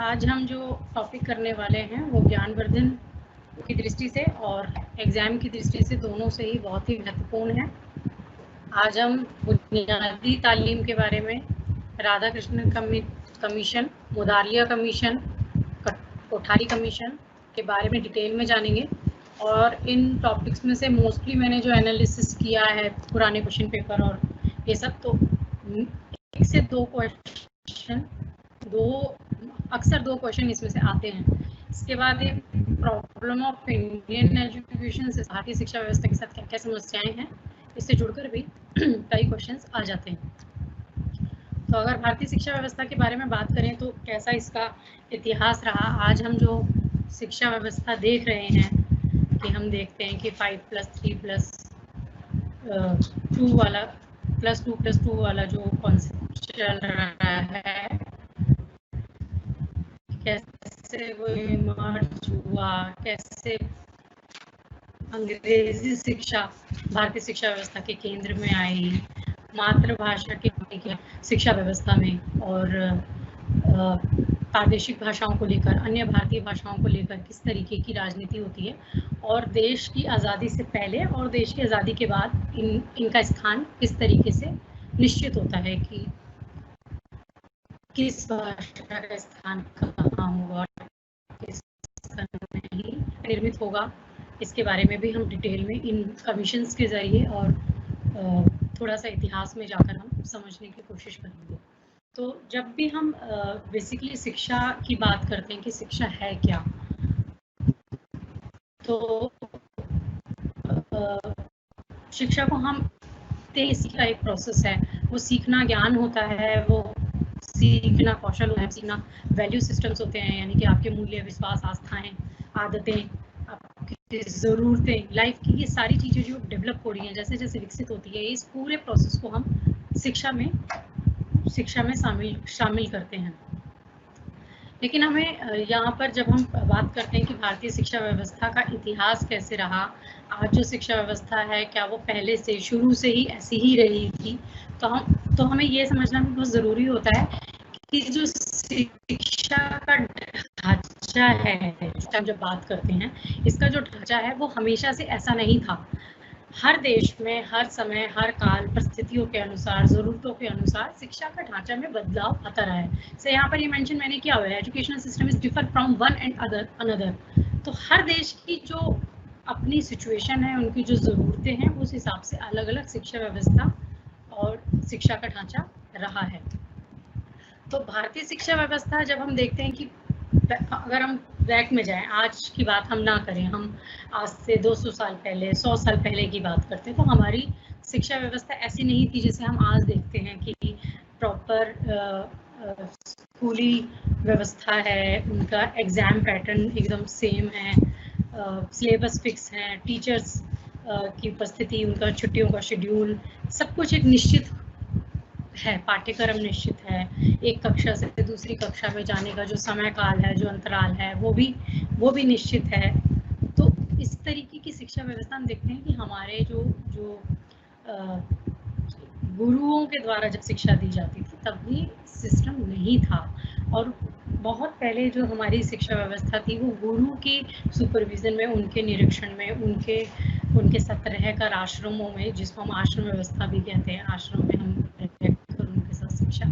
आज हम जो टॉपिक करने वाले हैं वो ज्ञानवर्धन की दृष्टि से और एग्जाम की दृष्टि से दोनों से ही बहुत ही महत्वपूर्ण है। आज हम बुनियादी तालीम के बारे में Radha Krishnan commission, Mudaliar commission, Kothari commission के बारे में डिटेल में जानेंगे। और इन टॉपिक्स में से मोस्टली मैंने जो एनालिसिस किया है पुराने क्वेश्चन पेपर और ये सब, तो एक से दो क्वेश्चन अक्सर दो क्वेश्चन इसमें से आते हैं। इसके बाद ये प्रॉब्लम ऑफ इंडियन एजुकेशन से भारतीय शिक्षा व्यवस्था के साथ क्या क्या समस्याएं हैं, इससे जुड़कर भी कई क्वेश्चंस आ जाते हैं। तो अगर भारतीय शिक्षा व्यवस्था के बारे में बात करें तो कैसा इसका इतिहास रहा। आज हम जो शिक्षा व्यवस्था देख रहे हैं कि हम देखते हैं कि 5+3+2 वाला +2+2 वाला जो कॉन्सेप्ट चल रहा है, कैसे वो इमर्ज हुआ, कैसे अंग्रेजी शिक्षा भारतीय शिक्षा व्यवस्था के केंद्र में आई, मातृभाषा की शिक्षा व्यवस्था में, और प्रादेशिक भाषाओं को लेकर, अन्य भारतीय भाषाओं को लेकर किस तरीके की राजनीति होती है, और देश की आज़ादी से पहले और देश की आज़ादी के बाद इनका स्थान किस तरीके से निश्चित होता है कि किस भाषा का स्थान कहाँ होगा, किस नहीं निर्मित होगा। इसके बारे में भी हम डिटेल में इन कमीशंस के जरिए और थोड़ा सा इतिहास में जाकर हम समझने की कोशिश करेंगे। तो जब भी हम बेसिकली शिक्षा की बात करते हैं कि शिक्षा है क्या, तो शिक्षा को हम का एक प्रोसेस है, वो सीखना ज्ञान होता है, वो सीखना कौशल होता है, सीखना वैल्यू सिस्टम्स होते हैं, यानी कि आपके मूल्य, विश्वास, आस्थाएं, आदतें, आपकी ज़रूरतें, लाइफ की ये सारी चीज़ें जो डेवलप हो रही हैं, जैसे जैसे विकसित होती है, इस पूरे प्रोसेस को हम शिक्षा में शामिल करते हैं। लेकिन हमें यहाँ पर जब हम बात करते हैं कि भारतीय शिक्षा व्यवस्था का इतिहास कैसे रहा, आज जो शिक्षा व्यवस्था है क्या वो पहले से शुरू से ही ऐसी ही रही थी, तो हमें ये समझना भी बहुत ज़रूरी होता है कि जो शिक्षा का ढांचा है, हम जब बात करते हैं, इसका जो ढांचा है वो हमेशा से ऐसा नहीं था। हर देश में, हर समय, हर काल, परिस्थितियों के अनुसार, ज़रूरतों के अनुसार शिक्षा का ढांचा में बदलाव आता रहा है। से यहाँ पर ये मेंशन मैंने किया हुआ है, educational system is differ from one and another. तो हर देश की जो अपनी सिचुएशन है, उनकी जो ज़रूरतें हैं, उस हिसाब से अलग अलग शिक्षा व्यवस्था और शिक्षा का ढांचा रहा है। तो भारतीय शिक्षा व्यवस्था जब हम देखते हैं कि अगर हम बैक में जाएं, आज की बात हम ना करें, हम आज से 200 साल पहले, 100 साल पहले की बात करते हैं, तो हमारी शिक्षा व्यवस्था ऐसी नहीं थी जैसे हम आज देखते हैं कि प्रॉपर स्कूली व्यवस्था है, उनका एग्जाम पैटर्न एकदम सेम है, सिलेबस फिक्स है, टीचर्स की उपस्थिति, उनका छुट्टियों का शेड्यूल, सब कुछ एक निश्चित है, पाठ्यक्रम निश्चित है, एक कक्षा से दूसरी कक्षा में जाने का जो समय काल है, जो अंतराल है, वो भी निश्चित है। तो इस तरीके की शिक्षा व्यवस्था हम देखते हैं कि हमारे जो गुरुओं के द्वारा जब शिक्षा दी जाती थी तब भी सिस्टम नहीं था, और बहुत पहले जो हमारी शिक्षा व्यवस्था थी वो गुरु के सुपरविजन में, उनके निरीक्षण में, उनके साथ रहकर आश्रमों में, जिसको हम आश्रम व्यवस्था भी कहते हैं, आश्रम में हम रहकर उनके साथ शिक्षा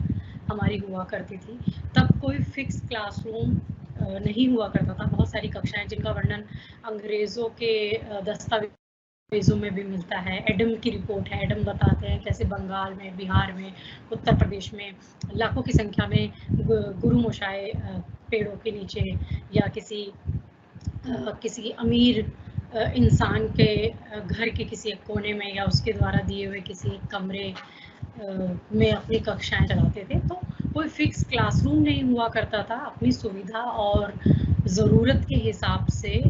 हमारी हुआ करती थी। तब कोई फिक्स क्लासरूम नहीं हुआ करता था। बहुत सारी कक्षाएं जिनका वर्णन अंग्रेजों के दस्तावेजों में भी मिलता है। एडम की रिपोर्ट है, एडम बताते हैं कैसे बंगाल में, बिहार में, उत्तर प्रदेश में लाखों की संख्या में गुरुमशाए पेड़ों के नीचे या किसी अमीर इंसान के घर के किसी एक कोने में या उसके द्वारा दिए हुए किसी एक कमरे में अपनी कक्षाएं चलाते थे। तो कोई फिक्स क्लासरूम नहीं हुआ करता था। अपनी सुविधा और ज़रूरत के हिसाब से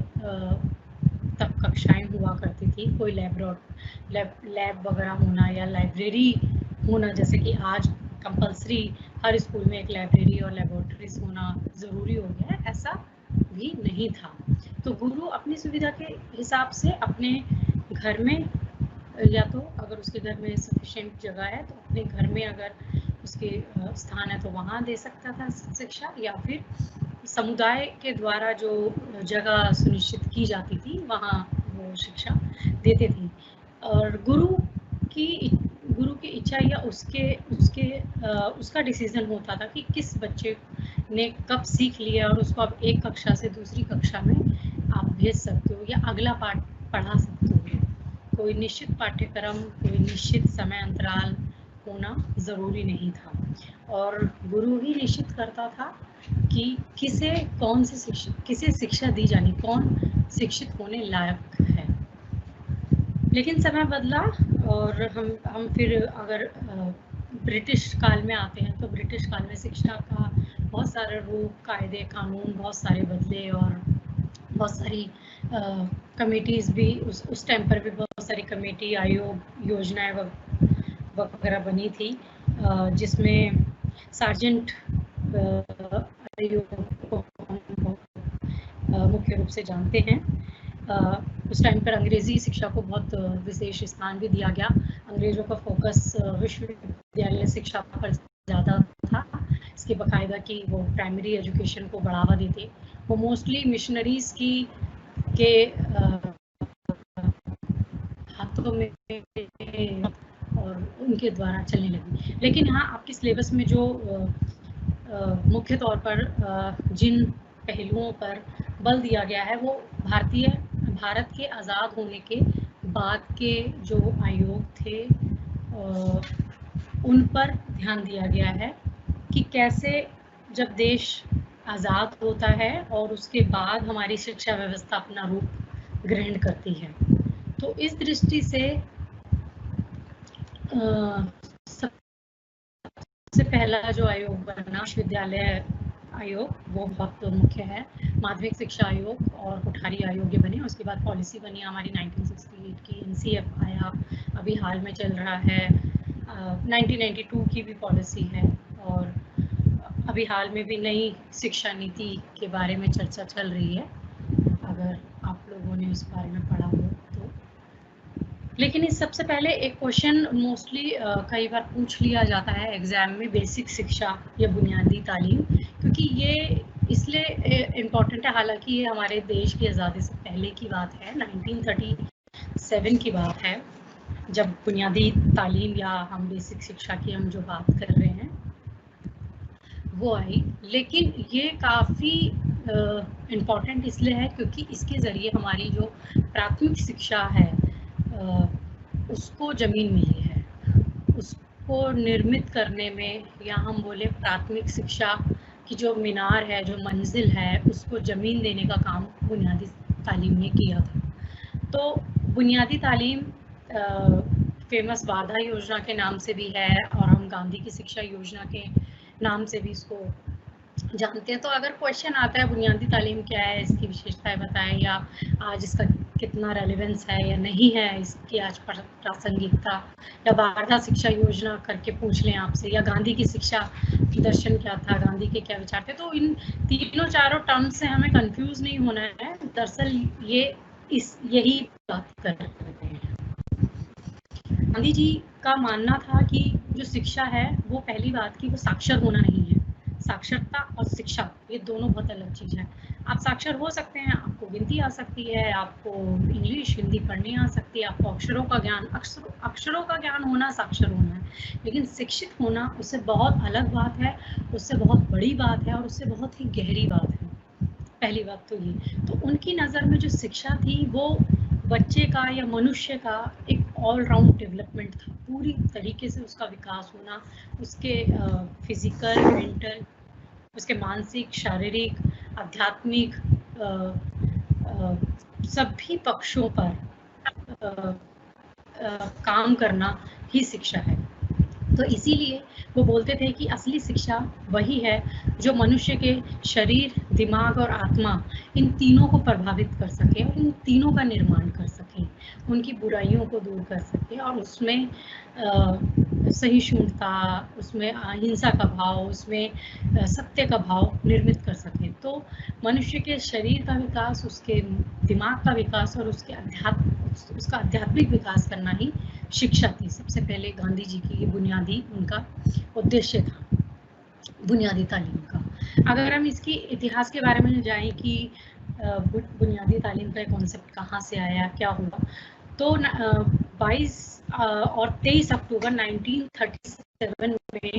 तब कक्षाएं हुआ करती थी। कोई लैब वगैरह होना या लाइब्रेरी होना, जैसे कि आज कंपलसरी हर स्कूल में एक लाइब्रेरी और लेबोरेटरीज होना ज़रूरी हो गया है, ऐसा भी नहीं था। तो गुरु अपनी सुविधा के हिसाब से अपने घर में, या तो अगर उसके घर में सफिशिएंट जगह है तो अपने घर में, अगर उसके स्थान है तो वहाँ दे सकता था शिक्षा, या फिर समुदाय के द्वारा जो जगह सुनिश्चित की जाती थी वहाँ वो शिक्षा देते थे। और गुरु की इच्छा या उसका डिसीजन होता था कि किस बच्चे ने कब सीख लिया और उसको आप एक कक्षा से दूसरी कक्षा में आप भेज सकते हो या अगला पाठ पढ़ा सकते हो। कोई निश्चित पाठ्यक्रम, कोई निश्चित समय अंतराल होना ज़रूरी नहीं था और गुरु ही निश्चित करता था कि किसे शिक्षा दी जानी, कौन शिक्षित होने लायक है। लेकिन समय बदला और हम फिर अगर ब्रिटिश काल में आते हैं तो ब्रिटिश काल में शिक्षा का बहुत सारे रूप, कायदे, कानून बहुत सारे बदले और बहुत सारी कमेटीज़ भी उस टाइम पर भी बहुत सारी कमेटी, आयोग, योजनाएं वगैरह बनी थी, जिसमें सार्जेंट आयोग को मुख्य रूप से जानते हैं। उस टाइम पर अंग्रेजी शिक्षा को बहुत विशेष स्थान भी दिया गया। अंग्रेजों का फोकस विश्वविद्यालय शिक्षा पर ज़्यादा था। इसकी बाकायदा की वो प्राइमरी एजुकेशन को बढ़ावा देते। वो मोस्टली मिशनरीज के हाथों में और उनके द्वारा चलने लगी। लेकिन हाँ, आपके सिलेबस में जो मुख्य तौर पर जिन पहलुओं पर बल दिया गया है वो भारत के आज़ाद होने के बाद के जो आयोग थे उन पर ध्यान दिया गया है कि कैसे जब देश आज़ाद होता है और उसके बाद हमारी शिक्षा व्यवस्था अपना रूप ग्रहण करती है। तो इस दृष्टि से सबसे पहला जो आयोग बना विश्वविद्यालय आयोग, वो बहुत मुख्य है। माध्यमिक शिक्षा आयोग और कोठारी आयोग ये बने। उसके बाद पॉलिसी बनी हमारी 1968 की, NCF आया, अभी हाल में चल रहा है 1992 की भी पॉलिसी है और अभी हाल में भी नई शिक्षा नीति के बारे में चर्चा चल रही है, अगर आप लोगों ने उस बारे में पढ़ा हो तो। लेकिन इस सबसे पहले एक क्वेश्चन मोस्टली कई बार पूछ लिया जाता है एग्जाम में, बेसिक शिक्षा या बुनियादी तालीम, क्योंकि ये इसलिए इम्पोर्टेंट है। हालांकि ये हमारे देश की आज़ादी से पहले की बात है, 1937 की बात है जब बुनियादी तालीम या हम बेसिक शिक्षा की हम जो बात कर रहे हैं वो आई। लेकिन ये काफ़ी इम्पॉर्टेंट इसलिए है क्योंकि इसके ज़रिए हमारी जो प्राथमिक शिक्षा है उसको ज़मीन मिली है। उसको निर्मित करने में, या हम बोले प्राथमिक शिक्षा की जो मीनार है, जो मंजिल है, उसको ज़मीन देने का काम बुनियादी तालीम ने किया था। तो बुनियादी तालीम फेमस वाधा योजना के नाम से भी है और हम गांधी की शिक्षा योजना के नाम से भी इसको जानते हैं। तो अगर क्वेश्चन आता है बुनियादी तालीम क्या है, इसकी विशेषताएं बताएं, या आज इसका कितना रेलेवेंस है या नहीं है, इसकी आज प्रासंगिकता, या वार्धा शिक्षा योजना करके पूछ लें आपसे, या गांधी की शिक्षा दर्शन क्या था, गांधी के क्या विचार थे, तो इन तीनों चारों टर्म्स से हमें कंफ्यूज नहीं होना है। दरअसल ये यही बात कर रहे हैं। गांधी जी का मानना था कि जो शिक्षा है वो पहली बात की वो साक्षर होना नहीं है। साक्षरता और शिक्षा ये दोनों बहुत अलग चीज है। आप साक्षर हो सकते हैं, आपको गिनती आ सकती है, आपको इंग्लिश हिंदी पढ़नी आ सकती है, आपको अक्षरों का ज्ञान होना साक्षर होना है। लेकिन शिक्षित होना उससे बहुत अलग बात है, उससे बहुत बड़ी बात है और उससे बहुत ही गहरी बात है। पहली बात तो ये। तो उनकी नज़र में जो शिक्षा थी वो बच्चे का या मनुष्य का एक ऑलराउंड डेवलपमेंट था, पूरी तरीके से उसका विकास होना, उसके फिजिकल, मेंटल, उसके मानसिक, शारीरिक, आध्यात्मिक सभी पक्षों पर काम करना ही शिक्षा है। तो इसीलिए वो बोलते थे कि असली शिक्षा वही है जो मनुष्य के शरीर, दिमाग और आत्मा, इन तीनों को प्रभावित कर सके और इन तीनों का निर्माण कर सके, उनकी बुराइयों को दूर कर सके और उसमें सहिष्णुता, उसमें अहिंसा का भाव, उसमें सत्य का भाव निर्मित कर सके। तो मनुष्य के शरीर का विकास, उसके दिमाग का विकास और उसका आध्यात्मिक विकास करना ही शिक्षा थी। सबसे पहले गांधी जी की ये बुनियादी उनका उद्देश्य था बुनियादी तालीम का। अगर हम इसकी इतिहास के बारे में जाएं कि बुनियादी तालीम का कॉन्सेप्ट कहाँ से आया, क्या हुआ, तो 22 और 23 अक्टूबर 1937 में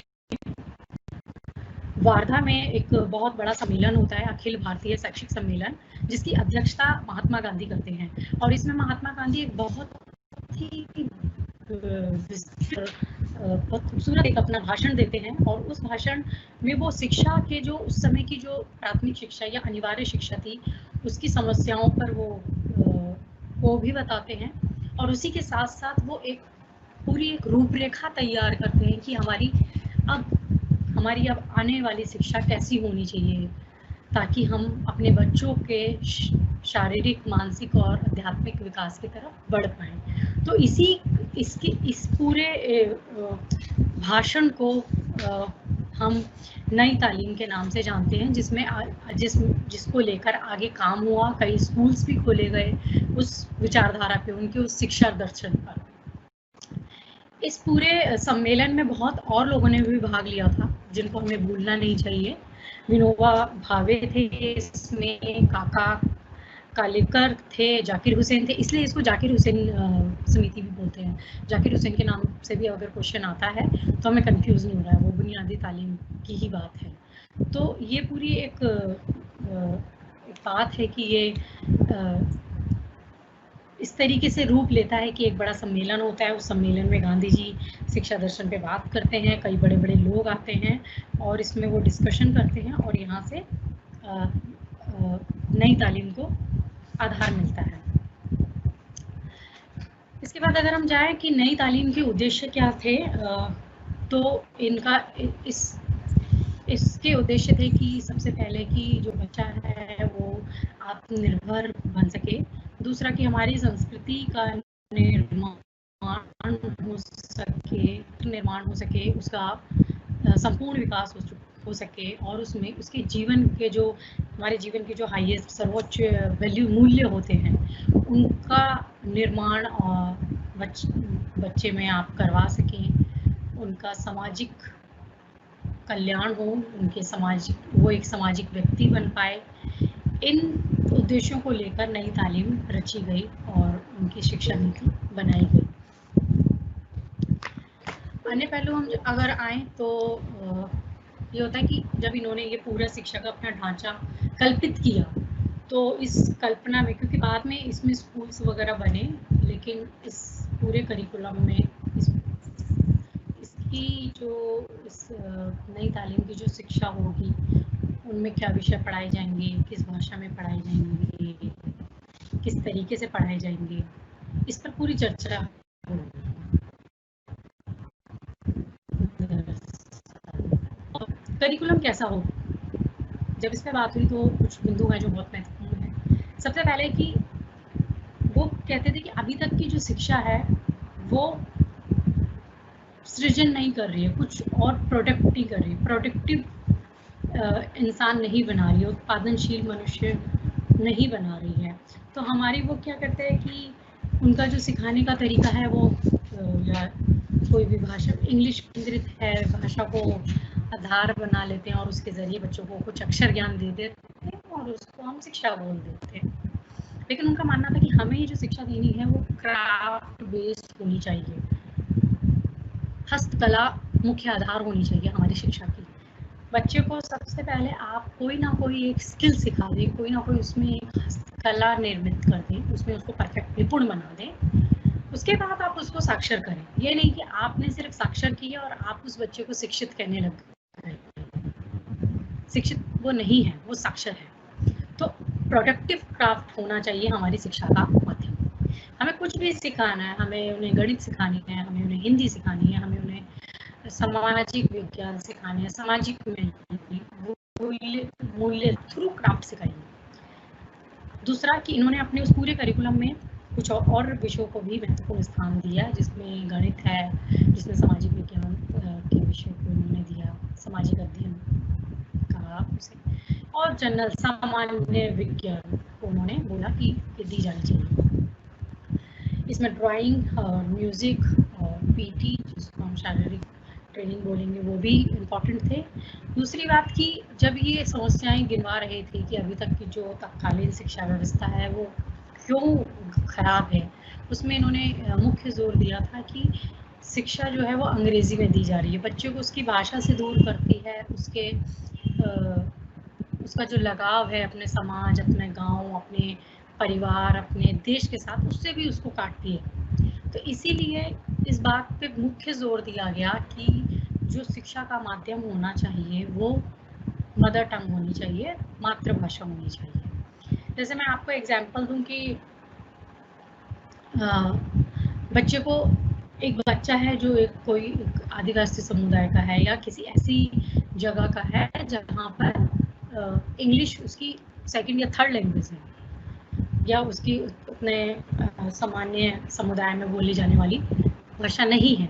वार्धा में एक बहुत बड़ा सम्मेलन होता है, अखिल भारतीय शैक्षिक सम्मेलन, जिसकी अध्यक्षता महात्मा गांधी करते हैं। और इसमें महात्मा गांधी एक बहुत ही बहुत खूबसूरत एक अपना भाषण देते हैं, और उस भाषण में वो शिक्षा के जो उस समय की जो प्राथमिक शिक्षा या अनिवार्य शिक्षा थी, उसकी समस्याओं पर वो भी बताते हैं। और उसी के साथ साथ वो एक पूरी एक रूपरेखा तैयार करते हैं कि हमारी अब आने वाली शिक्षा कैसी होनी चाहिए, ताकि हम अपने बच्चों के शारीरिक, मानसिक और आध्यात्मिक विकास की तरफ बढ़ पाएं। तो इस पूरे भाषण को हम नई तालीम के नाम से जानते हैं, जिसको लेकर आगे काम हुआ। कई स्कूल्स भी खोले गए उस विचारधारा पे, उनके उस शिक्षा दर्शन पर। इस पूरे सम्मेलन में बहुत और लोगों ने भी भाग लिया था, जिनको हमें भूलना नहीं चाहिए। विनोबा भावे थे इसमें, काका कालेकर थे, जाकिर हुसैन थे, इसलिए इसको जाकिर हुसैन समिति भी बोलते हैं। जाकिर हुसैन के नाम से भी अगर क्वेश्चन आता है तो हमें कंफ्यूज नहीं हो रहा है, वो बुनियादी तालीम की ही बात है। तो ये पूरी एक बात है कि ये इस तरीके से रूप लेता है कि एक बड़ा सम्मेलन होता है, उस सम्मेलन में गांधी जी शिक्षा दर्शन पे बात करते हैं, कई बड़े बड़े लोग आते हैं और इसमें वो डिस्कशन करते हैं, और यहाँ से नई तालीम को आधार मिलता है। इसके बाद अगर हम जाएं कि नई तालीम के उद्देश्य क्या थे, तो इनका इसके उद्देश्य थे कि सबसे पहले कि जो बच्चा है वो आत्मनिर्भर बन सके, दूसरा कि हमारी संस्कृति का निर्माण हो सके, उसका संपूर्ण विकास हो सके, और उसमें उसके जीवन के जो हमारे जीवन के जो हाईएस्ट सर्वोच्च वैल्यू मूल्य होते हैं, उनका निर्माण बच्चे में आप करवा सकें, उनका सामाजिक कल्याण हो, वो एक सामाजिक व्यक्ति बन पाए। इन उद्देश्यों को लेकर नई तालीम रची गई और उनकी शिक्षा नीति बनाई गई। अन्य पहलू हम अगर आए तो ये होता है कि जब इन्होंने ये पूरा शिक्षा का अपना ढांचा कल्पित किया, तो इस कल्पना में, क्योंकि बाद में इसमें स्कूल्स वगैरह बने, लेकिन इस पूरे करिकुलम में इसकी जो इस नई तालीम की जो शिक्षा होगी, उनमें क्या विषय पढ़ाए जाएंगे, किस भाषा में पढ़ाए जाएंगे, किस तरीके से पढ़ाए जाएंगे, इस पर पूरी चर्चा करिकुलम कैसा हो। जब इस पर बात हुई तो कुछ बिंदु हैं जो बहुत महत्वपूर्ण हैं। सबसे पहले कि वो कहते थे कि अभी तक की जो शिक्षा है वो सृजन नहीं कर रही है, कुछ और प्रोडक्टिव कर रही है, प्रोडक्टिव इंसान नहीं बना रही है, उत्पादनशील मनुष्य नहीं बना रही है। तो हमारी वो क्या करते हैं कि उनका जो सिखाने का तरीका है वो या कोई भी भाषा इंग्लिश केंद्रित है, भाषा को आधार बना लेते हैं और उसके जरिए बच्चों को कुछ अक्षर ज्ञान दे देते हैं और उसको हम शिक्षा बोल देते हैं। लेकिन उनका मानना था कि हमें ये जो शिक्षा देनी है वो क्राफ्ट बेस्ड होनी चाहिए, हस्तकला मुख्य आधार होनी चाहिए हमारी शिक्षा की। बच्चे को सबसे पहले आप कोई ना कोई एक स्किल सिखा दें, कोई ना कोई उसमें एक हस्तकला निर्मित कर दें, उसमें उसको परफेक्ट निपुण बना दें, उसके बाद आप उसको साक्षर करें। ये नहीं कि आपने सिर्फ साक्षर किया और आप उस बच्चे को शिक्षित कहने लग गए। शिक्षित वो नहीं है, वो साक्षर है। तो प्रोडक्टिव क्राफ्ट होना चाहिए हमारी शिक्षा का माध्यम। हमें कुछ भी सिखाना है, हमें उन्हें गणित सिखानी है, हमें उन्हें हिंदी सिखानी है, हमें उन्हें सामाजिक विज्ञान सिखाने हैं, सामाजिक मूल्य थ्रू क्राफ्ट सिखाइए। दूसरा कि इन्होंने अपने उस पूरे करिकुलम में कुछ और विषयों को भी महत्वपूर्ण स्थान दिया, जिसमें गणित है, जिसमें सामाजिक विज्ञान के विषय को इन्होंने दिया, सामाजिक अध्ययन कहा उसे, और जनरल सामान्य विज्ञान को उन्होंने बोला कि दी जानी चाहिए। इसमें ड्राइंग और म्यूजिक और पीटी, जिसको हम शारीरिक ट्रेनिंग बोलेंगे वो भी इम्पॉर्टेंट थे। दूसरी बात कि जब ये समस्याएं गिनवा रहे थे कि अभी तक की जो तत्कालीन शिक्षा व्यवस्था है वो क्यों खराब है, उसमें इन्होंने मुख्य जोर दिया था कि शिक्षा जो है वो अंग्रेजी में दी जा रही है, बच्चों को उसकी भाषा से दूर करती है, उसका जो लगाव है अपने समाज, अपने गांव, अपने परिवार, अपने देश के साथ, उससे भी उसको काटती है। तो इसीलिए इस बात पे मुख्य जोर दिया गया कि जो शिक्षा का माध्यम होना चाहिए वो मदर टंग होनी चाहिए, मातृभाषा होनी चाहिए। जैसे मैं आपको एग्जांपल दूं कि बच्चे को, एक बच्चा है जो कोई आदिवासी समुदाय का है या किसी ऐसी जगह का है जहाँ पर इंग्लिश उसकी सेकंड या थर्ड लैंग्वेज है, या उसकी अपने सामान्य समुदाय में बोली जाने वाली भाषा नहीं है।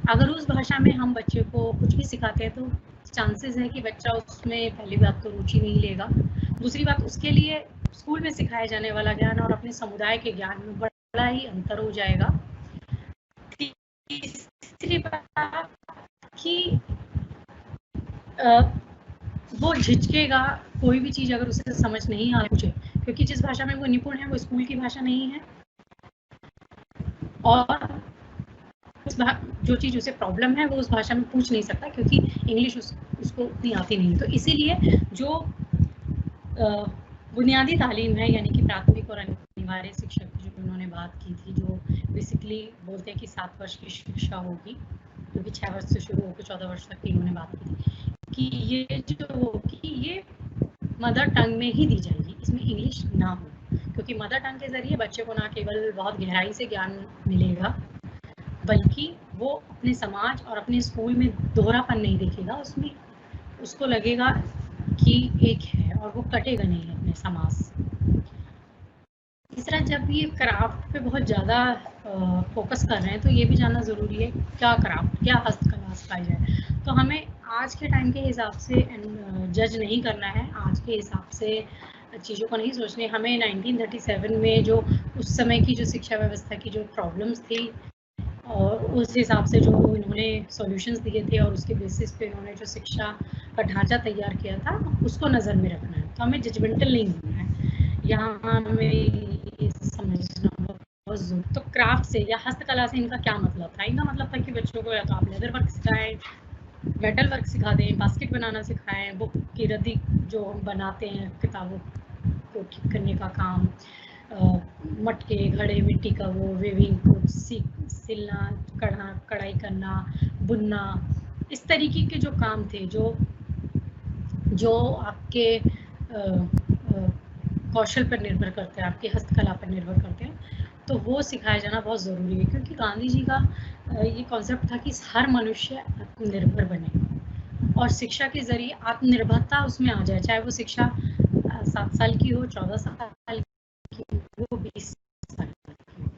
अगर उस भाषा में हम बच्चे को कुछ भी सिखाते हैं तो चांसेस है कि बच्चा उसमें पहली बात तो रुचि नहीं लेगा, दूसरी बात उसके लिए स्कूल में सिखाया जाने वाला ज्ञान और अपने समुदाय के ज्ञान में बड़ा ही अंतर हो जाएगा। तीसरी बात कि वो झिझकेगा, कोई भी चीज़ अगर उसे समझ नहीं आ रही, क्योंकि जिस भाषा में वो निपुण है वो स्कूल की भाषा नहीं है, और जो चीज़ उसे प्रॉब्लम है वो उस भाषा में पूछ नहीं सकता क्योंकि इंग्लिश उसको उतनी आती नहीं। तो इसीलिए जो बुनियादी तालीम है, यानी कि प्राथमिक और अनिवार्य शिक्षा की जो उन्होंने बात की थी, जो बेसिकली बोलते हैं कि 7 वर्ष की शिक्षा होगी, क्योंकि 6 वर्ष से शुरू होकर 14 वर्ष तक की इन्होंने बात की थी, कि ये जो होगी ये मदर टंग में ही दी जाएगी, इसमें इंग्लिश ना हो, क्योंकि मदर टंग के जरिए बच्चे को ना केवल बहुत गहराई से ज्ञान मिलेगा, बल्कि वो अपने समाज और अपने स्कूल में दोहरापन नहीं देखेगा, उसमें उसको लगेगा कि एक है और वो कटेगा नहीं अपने समाज से। तीसरा, जब ये क्राफ्ट पे बहुत ज़्यादा फोकस कर रहे हैं तो ये भी जानना ज़रूरी है क्या क्राफ्ट, क्या हस्तकला सिखाई जाए। तो हमें आज के टाइम के हिसाब से जज नहीं करना है, आज के हिसाब से चीज़ों को नहीं सोचने। हमें 1937 में जो उस समय की जो शिक्षा व्यवस्था की जो प्रॉब्लम्स थी और उस हिसाब से जो इन्होंने सॉल्यूशंस दिए थे और उसके बेसिस पे इन्होंने जो शिक्षा का ढांचा तैयार किया था उसको नज़र में रखना है। तो हमें जजमेंटल नहीं होना है, यहाँ हमें समझना बहुत जरूरी। तो क्राफ्ट से या हस्तकला से इनका क्या मतलब था? इनका मतलब था कि बच्चों को या तो आप लेदर वर्क सिखाएं, मेटल वर्क सिखा दें, बास्केट बनाना सिखाएं, बुक की रद्दी जो बनाते हैं किताबों को ठीक करने का काम, मटके, घड़े, मिट्टी का वो वेविंग, कुछ सिलना, कढ़ाई करना, बुनना, इस तरीके के जो काम थे जो आपके कौशल पर निर्भर करते हैं, आपकी हस्तकला पर निर्भर करते हैं, तो वो सिखाया जाना बहुत ज़रूरी है। क्योंकि गांधी जी का ये कॉन्सेप्ट था कि हर मनुष्य आत्मनिर्भर बने और शिक्षा के जरिए आत्मनिर्भरता उसमें आ जाए, चाहे वो शिक्षा 7 साल की हो, 14 साल की हो, 20 साल की हो,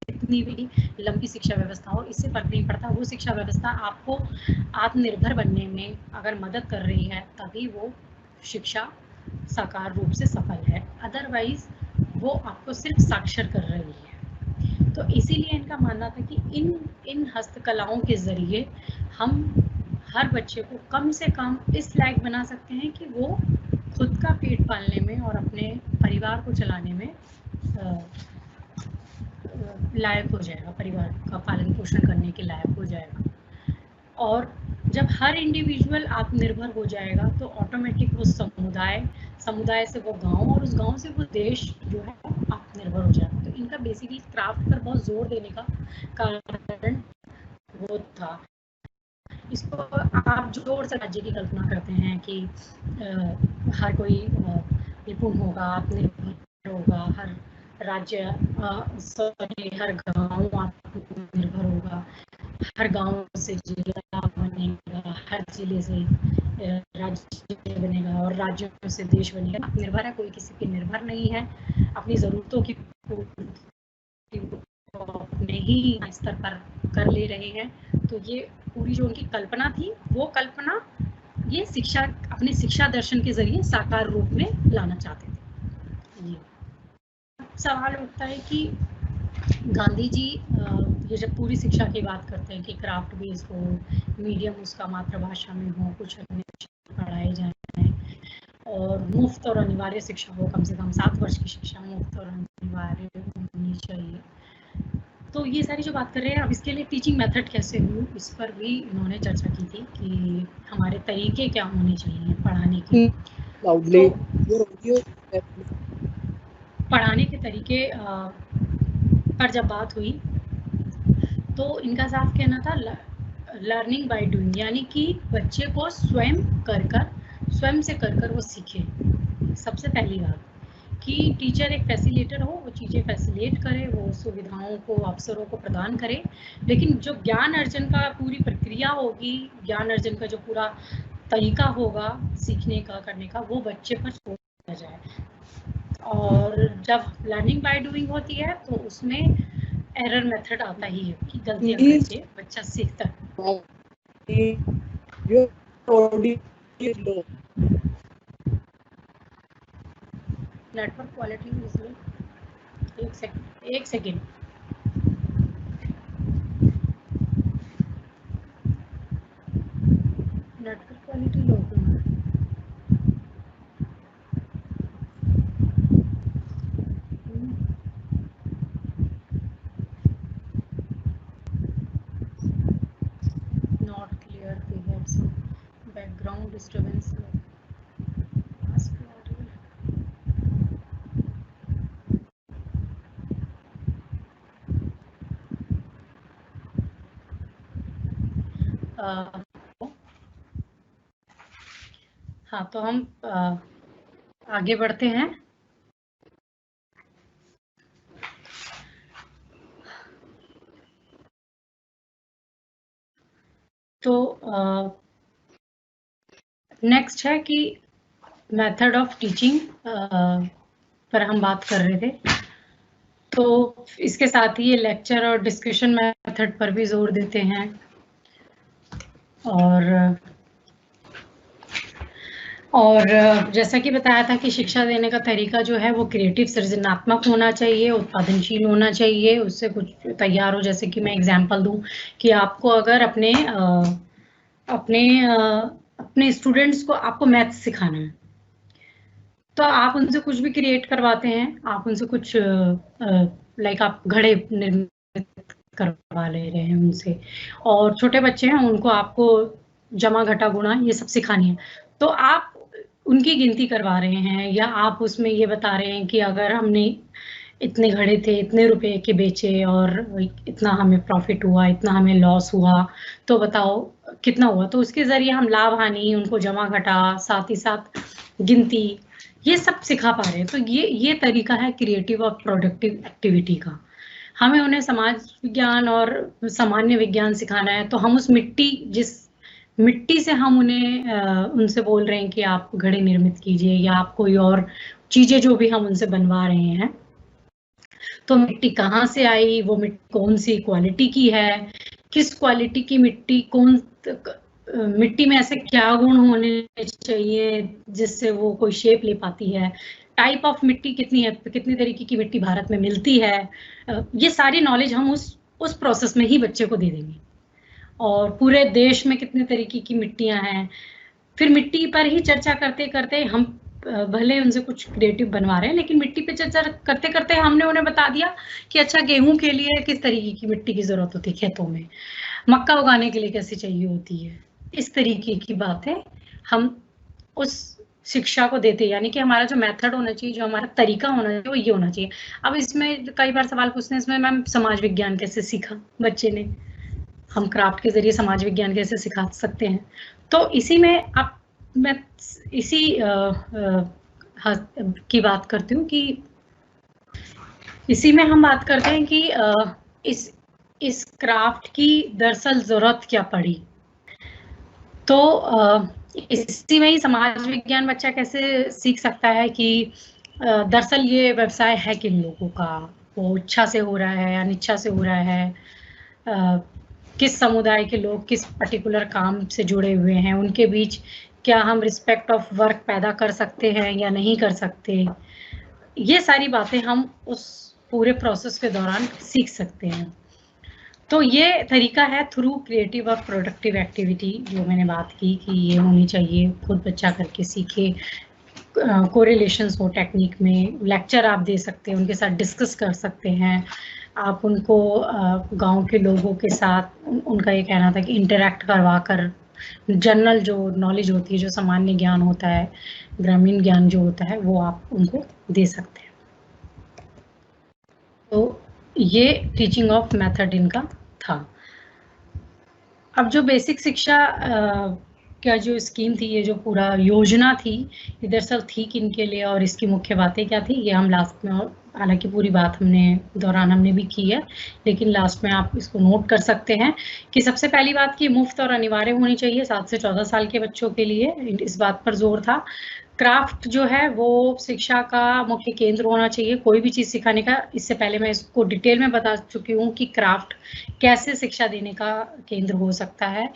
कितनी भी लंबी शिक्षा व्यवस्था हो, इससे फर्क नहीं पड़ता। वो शिक्षा व्यवस्था आपको आत्मनिर्भर बनने में अगर मदद कर रही है तभी वो शिक्षा साकार रूप से सफल है, अदरवाइज वो आपको सिर्फ साक्षर कर रही है। तो इसीलिए इनका मानना था कि इन हस्तकलाओं के जरिए हम हर बच्चे को कम से कम इस लायक बना सकते हैं कि वो खुद का पेट पालने में और अपने परिवार को चलाने में लायक हो जाएगा, परिवार का पालन पोषण करने के लायक हो जाएगा। और जब हर इंडिविजुअल आत्मनिर्भर हो जाएगा तो ऑटोमेटिक वो समुदाय से वो गांव और उस गांव से वो देश जो है आत्मनिर्भर हो जाएगा। तो इनका बेसिकली क्राफ्ट पर बहुत जोर देने का कारण वो था। इसको आप जोर से राज्य की कल्पना करते हैं कि हर कोई निपुण होगा, आत्मनिर्भर होगा, हर राज्य हर गांव आत्मनिर्भर होगा, हर गांव से जिला बनेगा, हर जिले से राज्य बनेगा और राज्यों से देश बनेगा। निर्भर है, कोई किसी पे निर्भर नहीं है, अपनी ज़रूरतों की अपने ही स्तर पर कर ले रहे हैं। तो ये पूरी जो उनकी कल्पना थी वो कल्पना ये अपने शिक्षा दर्शन के जरिए साकार रूप में लाना चाहते थे। ये सवाल उठता है कि गांधी जी ये जब पूरी शिक्षा की बात करते हैं कि क्राफ्ट बेस्ड हो, मीडियम उसका मातृभाषा में हो, कुछ अन्य पढ़ाए जाए और मुफ्त और अनिवार्य शिक्षा हो, कम से कम 7 वर्ष की शिक्षा मुफ्त और अनिवार्य होनी चाहिए। तो ये सारी जो बात कर रहे हैं, अब इसके लिए टीचिंग मेथड कैसे हो, इस पर भी इन्होंने चर्चा की थी कि हमारे तरीके क्या होने चाहिए पढ़ाने के। तो पढ़ाने के तरीके पर जब बात हुई तो इनका साफ कहना था लर्निंग बाय डूइंग, यानी कि बच्चे को स्वयं से कर वो सीखे। सबसे पहली बात कि टीचर एक फैसिलिटेटर हो, वो चीज़ें फैसिलिटेट करे, वो सुविधाओं को, अवसरों को प्रदान करे, लेकिन जो ज्ञान अर्जन का पूरी प्रक्रिया होगी, ज्ञान अर्जन का जो पूरा तरीका होगा सीखने का, करने का, वो बच्चे पर छोड़ दिया जाए। और जब लर्निंग बाय डूइंग होती है तो उसमें एरर मेथड आता ही है कि गलतियां करके बच्चा सीखता है। नेटवर्क क्वालिटी एक सेकेंड। नेटवर्क क्वालिटी लो है। Not clear, they have some background disturbance. हाँ, तो हम आगे बढ़ते हैं। तो नेक्स्ट है कि मेथड ऑफ टीचिंग पर हम बात कर रहे थे, तो इसके साथ ही ये लेक्चर और डिस्कशन मेथड पर भी जोर देते हैं। और जैसा कि बताया था कि शिक्षा देने का तरीका जो है वो क्रिएटिव, सृजनात्मक होना चाहिए, उत्पादनशील होना चाहिए, उससे कुछ तैयार हो। जैसे कि मैं एग्जांपल दूं कि आपको अगर अपने स्टूडेंट्स को आपको मैथ्स सिखाना है, तो आप उनसे कुछ भी क्रिएट करवाते हैं, आप उनसे कुछ लाइक आप घड़े निर्मित करवा ले रहे हैं उनसे, और छोटे बच्चे हैं उनको आपको जमा घटा गुणा ये सब सिखानी है, तो आप उनकी गिनती करवा रहे हैं, या आप उसमें ये बता रहे हैं कि अगर हमने इतने घड़े थे, इतने रुपए के बेचे और इतना हमें प्रॉफिट हुआ, इतना हमें लॉस हुआ, तो बताओ कितना हुआ। तो उसके जरिए हम लाभ हानि, उनको जमा घटा, साथ ही साथ गिनती, ये सब सिखा पा रहे हैं। तो ये तरीका है क्रिएटिव और प्रोडक्टिव एक्टिविटी का। हमें उन्हें समाज विज्ञान और सामान्य विज्ञान सिखाना है, तो हम उस जिस मिट्टी से हम उन्हें उनसे बोल रहे हैं कि आप घड़े निर्मित कीजिए, या आप कोई और चीजें जो भी हम उनसे बनवा रहे हैं, तो मिट्टी कहाँ से आई, वो मिट्टी कौन सी क्वालिटी की है, किस क्वालिटी की मिट्टी, मिट्टी में ऐसे क्या गुण होने चाहिए जिससे वो कोई शेप ले पाती है, टाइप ऑफ मिट्टी कितनी है, कितनी तरीके की मिट्टी भारत में मिलती है, ये सारी नॉलेज हम उस प्रोसेस में ही बच्चे को दे देंगे। और पूरे देश में कितने तरीके की मिट्टियां हैं, फिर मिट्टी पर ही चर्चा करते करते हम भले उनसे कुछ क्रिएटिव बनवा रहे हैं, लेकिन मिट्टी पे चर्चा करते करते हमने उन्हें बता दिया कि अच्छा गेहूं के लिए किस तरीके की मिट्टी की जरूरत होती है, खेतों में मक्का उगाने के लिए कैसे चाहिए होती है, इस तरीके की बातें हम उस शिक्षा को देते हैं। यानी कि हमारा जो मेथड होना चाहिए, जो हमारा तरीका होना चाहिए, वो ये होना चाहिए। अब इसमें कई बार सवाल पूछते हैं, इसमें मैम समाज विज्ञान कैसे सीखा बच्चे ने, हम क्राफ्ट के जरिए समाज विज्ञान कैसे सिखा सकते हैं। तो इसी में मैं इसी की बात करती हूँ कि इसी में हम बात करते हैं कि इस क्राफ्ट की दरअसल जरूरत क्या पड़ी। तो इसी में ही समाज विज्ञान बच्चा कैसे सीख सकता है कि दरअसल ये व्यवसाय है किन लोगों का, वो इच्छा से हो रहा है या अनिच्छा से हो रहा है, किस समुदाय के लोग किस पर्टिकुलर काम से जुड़े हुए हैं, उनके बीच क्या हम रिस्पेक्ट ऑफ वर्क पैदा कर सकते हैं या नहीं कर सकते। ये सारी बातें हम उस पूरे प्रोसेस के दौरान सीख सकते हैं। तो ये तरीका है थ्रू क्रिएटिव और प्रोडक्टिव एक्टिविटी, जो मैंने बात की कि ये होनी चाहिए, खुद बच्चा करके सीखे, कोरिलेशंस हो टेक्निक में, लेक्चर आप दे सकते हैं, उनके साथ डिस्कस कर सकते हैं, आप उनको गांव के लोगों के साथ, उनका ये कहना था कि इंटरेक्ट करवा कर जनरल जो नॉलेज होती है, जो सामान्य ज्ञान होता है, ग्रामीण ज्ञान जो होता है, वो आप उनको दे सकते हैं। तो ये टीचिंग ऑफ मेथड इनका था। अब जो बेसिक शिक्षा क्या जो स्कीम थी, ये जो पूरा योजना थी, ये दरअसल थी किन के लिए और इसकी मुख्य बातें क्या थी, ये हम लास्ट में, हालांकि पूरी बात हमने भी की है, लेकिन लास्ट में आप इसको नोट कर सकते हैं कि सबसे पहली बात की मुफ्त और अनिवार्य होनी चाहिए 7 से 14 साल के बच्चों के लिए, इस बात पर जोर था। क्राफ्ट जो है वो शिक्षा का मुख्य केंद्र होना चाहिए, कोई भी चीज़ सिखाने का। इससे पहले मैं इसको डिटेल में बता चुकी हूँ कि क्राफ्ट कैसे शिक्षा देने का केंद्र हो सकता है।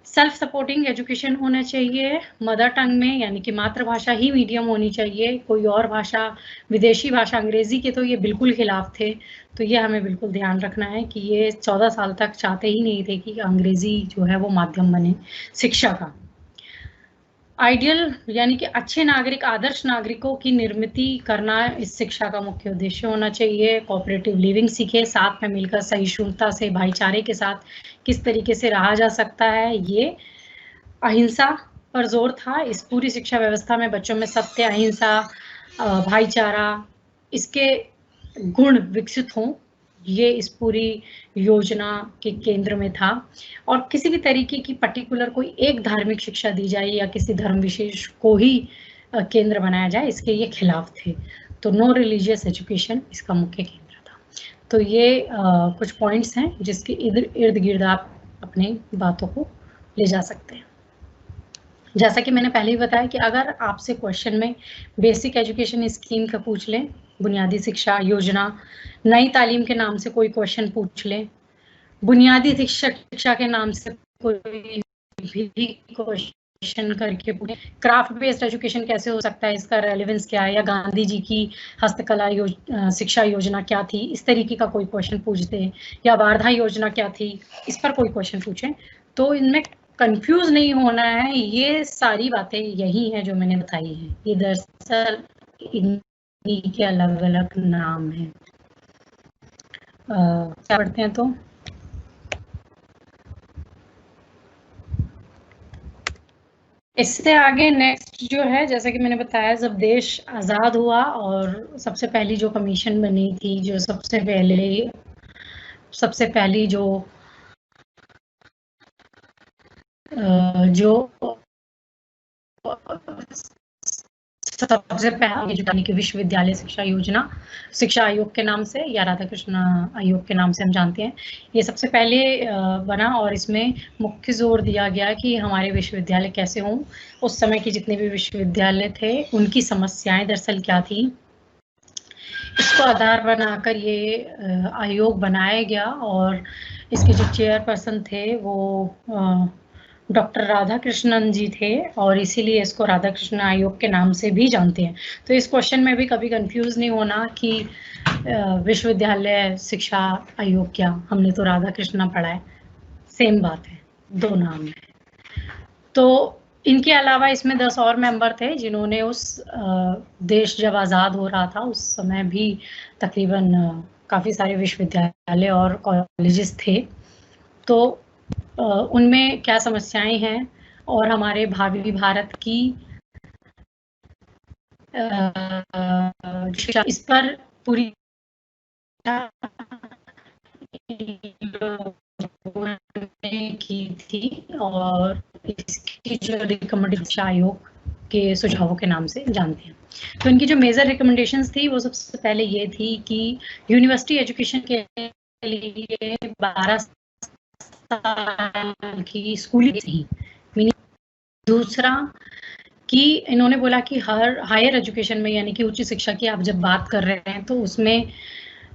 सेल्फ सपोर्टिंग एजुकेशन होना चाहिए, मदर टंग में, यानी कि मातृभाषा ही मीडियम होनी चाहिए, कोई और भाषा, विदेशी भाषा, अंग्रेजी के तो ये बिल्कुल खिलाफ थे, तो ये हमें बिल्कुल ध्यान रखना है कि ये 14 साल तक चाहते ही नहीं थे कि अंग्रेजी जो है वो माध्यम बने शिक्षा का। आइडियल यानी कि अच्छे नागरिक, आदर्श नागरिकों की निर्मित करना इस शिक्षा का मुख्य उद्देश्य होना चाहिए। कोऑपरेटिव लिविंग सीखे, साथ में मिलकर सहिष्णुता से, भाईचारे के साथ किस तरीके से रहा जा सकता है, ये अहिंसा पर जोर था। इस पूरी शिक्षा व्यवस्था में बच्चों में सत्य, अहिंसा, भाईचारा, इसके गुण विकसित हों, ये इस पूरी योजना के केंद्र में था। और किसी भी तरीके की पर्टिकुलर कोई एक धार्मिक शिक्षा दी जाए या किसी धर्म विशेष को ही केंद्र बनाया जाए, इसके ये खिलाफ थे। तो नो रिलीजियस एजुकेशन इसका मुख्य केंद्र था। तो ये कुछ पॉइंट्स हैं जिसके इर्द गिर्द आप अपनी बातों को ले जा सकते हैं। जैसा कि मैंने पहले ही बताया कि अगर आपसे क्वेश्चन में बेसिक एजुकेशन स्कीम का पूछ लें, बुनियादी शिक्षा योजना, नई तालीम के नाम से कोई क्वेश्चन पूछ लें, बुनियादी शिक्षा के नाम से कोई भी क्वेश्चन करके पूछें, क्राफ्ट बेस्ड एजुकेशन कैसे हो सकता है, इसका रेलेवेंस क्या है, या गांधी जी की हस्तकला शिक्षा योजना क्या थी, इस तरीके का कोई क्वेश्चन पूछते हैं, या वार्धा योजना क्या थी, इस पर कोई क्वेश्चन पूछें, तो इनमें कंफ्यूज नहीं होना है। ये सारी बातें यही हैं जो मैंने बताई हैं, ये दरअसल इन्हीं के अलग अलग नाम हैं। क्या पढ़ते हैं तो इससे आगे नेक्स्ट जो है, जैसा कि मैंने बताया, जब देश आज़ाद हुआ और सबसे पहली जो कमीशन बनी थी, जो सबसे पहली जो सबसे पहले यानी कि विश्वविद्यालय शिक्षा योजना, शिक्षा आयोग के नाम से या राधा कृष्ण आयोग के नाम से हम जानते हैं, ये सबसे पहले बना और इसमें मुख्य जोर दिया गया कि हमारे विश्वविद्यालय कैसे हों। उस समय के जितने भी विश्वविद्यालय थे उनकी समस्याएं दरअसल क्या थी, इसको आधार बनाकर ये आयोग बनाया गया और इसके जो चेयरपर्सन थे वो डॉक्टर राधा कृष्णन जी थे और इसीलिए इसको राधा कृष्ण आयोग के नाम से भी जानते हैं। तो इस क्वेश्चन में भी कभी कंफ्यूज नहीं होना कि विश्वविद्यालय शिक्षा आयोग क्या, हमने तो राधा कृष्ण पढ़ा है, सेम बात है, दो नाम है। तो इनके अलावा इसमें 10 और मेंबर थे जिन्होंने उस देश जब आज़ाद हो रहा था उस समय भी तकरीबन काफ़ी सारे विश्वविद्यालय और कॉलेजेस थे। तो उनमें क्या समस्याएं हैं और हमारे भावी भारत की इस पर पूरी की थी और इसकी जो रिकमेंडेशन आयोग के सुझावों के नाम से जानते हैं। तो इनकी जो मेजर रिकमेंडेशंस थी वो सबसे पहले ये थी कि यूनिवर्सिटी एजुकेशन के लिए 12 साल की स्कूली नहीं। दूसरा कि इन्होंने बोला कि हर हायर एजुकेशन में यानी कि उच्च शिक्षा की आप जब बात कर रहे हैं तो उसमें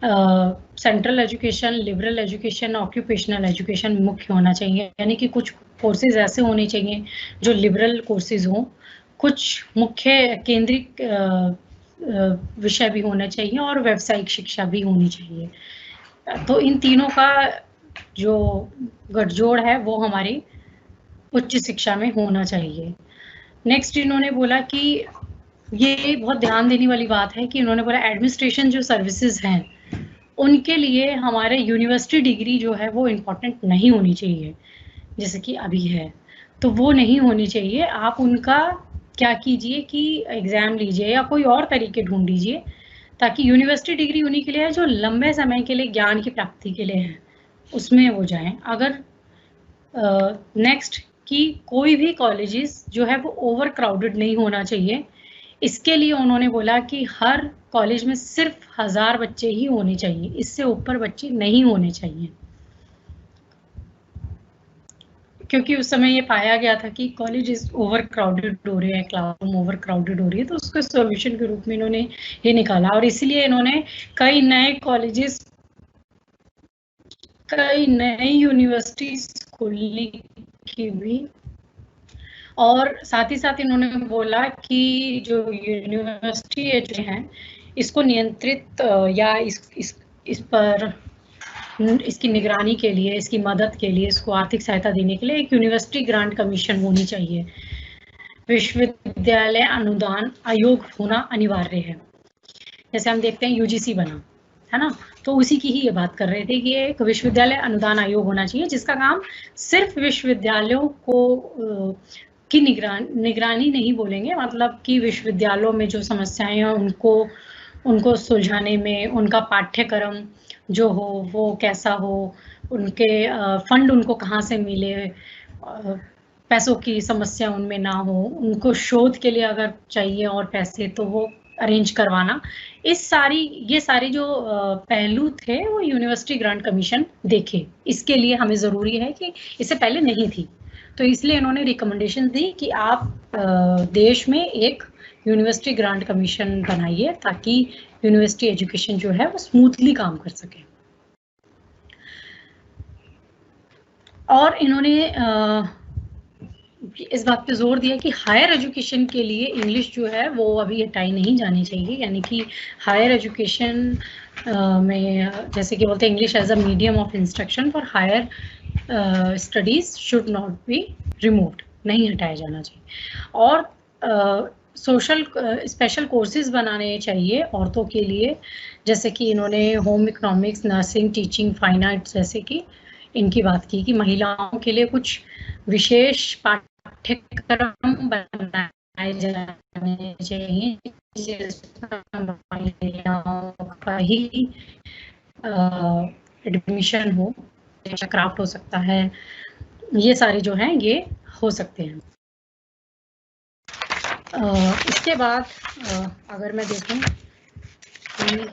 central education, liberal education, occupational education मुख्य होना चाहिए, यानी कि कुछ कोर्सेज ऐसे होने चाहिए जो लिबरल कोर्सेज हों, कुछ मुख्य केंद्रित विषय भी होने चाहिए और व्यावसायिक शिक्षा भी होनी चाहिए। तो इन तीनों का जो गठजोड़ है वो हमारी उच्च शिक्षा में होना चाहिए। नेक्स्ट इन्होंने बोला कि ये बहुत ध्यान देने वाली बात है कि इन्होंने बोला एडमिनिस्ट्रेशन जो सर्विसेज हैं उनके लिए हमारे यूनिवर्सिटी डिग्री जो है वो इम्पोर्टेंट नहीं होनी चाहिए, जैसे कि अभी है, तो वो नहीं होनी चाहिए। आप उनका क्या कीजिए कि एग्ज़ाम लीजिए या कोई और तरीके ढूंढ लीजिए, ताकि यूनिवर्सिटी डिग्री उन्हीं के लिए है जो लंबे समय के लिए ज्ञान की प्राप्ति के लिए है, उसमें वो जाएं। अगर नेक्स्ट कि कोई भी कॉलेजेस जो है वो ओवर क्राउडेड नहीं होना चाहिए, इसके लिए उन्होंने बोला कि हर कॉलेज में सिर्फ 1000 बच्चे ही होने चाहिए, इससे ऊपर बच्चे नहीं होने चाहिए, क्योंकि उस समय ये पाया गया था कि कॉलेजेस ओवर क्राउडेड हो रहे हैं, क्लासरूम ओवर क्राउडेड हो रही है, तो उसके सॉल्यूशन के रूप में इन्होंने ये निकाला और इसलिए इन्होंने कई नए कॉलेजेस, कई नई यूनिवर्सिटीज खोलने की भी, और साथ ही साथ इन्होंने बोला कि जो यूनिवर्सिटी जो हैं इसको नियंत्रित या इस पर इसकी निगरानी के लिए, इसकी मदद के लिए, इसको आर्थिक सहायता देने के लिए एक यूनिवर्सिटी ग्रांट कमीशन होनी चाहिए, विश्वविद्यालय अनुदान आयोग होना अनिवार्य है। जैसे हम देखते हैं यूजीसी बना है ना, तो उसी की ही ये बात कर रहे थे कि एक विश्वविद्यालय अनुदान आयोग होना चाहिए जिसका काम सिर्फ विश्वविद्यालयों को की निगरानी नहीं बोलेंगे, मतलब कि विश्वविद्यालयों में जो समस्याएं हैं उनको सुलझाने में, उनका पाठ्यक्रम जो हो वो कैसा हो, उनके फंड उनको कहाँ से मिले, पैसों की समस्या उनमें ना हो, उनको शोध के लिए अगर चाहिए और पैसे तो वो अरेंज करवाना, ये सारी जो पहलू थे वो यूनिवर्सिटी ग्रांट कमीशन देखे। इसके लिए हमें ज़रूरी है कि इससे पहले नहीं थी, तो इसलिए इन्होंने रिकमेंडेशन दी कि आप देश में एक यूनिवर्सिटी ग्रांट कमीशन बनाइए ताकि यूनिवर्सिटी एजुकेशन जो है वो स्मूथली काम कर सके। और इन्होंने इस बात पे जोर दिया कि हायर एजुकेशन के लिए इंग्लिश जो है वो अभी हटाई नहीं जानी चाहिए, यानी कि हायर एजुकेशन में जैसे कि बोलते हैं English as a medium of instruction for higher studies should not be removed, नहीं हटाया जाना चाहिए। और सोशल स्पेशल कोर्सेज बनाने चाहिए औरतों के लिए, जैसे कि इन्होंने home economics, nursing, teaching, fine arts जैसे कि इनकी बात की कि महिलाओं के लिए कुछ विशेष पाठ्यक्रम बनाए जाने चाहिए जिसमें महिलाओं का ही एडमिशन हो, क्राफ्ट हो सकता है, ये सारे जो हैं ये हो सकते हैं। इसके बाद अगर मैं देखूं कि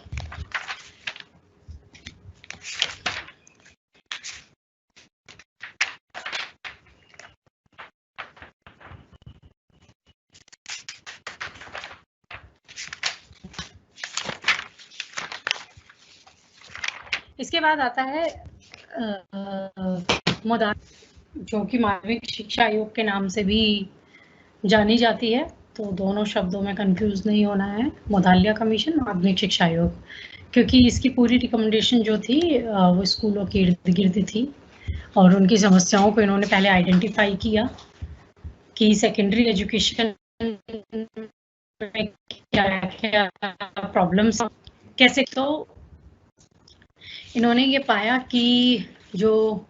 इसके बाद आता है जो कि माध्यमिक शिक्षा आयोग के नाम से भी जानी जाती है, तो दोनों शब्दों में कंफ्यूज नहीं होना है, मोदाल्या कमीशन, माध्यमिक शिक्षा आयोग, क्योंकि इसकी पूरी रिकमेंडेशन जो थी वो स्कूलों के इर्द गिर्द थी और उनकी समस्याओं को इन्होंने पहले आइडेंटिफाई किया कि सेकेंडरी एजुकेशन में क्या प्रॉब्लम्स कैसे, तो इन्होंने ये पाया कि जो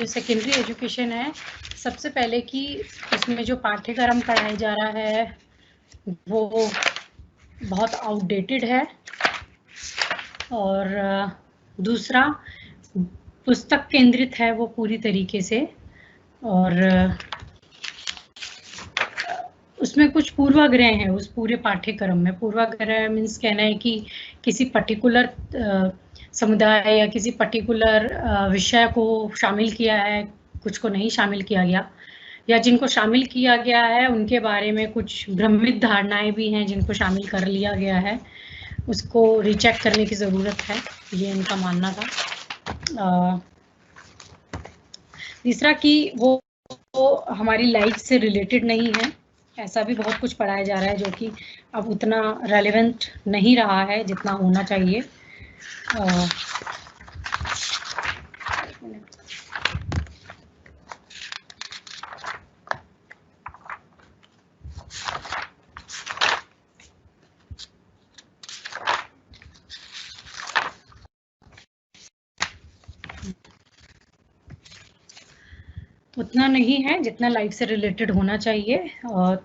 सेकेंडरी एजुकेशन है, सबसे पहले कि उसमें जो पाठ्यक्रम पढ़ाया जा रहा है वो बहुत आउटडेटेड है, और दूसरा पुस्तक केंद्रित है वो पूरी तरीके से, और उसमें कुछ पूर्वाग्रह हैं उस पूरे पाठ्यक्रम में। पूर्वाग्रह मीन्स कहना है कि किसी पर्टिकुलर समुदाय या किसी पर्टिकुलर विषय को शामिल किया है, कुछ को नहीं शामिल किया गया, या जिनको शामिल किया गया है उनके बारे में कुछ भ्रमित धारणाएं भी हैं जिनको शामिल कर लिया गया है, उसको रीचेक करने की ज़रूरत है, ये इनका मानना था। तीसरा कि वो हमारी लाइफ से रिलेटेड नहीं है, ऐसा भी बहुत कुछ पढ़ाया जा रहा है जो कि अब उतना रेलेवेंट नहीं रहा है जितना होना चाहिए। उतना नहीं है जितना लाइफ से रिलेटेड होना चाहिए। और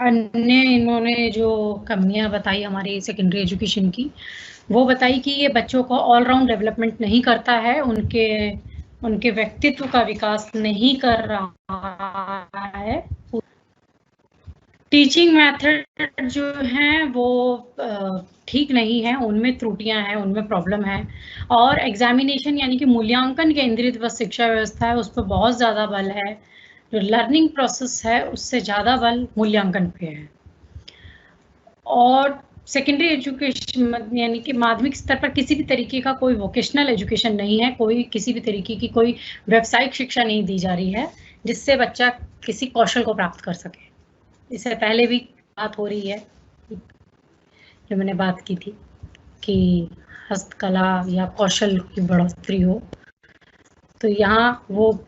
अन्य इन्होंने जो कमियां बताई हमारी सेकेंडरी एजुकेशन की, वो बताई कि ये बच्चों को ऑलराउंड डेवलपमेंट नहीं करता है, उनके व्यक्तित्व का विकास नहीं कर रहा है। टीचिंग मेथड जो है वो ठीक नहीं है, उनमें त्रुटियां हैं, उनमें प्रॉब्लम है। और एग्जामिनेशन यानी कि मूल्यांकन केंद्रित शिक्षा व्यवस्था है, उस पर बहुत ज़्यादा बल है। जो लर्निंग प्रोसेस है उससे ज़्यादा बल मूल्यांकन पे है। और सेकेंडरी एजुकेशन यानी कि माध्यमिक स्तर पर किसी भी तरीके का कोई वोकेशनल एजुकेशन नहीं है, कोई किसी भी तरीके की कोई व्यावसायिक शिक्षा नहीं दी जा रही है जिससे बच्चा किसी कौशल को प्राप्त कर सके। इससे पहले भी बात हो रही है, जो मैंने बात की थी कि हस्तकला या कौशल की बढ़ोतरी हो, तो यहाँ वो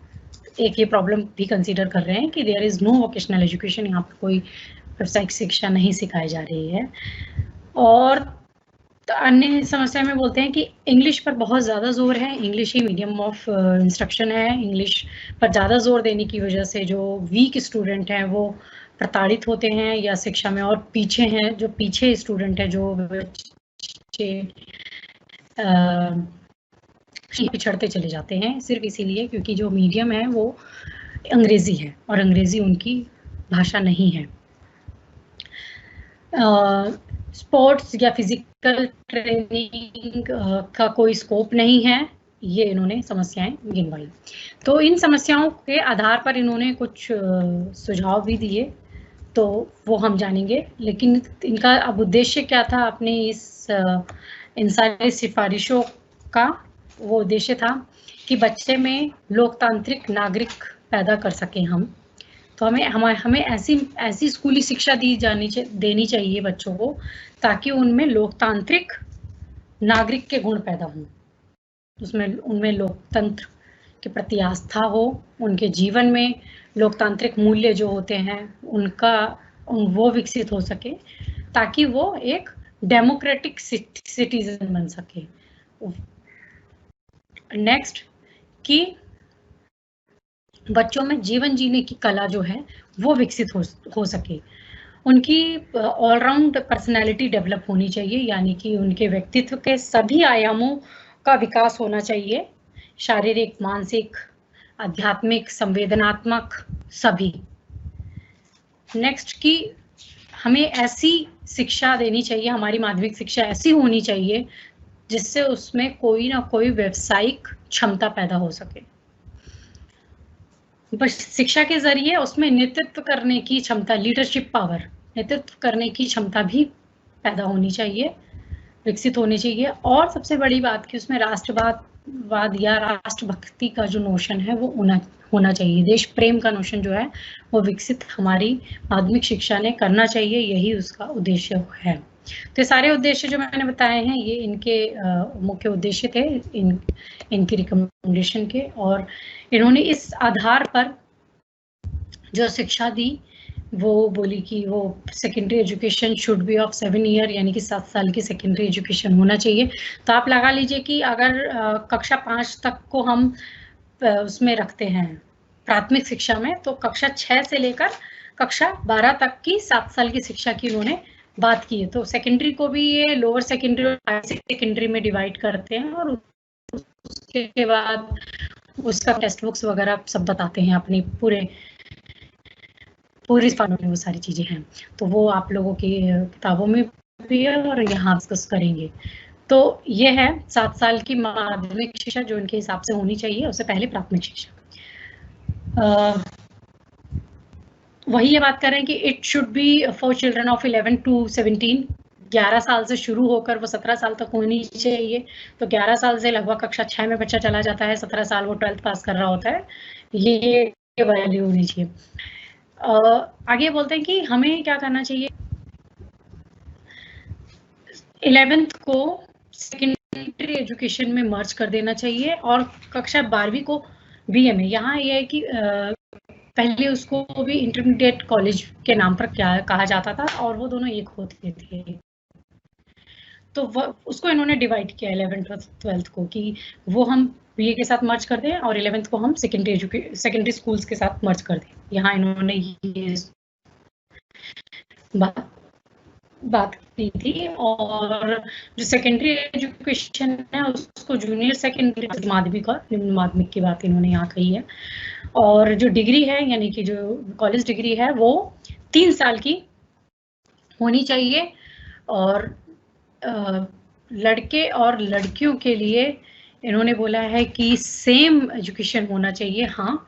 एक ये प्रॉब्लम भी कंसीडर कर रहे हैं कि there is no vocational education, यहाँ पर कोई व्यावसायिक शिक्षा नहीं सिखाई जा रही है। और अन्य समस्या में बोलते हैं कि इंग्लिश पर बहुत ज़्यादा जोर है, English he medium of instruction है, इंग्लिश पर ज़्यादा जोर देने की वजह से जो वीक स्टूडेंट हैं वो प्रताड़ित होते हैं या शिक्षा में और पीछे हैं। जो पीछे स्टूडेंट है, जो बच्चे पिछड़ते चले जाते हैं सिर्फ इसीलिए क्योंकि जो मीडियम है वो अंग्रेज़ी है और अंग्रेज़ी उनकी भाषा नहीं है। स्पोर्ट्स या फिजिकल ट्रेनिंग का कोई स्कोप नहीं है, ये इन्होंने समस्याएं गिनवाई। तो इन समस्याओं के आधार पर इन्होंने कुछ सुझाव भी दिए, तो वो हम जानेंगे। लेकिन इनका अब उद्देश्य क्या था अपने इन सारी सिफारिशों का? वो उद्देश्य था कि बच्चे में लोकतांत्रिक नागरिक पैदा कर सकें हम। तो हमें ऐसी स्कूली शिक्षा देनी चाहिए बच्चों को ताकि उनमें लोकतांत्रिक नागरिक के गुण पैदा हों, उनमें लोकतंत्र के प्रति आस्था हो, उनके जीवन में लोकतांत्रिक मूल्य जो होते हैं वो विकसित हो सके ताकि वो एक डेमोक्रेटिक सिटीजन बन सके। नेक्स्ट कि बच्चों में जीवन जीने की कला जो है वो विकसित हो सके, उनकी ऑलराउंड पर्सनैलिटी डेवलप होनी चाहिए, यानी कि उनके व्यक्तित्व के सभी आयामों का विकास होना चाहिए, शारीरिक, मानसिक, आध्यात्मिक, संवेदनात्मक, सभी। नेक्स्ट कि हमें ऐसी शिक्षा देनी चाहिए, हमारी माध्यमिक शिक्षा ऐसी होनी चाहिए जिससे उसमें कोई ना कोई व्यावसायिक क्षमता पैदा हो सके। बस शिक्षा के जरिए उसमें नेतृत्व करने की क्षमता, लीडरशिप पावर, नेतृत्व करने की क्षमता भी पैदा होनी चाहिए, विकसित होनी चाहिए। और सबसे बड़ी बात कि उसमें राष्ट्रवाद या राष्ट्रभक्ति का जो नोशन है वो होना चाहिए, देश प्रेम का नोशन जो है वो विकसित हमारी माध्यमिक शिक्षा ने करना चाहिए, यही उसका उद्देश्य है। तो ये सारे उद्देश्य जो मैंने बताए हैं ये इनके मुख्य उद्देश्य थे, इनकी रिकमेंडेशन के। और इन्होंने इस आधार पर जो शिक्षा दी वो बोली कि वो secondary education should be of 7 year, यानी कि 7 साल की सेकेंडरी एजुकेशन होना चाहिए। तो आप लगा लीजिए कि अगर कक्षा 5 तक को हम उसमें रखते हैं प्राथमिक शिक्षा में, तो कक्षा 6 से लेकर कक्षा 12 तक की 7 साल की शिक्षा की उन्होंने बात की है। तो सेकेंडरी को भी ये लोअर सेकेंडरी और हायर सेकेंडरी में डिवाइड करते हैं और उसके बाद उसका टेक्स्ट बुक्स वगैरह सब बताते हैं, अपनी पूरी फॉर्मेट में वो सारी चीज़ें हैं। तो वो आप लोगों की किताबों में भी है और यहाँ डिस्कस करेंगे। तो ये है 7 साल की माध्यमिक शिक्षा जो इनके हिसाब से होनी चाहिए, उससे पहले प्राथमिक शिक्षा। वही ये बात कर रहे हैं कि it should be for children of 11 to 17, 11 साल से शुरू होकर वो 17 साल तक होनी चाहिए। तो 11 साल से लगभग कक्षा 6 में बच्चा चला जाता है, 17 साल वो 12th पास कर रहा होता है, ये वैल्यू होनी चाहिए। आगे बोलते हैं कि हमें क्या करना चाहिए, 11th को सेकेंडरी एजुकेशन में मर्ज कर देना चाहिए और कक्षा 12वीं को बीएमए। यहाँ ये है कि पहले उसको भी इंटरमीडिएट कॉलेज के नाम पर क्या कहा जाता था और वो दोनों एक होते थे, तो उसको इन्होंने डिवाइड किया 11th और 12th को कि वो हम बीए के साथ मर्ज कर दें और 11th को हम सेकेंडरी स्कूल्स के साथ मर्ज कर दें। यहाँ इन्होंने ये बात की थी। और जो सेकेंडरी एजुकेशन है उसको जूनियर सेकेंडरी माध्यमिक और निम्न माध्यमिक की बात इन्होंने यहाँ कही है। और जो डिग्री है यानी कि जो कॉलेज डिग्री है वो 3 साल की होनी चाहिए। और लड़के और लड़कियों के लिए इन्होंने बोला है कि सेम एजुकेशन होना चाहिए, हाँ,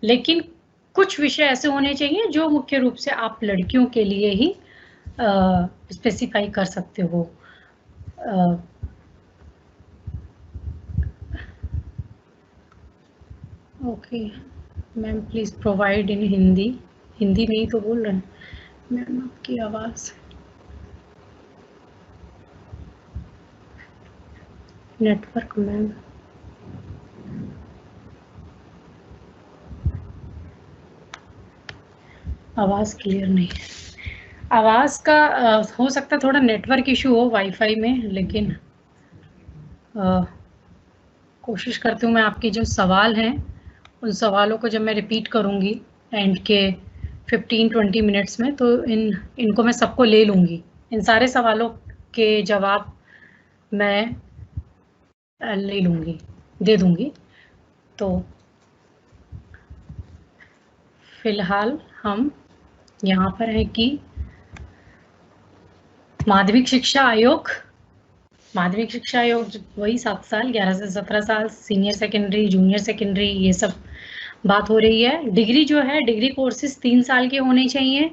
लेकिन कुछ विषय ऐसे होने चाहिए जो मुख्य रूप से आप लड़कियों के लिए ही स्पेसिफाई कर सकते हो। Okay ma'am, please provide in Hindi. Hindi में ही तो बोल रहे हैं मैम, आपकी आवाज नेटवर्क मैम। आवाज क्लियर नहीं है। आवाज का हो सकता है थोड़ा नेटवर्क इशू हो वाईफाई में, लेकिन कोशिश करती हूँ मैं आपके जो सवाल हैं उन सवालों को जब मैं रिपीट करूँगी एंड के 15-20 मिनट्स में, तो इनको मैं सबको ले लूँगी। इन सारे सवालों के जवाब मैं ले लूँगी, दे दूँगी। तो फिलहाल हम यहाँ पर है कि माध्यमिक शिक्षा आयोग वही 7 साल, 11 से 17 साल, सीनियर सेकेंडरी, जूनियर सेकेंडरी, ये सब बात हो रही है। डिग्री जो है, डिग्री कोर्सेज 3 साल के होने चाहिए।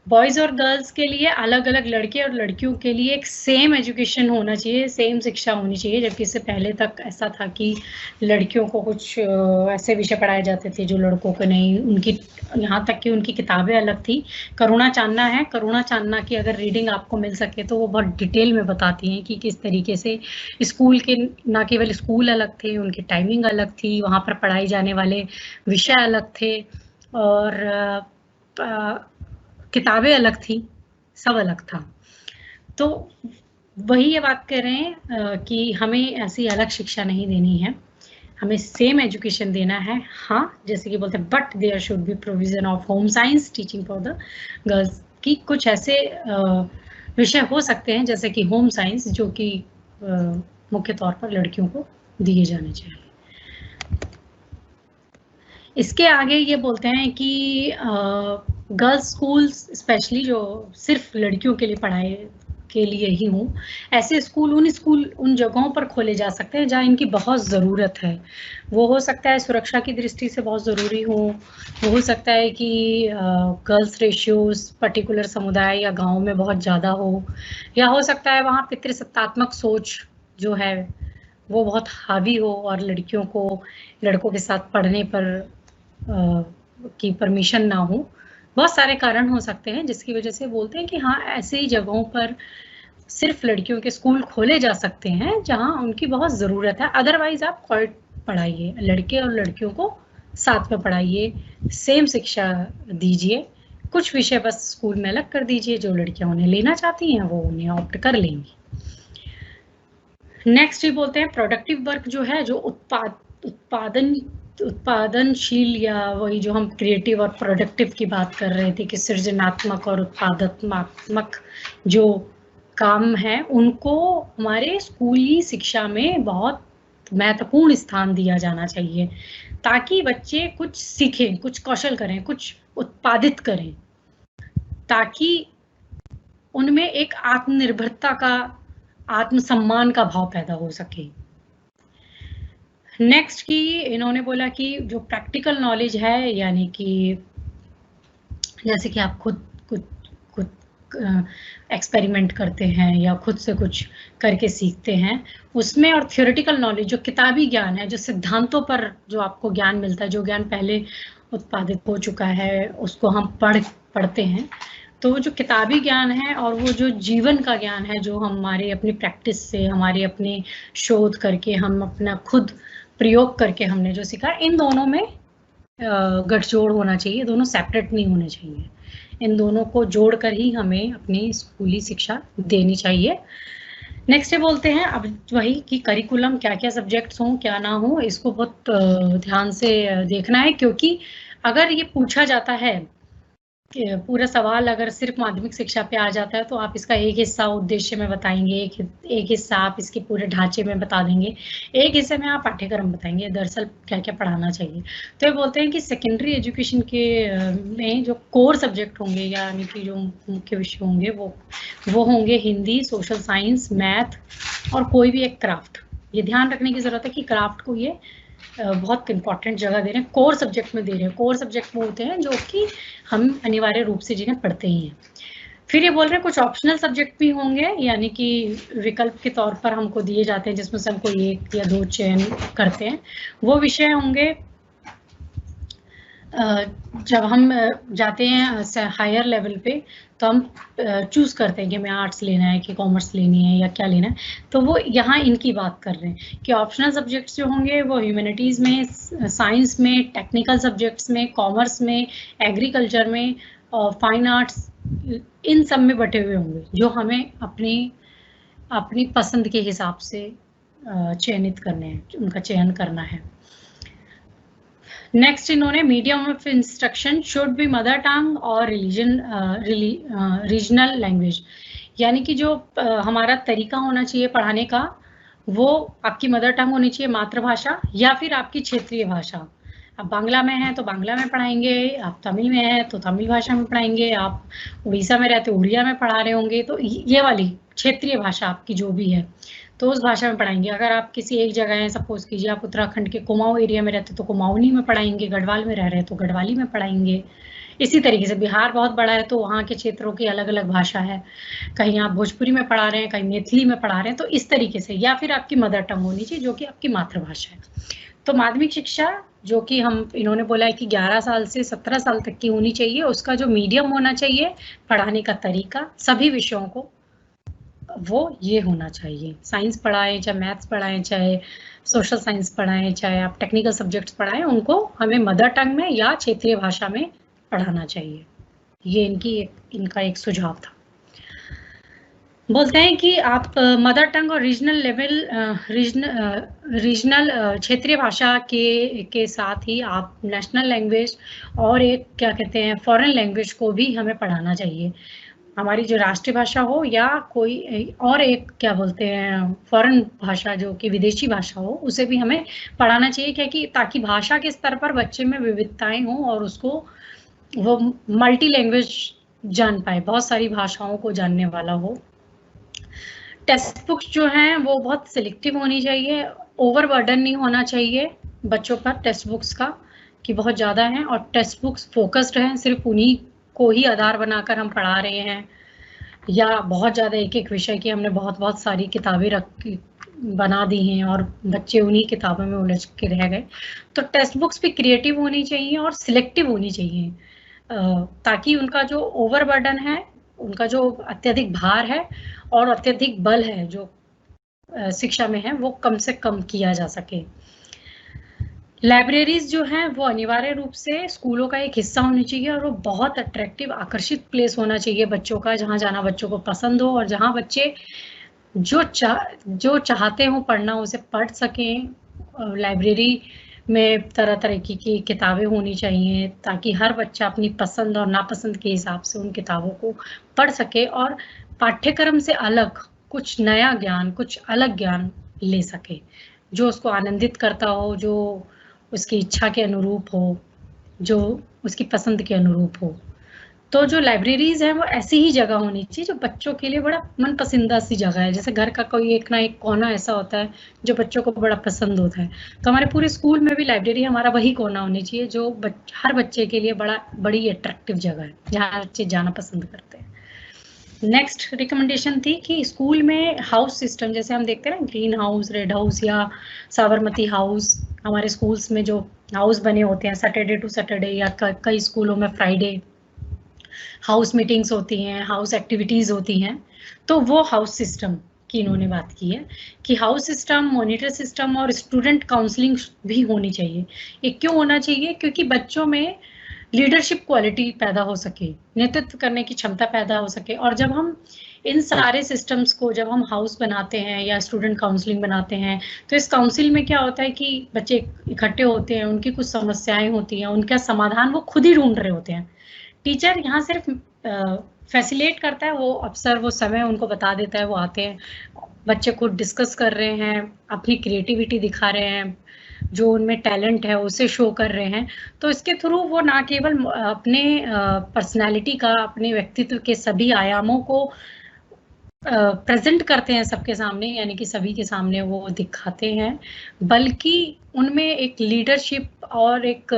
बॉयज़ और गर्ल्स के लिए अलग अलग, लड़के और लड़कियों के लिए एक सेम एजुकेशन होना चाहिए, सेम शिक्षा होनी चाहिए। जबकि इससे पहले तक ऐसा था कि लड़कियों को कुछ ऐसे विषय पढ़ाए जाते थे जो लड़कों को नहीं, उनकी यहाँ तक कि उनकी किताबें अलग थी। करुणा चांदना है, करुणा चांदना की अगर रीडिंग आपको मिल सके तो वो बहुत डिटेल में बताती हैं कि किस तरीके से स्कूल के, ना केवल स्कूल अलग थे, उनकी टाइमिंग अलग थी, वहाँ पर पढ़ाए जाने वाले विषय अलग थे और किताबें अलग थी, सब अलग था। तो वही ये बात कर रहे हैं कि हमें ऐसी अलग शिक्षा नहीं देनी है, हमें सेम एजुकेशन देना है। हाँ, जैसे कि बोलते हैं but there should be provision of home science teaching for the girls, की कुछ ऐसे विषय हो सकते हैं जैसे कि होम साइंस जो कि मुख्य तौर पर लड़कियों को दिए जाने चाहिए। इसके आगे ये बोलते हैं कि गर्ल्स स्कूल्स स्पेशली जो सिर्फ लड़कियों के लिए पढ़ाई के लिए ही हों, ऐसे स्कूल उन जगहों पर खोले जा सकते हैं जहाँ इनकी बहुत ज़रूरत है। वो हो सकता है सुरक्षा की दृष्टि से बहुत ज़रूरी हो, वो हो सकता है कि गर्ल्स रेशियोज पर्टिकुलर समुदाय या गांव में बहुत ज़्यादा हो, या हो सकता है वहाँ पितृसत्तात्मक सोच जो है वो बहुत हावी हो और लड़कियों को लड़कों के साथ पढ़ने पर की परमिशन ना हो। बहुत सारे कारण हो सकते हैं जिसकी वजह से बोलते हैं कि हाँ, ऐसे ही जगहों पर सिर्फ लड़कियों के स्कूल खोले जा सकते हैं जहाँ उनकी बहुत ज़रूरत है। अदरवाइज आप क्वाइट पढ़ाइए, लड़के और लड़कियों को साथ में पढ़ाइए, सेम शिक्षा दीजिए, कुछ विषय बस स्कूल में अलग कर दीजिए, जो लड़कियां उन्हें लेना चाहती हैं वो उन्हें ऑप्ट कर लेंगी। नेक्स्ट ये बोलते हैं प्रोडक्टिव वर्क जो है, जो उत्पादनशील या वही जो हम क्रिएटिव और प्रोडक्टिव की बात कर रहे थे कि सृजनात्मक और उत्पादनात्मक जो काम है उनको हमारे स्कूली शिक्षा में बहुत महत्वपूर्ण स्थान दिया जाना चाहिए, ताकि बच्चे कुछ सीखें, कुछ कौशल करें, कुछ उत्पादित करें, ताकि उनमें एक आत्मनिर्भरता का, आत्मसम्मान का भाव पैदा हो सके। नेक्स्ट की इन्होंने बोला कि जो प्रैक्टिकल नॉलेज है, यानी कि जैसे कि आप खुद एक्सपेरिमेंट करते हैं या खुद से कुछ करके सीखते हैं, उसमें और थ्योरेटिकल नॉलेज जो किताबी ज्ञान है, जो सिद्धांतों पर जो आपको ज्ञान मिलता है, जो ज्ञान पहले उत्पादित हो चुका है उसको हम पढ़ते हैं। तो जो किताबी ज्ञान है और वो जो जीवन का ज्ञान है, जो हमारे अपनी प्रैक्टिस से, हमारे अपने शोध करके, हम अपना खुद प्रयोग करके हमने जो सीखा, इन दोनों में गठजोड़ होना चाहिए, दोनों सेपरेट नहीं होने चाहिए। इन दोनों को जोड़कर ही हमें अपनी स्कूली शिक्षा देनी चाहिए। नेक्स्ट ये बोलते हैं अब वही कि करिकुलम क्या क्या सब्जेक्ट्स हों क्या ना हो, इसको बहुत ध्यान से देखना है, क्योंकि अगर ये पूछा जाता है, पूरा सवाल अगर सिर्फ माध्यमिक शिक्षा पे आ जाता है तो आप इसका एक हिस्सा उद्देश्य में बताएंगे, एक हिस्सा आप इसके पूरे ढांचे में बता देंगे, एक हिस्से में आप पाठ्यक्रम बताएंगे दरअसल क्या क्या पढ़ाना चाहिए। तो ये बोलते हैं कि सेकेंडरी एजुकेशन के में जो कोर सब्जेक्ट होंगे, यानी कि जो मुख्य विषय होंगे, वो होंगे हिंदी, सोशल साइंस, मैथ और कोई भी एक क्राफ्ट। ये ध्यान रखने की जरूरत है कि क्राफ्ट को ये बहुत इंपॉर्टेंट जगह दे रहे हैं, कोर सब्जेक्ट में दे रहे हैं। कोर सब्जेक्ट वो होते हैं जो कि हम अनिवार्य रूप से जिन्हें पढ़ते ही हैं। फिर ये बोल रहे हैं कुछ ऑप्शनल सब्जेक्ट भी होंगे, यानी कि विकल्प के तौर पर हमको दिए जाते हैं, जिसमें से हमको एक या दो चयन करते हैं। वो विषय होंगे जब हम जाते हैं हायर लेवल पे, तो हम चूज करते हैं कि हमें आर्ट्स लेना है कि कॉमर्स लेनी है या क्या लेना है। तो वो यहाँ इनकी बात कर रहे हैं कि ऑप्शनल सब्जेक्ट्स जो होंगे वो ह्यूमैनिटीज़ में, साइंस में, टेक्निकल सब्जेक्ट्स में, कॉमर्स में, एग्रीकल्चर में और फाइन आर्ट्स, इन सब में बटे हुए होंगे, जो हमें अपनी पसंद के हिसाब से चयनित करने हैं, उनका चयन करना है। नेक्स्ट इन्होंने medium of instruction should be mother tongue और रीजनल लैंग्वेज, यानी कि जो हमारा तरीका होना चाहिए पढ़ाने का, वो आपकी मदर टंग होनी चाहिए, मातृभाषा, या फिर आपकी क्षेत्रीय भाषा। आप बांग्ला में हैं तो बांग्ला में पढ़ाएंगे, आप तमिल में हैं तो तमिल भाषा में पढ़ाएंगे, आप उड़ीसा में रहते उड़िया में पढ़ा रहे होंगे तो ये वाली क्षेत्रीय भाषा आपकी जो भी है तो उस भाषा में पढ़ाएंगे। अगर आप किसी एक जगह है, सपोज कीजिए आप उत्तराखंड के कुमाऊं एरिया में रहते तो कुमाऊनी में पढ़ाएंगे, गढ़वाल में रह रहे तो गढ़वाली में पढ़ाएंगे। इसी तरीके से बिहार बहुत बड़ा है तो वहाँ के क्षेत्रों की अलग अलग भाषा है, कहीं आप भोजपुरी में पढ़ा रहे हैं, कहीं मैथिली में पढ़ा रहे हैं, तो इस तरीके से, या फिर आपकी मदर टंग होनी चाहिए जो कि आपकी मातृभाषा है। तो माध्यमिक शिक्षा जो कि हम इन्होंने बोला है कि 11 साल से 17 साल तक की होनी चाहिए, उसका जो मीडियम होना चाहिए पढ़ाने का तरीका सभी विषयों को वो ये होना चाहिए। साइंस पढ़ाएं, चाहे मैथ्स पढ़ाएं, चाहे सोशल साइंस पढ़ाएं, चाहे आप टेक्निकल सब्जेक्ट्स पढ़ाएं, उनको हमें मदर टंग में या क्षेत्रीय भाषा में पढ़ाना चाहिए। ये इनका एक सुझाव था। बोलते हैं कि आप मदर टंग और रीजनल क्षेत्रीय भाषा के साथ ही आप नेशनल लैंग्वेज और एक क्या कहते हैं फॉरेन लैंग्वेज को भी हमें पढ़ाना चाहिए। हमारी जो राष्ट्रीय भाषा हो या कोई और एक क्या बोलते हैं फॉरेन भाषा जो कि विदेशी भाषा हो, उसे भी हमें पढ़ाना चाहिए, क्योंकि ताकि भाषा के स्तर पर बच्चे में विविधताएं हों और उसको वो मल्टी लैंग्वेज जान पाए, बहुत सारी भाषाओं को जानने वाला हो। टेक्स्ट बुक्स जो हैं वो बहुत सिलेक्टिव होनी चाहिए, ओवर बर्डन नहीं होना चाहिए बच्चों पर टेक्स्ट बुक्स का कि बहुत ज़्यादा हैं, और टेक्स्ट बुक्स फोकस्ड हैं, सिर्फ उन्हीं को ही आधार बनाकर हम पढ़ा रहे हैं, या बहुत ज़्यादा एक एक विषय की हमने बहुत सारी किताबें बना दी हैं और बच्चे उन्हीं किताबों में उलझ के रह गए। तो टेक्स्ट बुक्स भी क्रिएटिव होनी चाहिए और सिलेक्टिव होनी चाहिए, ताकि उनका जो ओवर बर्डन है, उनका जो अत्यधिक भार है और अत्यधिक बल है जो शिक्षा में है, वो कम से कम किया जा सके। लाइब्रेरीज जो हैं वो अनिवार्य रूप से स्कूलों का एक हिस्सा होनी चाहिए और वो बहुत अट्रैक्टिव, आकर्षित प्लेस होना चाहिए बच्चों का, जहाँ जाना बच्चों को पसंद हो और जहाँ बच्चे जो चाहते हो पढ़ना उसे पढ़ सकें। लाइब्रेरी में तरह तरह की किताबें होनी चाहिए ताकि हर बच्चा अपनी पसंद और नापसंद के हिसाब से उन किताबों को पढ़ सके और पाठ्यक्रम से अलग कुछ नया ज्ञान, कुछ अलग ज्ञान ले सके, जो उसको आनंदित करता हो, जो उसकी इच्छा के अनुरूप हो, जो उसकी पसंद के अनुरूप हो। तो जो लाइब्रेरीज हैं वो ऐसी ही जगह होनी चाहिए जो बच्चों के लिए बड़ा मनपसंदा सी जगह है। जैसे घर का कोई एक ना एक कोना ऐसा होता है जो बच्चों को बड़ा पसंद होता है, तो हमारे पूरे स्कूल में भी लाइब्रेरी हमारा वही कोना होनी चाहिए जो हर बच्चे के लिए बड़ी अट्रैक्टिव जगह है, जहाँ बच्चे जाना पसंद करते हैं। नेक्स्ट रिकमेंडेशन थी कि स्कूल में हाउस सिस्टम, जैसे हम देखते हैं ना ग्रीन हाउस, रेड हाउस या साबरमती हाउस, हमारे स्कूल्स में जो हाउस बने होते हैं सैटरडे टू सैटरडे, या कई स्कूलों में फ्राइडे हाउस मीटिंग्स होती हैं, हाउस एक्टिविटीज होती हैं। तो वो हाउस सिस्टम की इन्होंने बात की है कि हाउस सिस्टम, मॉनिटर सिस्टम और स्टूडेंट काउंसलिंग भी होनी चाहिए। ये क्यों होना चाहिए? क्योंकि बच्चों में लीडरशिप क्वालिटी पैदा हो सके, नेतृत्व करने की क्षमता पैदा हो सके। और जब हम इन सारे सिस्टम्स को, जब हम हाउस बनाते हैं या स्टूडेंट काउंसलिंग बनाते हैं, तो इस काउंसिल में क्या होता है कि बच्चे इकट्ठे होते हैं, उनकी कुछ समस्याएं होती हैं, उनका समाधान वो खुद ही ढूंढ रहे होते हैं। टीचर यहाँ सिर्फ फैसिलिटेट करता है, वो अवसर, वो समय उनको बता देता है, वो आते हैं, बच्चे खुद डिस्कस कर रहे हैं, अपनी क्रिएटिविटी दिखा रहे हैं, जो उनमें टैलेंट है उसे शो कर रहे हैं। तो इसके थ्रू वो ना केवल अपने पर्सनालिटी का, अपने व्यक्तित्व के सभी आयामों को प्रेजेंट करते हैं सबके सामने, यानी कि सभी के सामने वो दिखाते हैं, बल्कि उनमें एक लीडरशिप और एक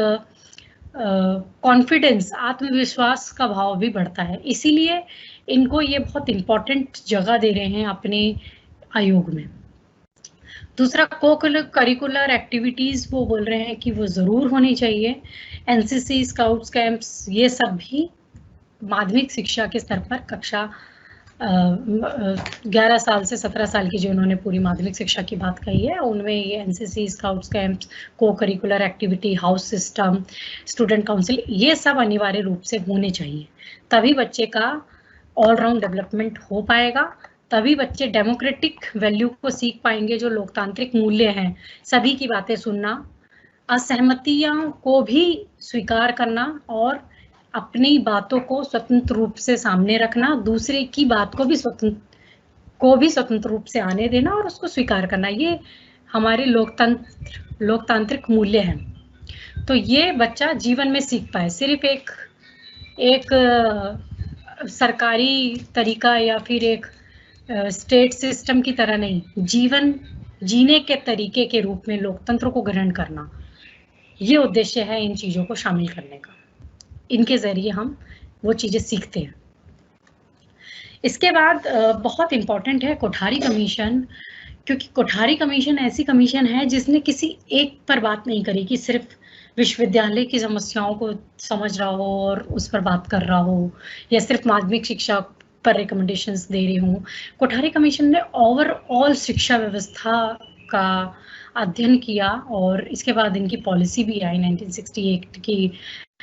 कॉन्फिडेंस, आत्मविश्वास का भाव भी बढ़ता है। इसीलिए इनको ये बहुत इम्पोर्टेंट जगह दे रहे हैं अपने आयोग में। दूसरा, को करिकुलर एक्टिविटीज वो बोल रहे हैं कि वो जरूर होनी चाहिए। एनसीसी, स्काउट्स, कैंप्स, ये सब भी माध्यमिक शिक्षा के स्तर पर कक्षा 11 साल से 17 साल की जो उन्होंने पूरी माध्यमिक शिक्षा की बात कही है, उनमें ये एनसीसी, स्काउट्स, कैंप्स, को curricular activity, house system, student council, ये सब अनिवार्य रूप से होने चाहिए। तभी बच्चे का ऑलराउंड डेवलपमेंट हो पाएगा, तभी बच्चे डेमोक्रेटिक वैल्यू को सीख पाएंगे, जो लोकतांत्रिक मूल्य हैं, सभी की बातें सुनना, असहमतियों को भी स्वीकार करना और अपनी बातों को स्वतंत्र रूप से सामने रखना, दूसरे की बात को भी स्वतंत्र रूप से आने देना और उसको स्वीकार करना, ये हमारे लोकतांत्रिक मूल्य हैं। तो ये बच्चा जीवन में सीख पाए, सिर्फ एक सरकारी तरीका या फिर एक स्टेट सिस्टम की तरह नहीं, जीवन जीने के तरीके के रूप में लोकतंत्र को ग्रहण करना, ये उद्देश्य है इन चीजों को शामिल करने का। इनके जरिए हम वो चीजें सीखते हैं। इसके बाद बहुत इंपॉर्टेंट है कोठारी कमीशन, क्योंकि कोठारी कमीशन ऐसी कमीशन है जिसने किसी एक पर बात नहीं करी कि सिर्फ विश्वविद्यालय की समस्याओं को समझ रहा हो और उस पर बात कर रहा हो, या सिर्फ माध्यमिक शिक्षा पर रिकमेंडेशंस दे रही हूँ। कोठारी कमीशन ने ओवरऑल शिक्षा व्यवस्था का अध्ययन किया और इसके बाद इनकी पॉलिसी भी आई, 1968 की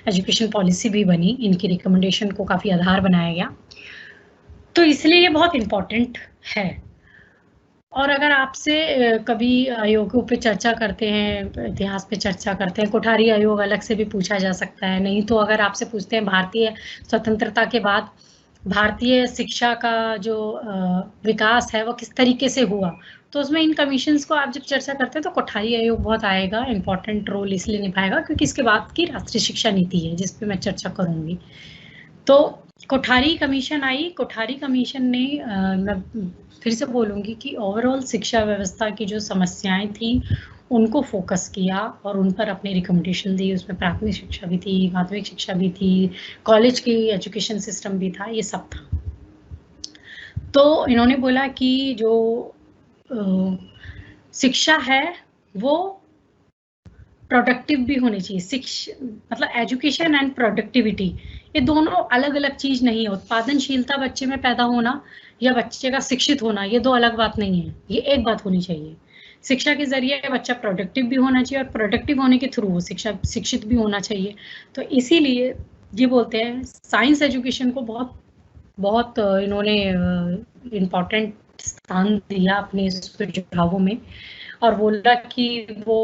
एजुकेशन पॉलिसी भी बनी, इनकी रिकमेंडेशन को काफी आधार बनाया गया। तो इसलिए ये बहुत इम्पोर्टेंट है। और अगर आपसे कभी आयोगों पे चर्चा करते हैं, इतिहास पे चर्चा करते हैं, कोठारी आयोग अलग से भी पूछा जा सकता है, नहीं तो अगर आपसे पूछते हैं भारतीय स्वतंत्रता के बाद भारतीय शिक्षा का जो विकास है वो किस तरीके से हुआ, तो उसमें इन कमीशंस को आप जब चर्चा करते हैं तो कोठारी आयोग बहुत आएगा, इम्पोर्टेंट रोल इसलिए निभाएगा क्योंकि इसके बाद की राष्ट्रीय शिक्षा नीति है जिस पे मैं चर्चा करूंगी। तो कोठारी कमीशन आई, कोठारी कमीशन ने मैं फिर से बोलूंगी कि ओवरऑल शिक्षा व्यवस्था की जो समस्याएं थी उनको फोकस किया और उन पर अपनी रिकमेंडेशन दी। उसमें प्राथमिक शिक्षा भी थी, माध्यमिक शिक्षा भी थी, कॉलेज की एजुकेशन सिस्टम भी था, ये सब था। तो इन्होंने बोला कि जो शिक्षा है वो प्रोडक्टिव भी होनी चाहिए। शिक्षा मतलब एजुकेशन एंड प्रोडक्टिविटी, ये दोनों अलग अलग चीज नहीं है। उत्पादनशीलता बच्चे में पैदा होना या बच्चे का शिक्षित होना, ये दो अलग बात नहीं है, ये एक बात होनी चाहिए। शिक्षा के जरिए बच्चा प्रोडक्टिव भी होना चाहिए और प्रोडक्टिव होने के थ्रू वो शिक्षित भी होना चाहिए। तो इसीलिए ये बोलते हैं साइंस एजुकेशन को बहुत इन्होंने इम्पोर्टेंट स्थान दिया अपने सुझावों में और बोला कि वो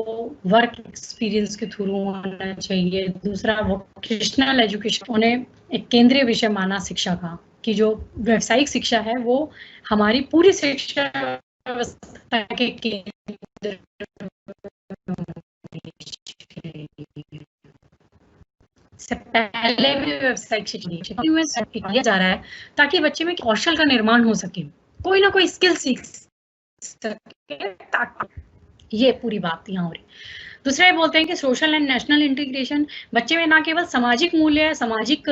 वर्क एक्सपीरियंस के थ्रू होना चाहिए। दूसरा, वोकेशनल एजुकेशन उन्हें एक केंद्रीय विषय माना शिक्षा का, कि जो व्यावसायिक शिक्षा है वो हमारी पूरी शिक्षा व्यवस्था के केंद्र से पहले भी व्यावसायिक शिक्षा किया जा रहा है ताकि बच्चे में कौशल का निर्माण हो सके, कोई ना कोई स्किल सीख सके, ताकि ये पूरी बात यहाँ हो रही। दूसरा ये बोलते हैं कि सोशल एंड नेशनल इंटीग्रेशन, बच्चे में ना केवल सामाजिक मूल्य, सामाजिक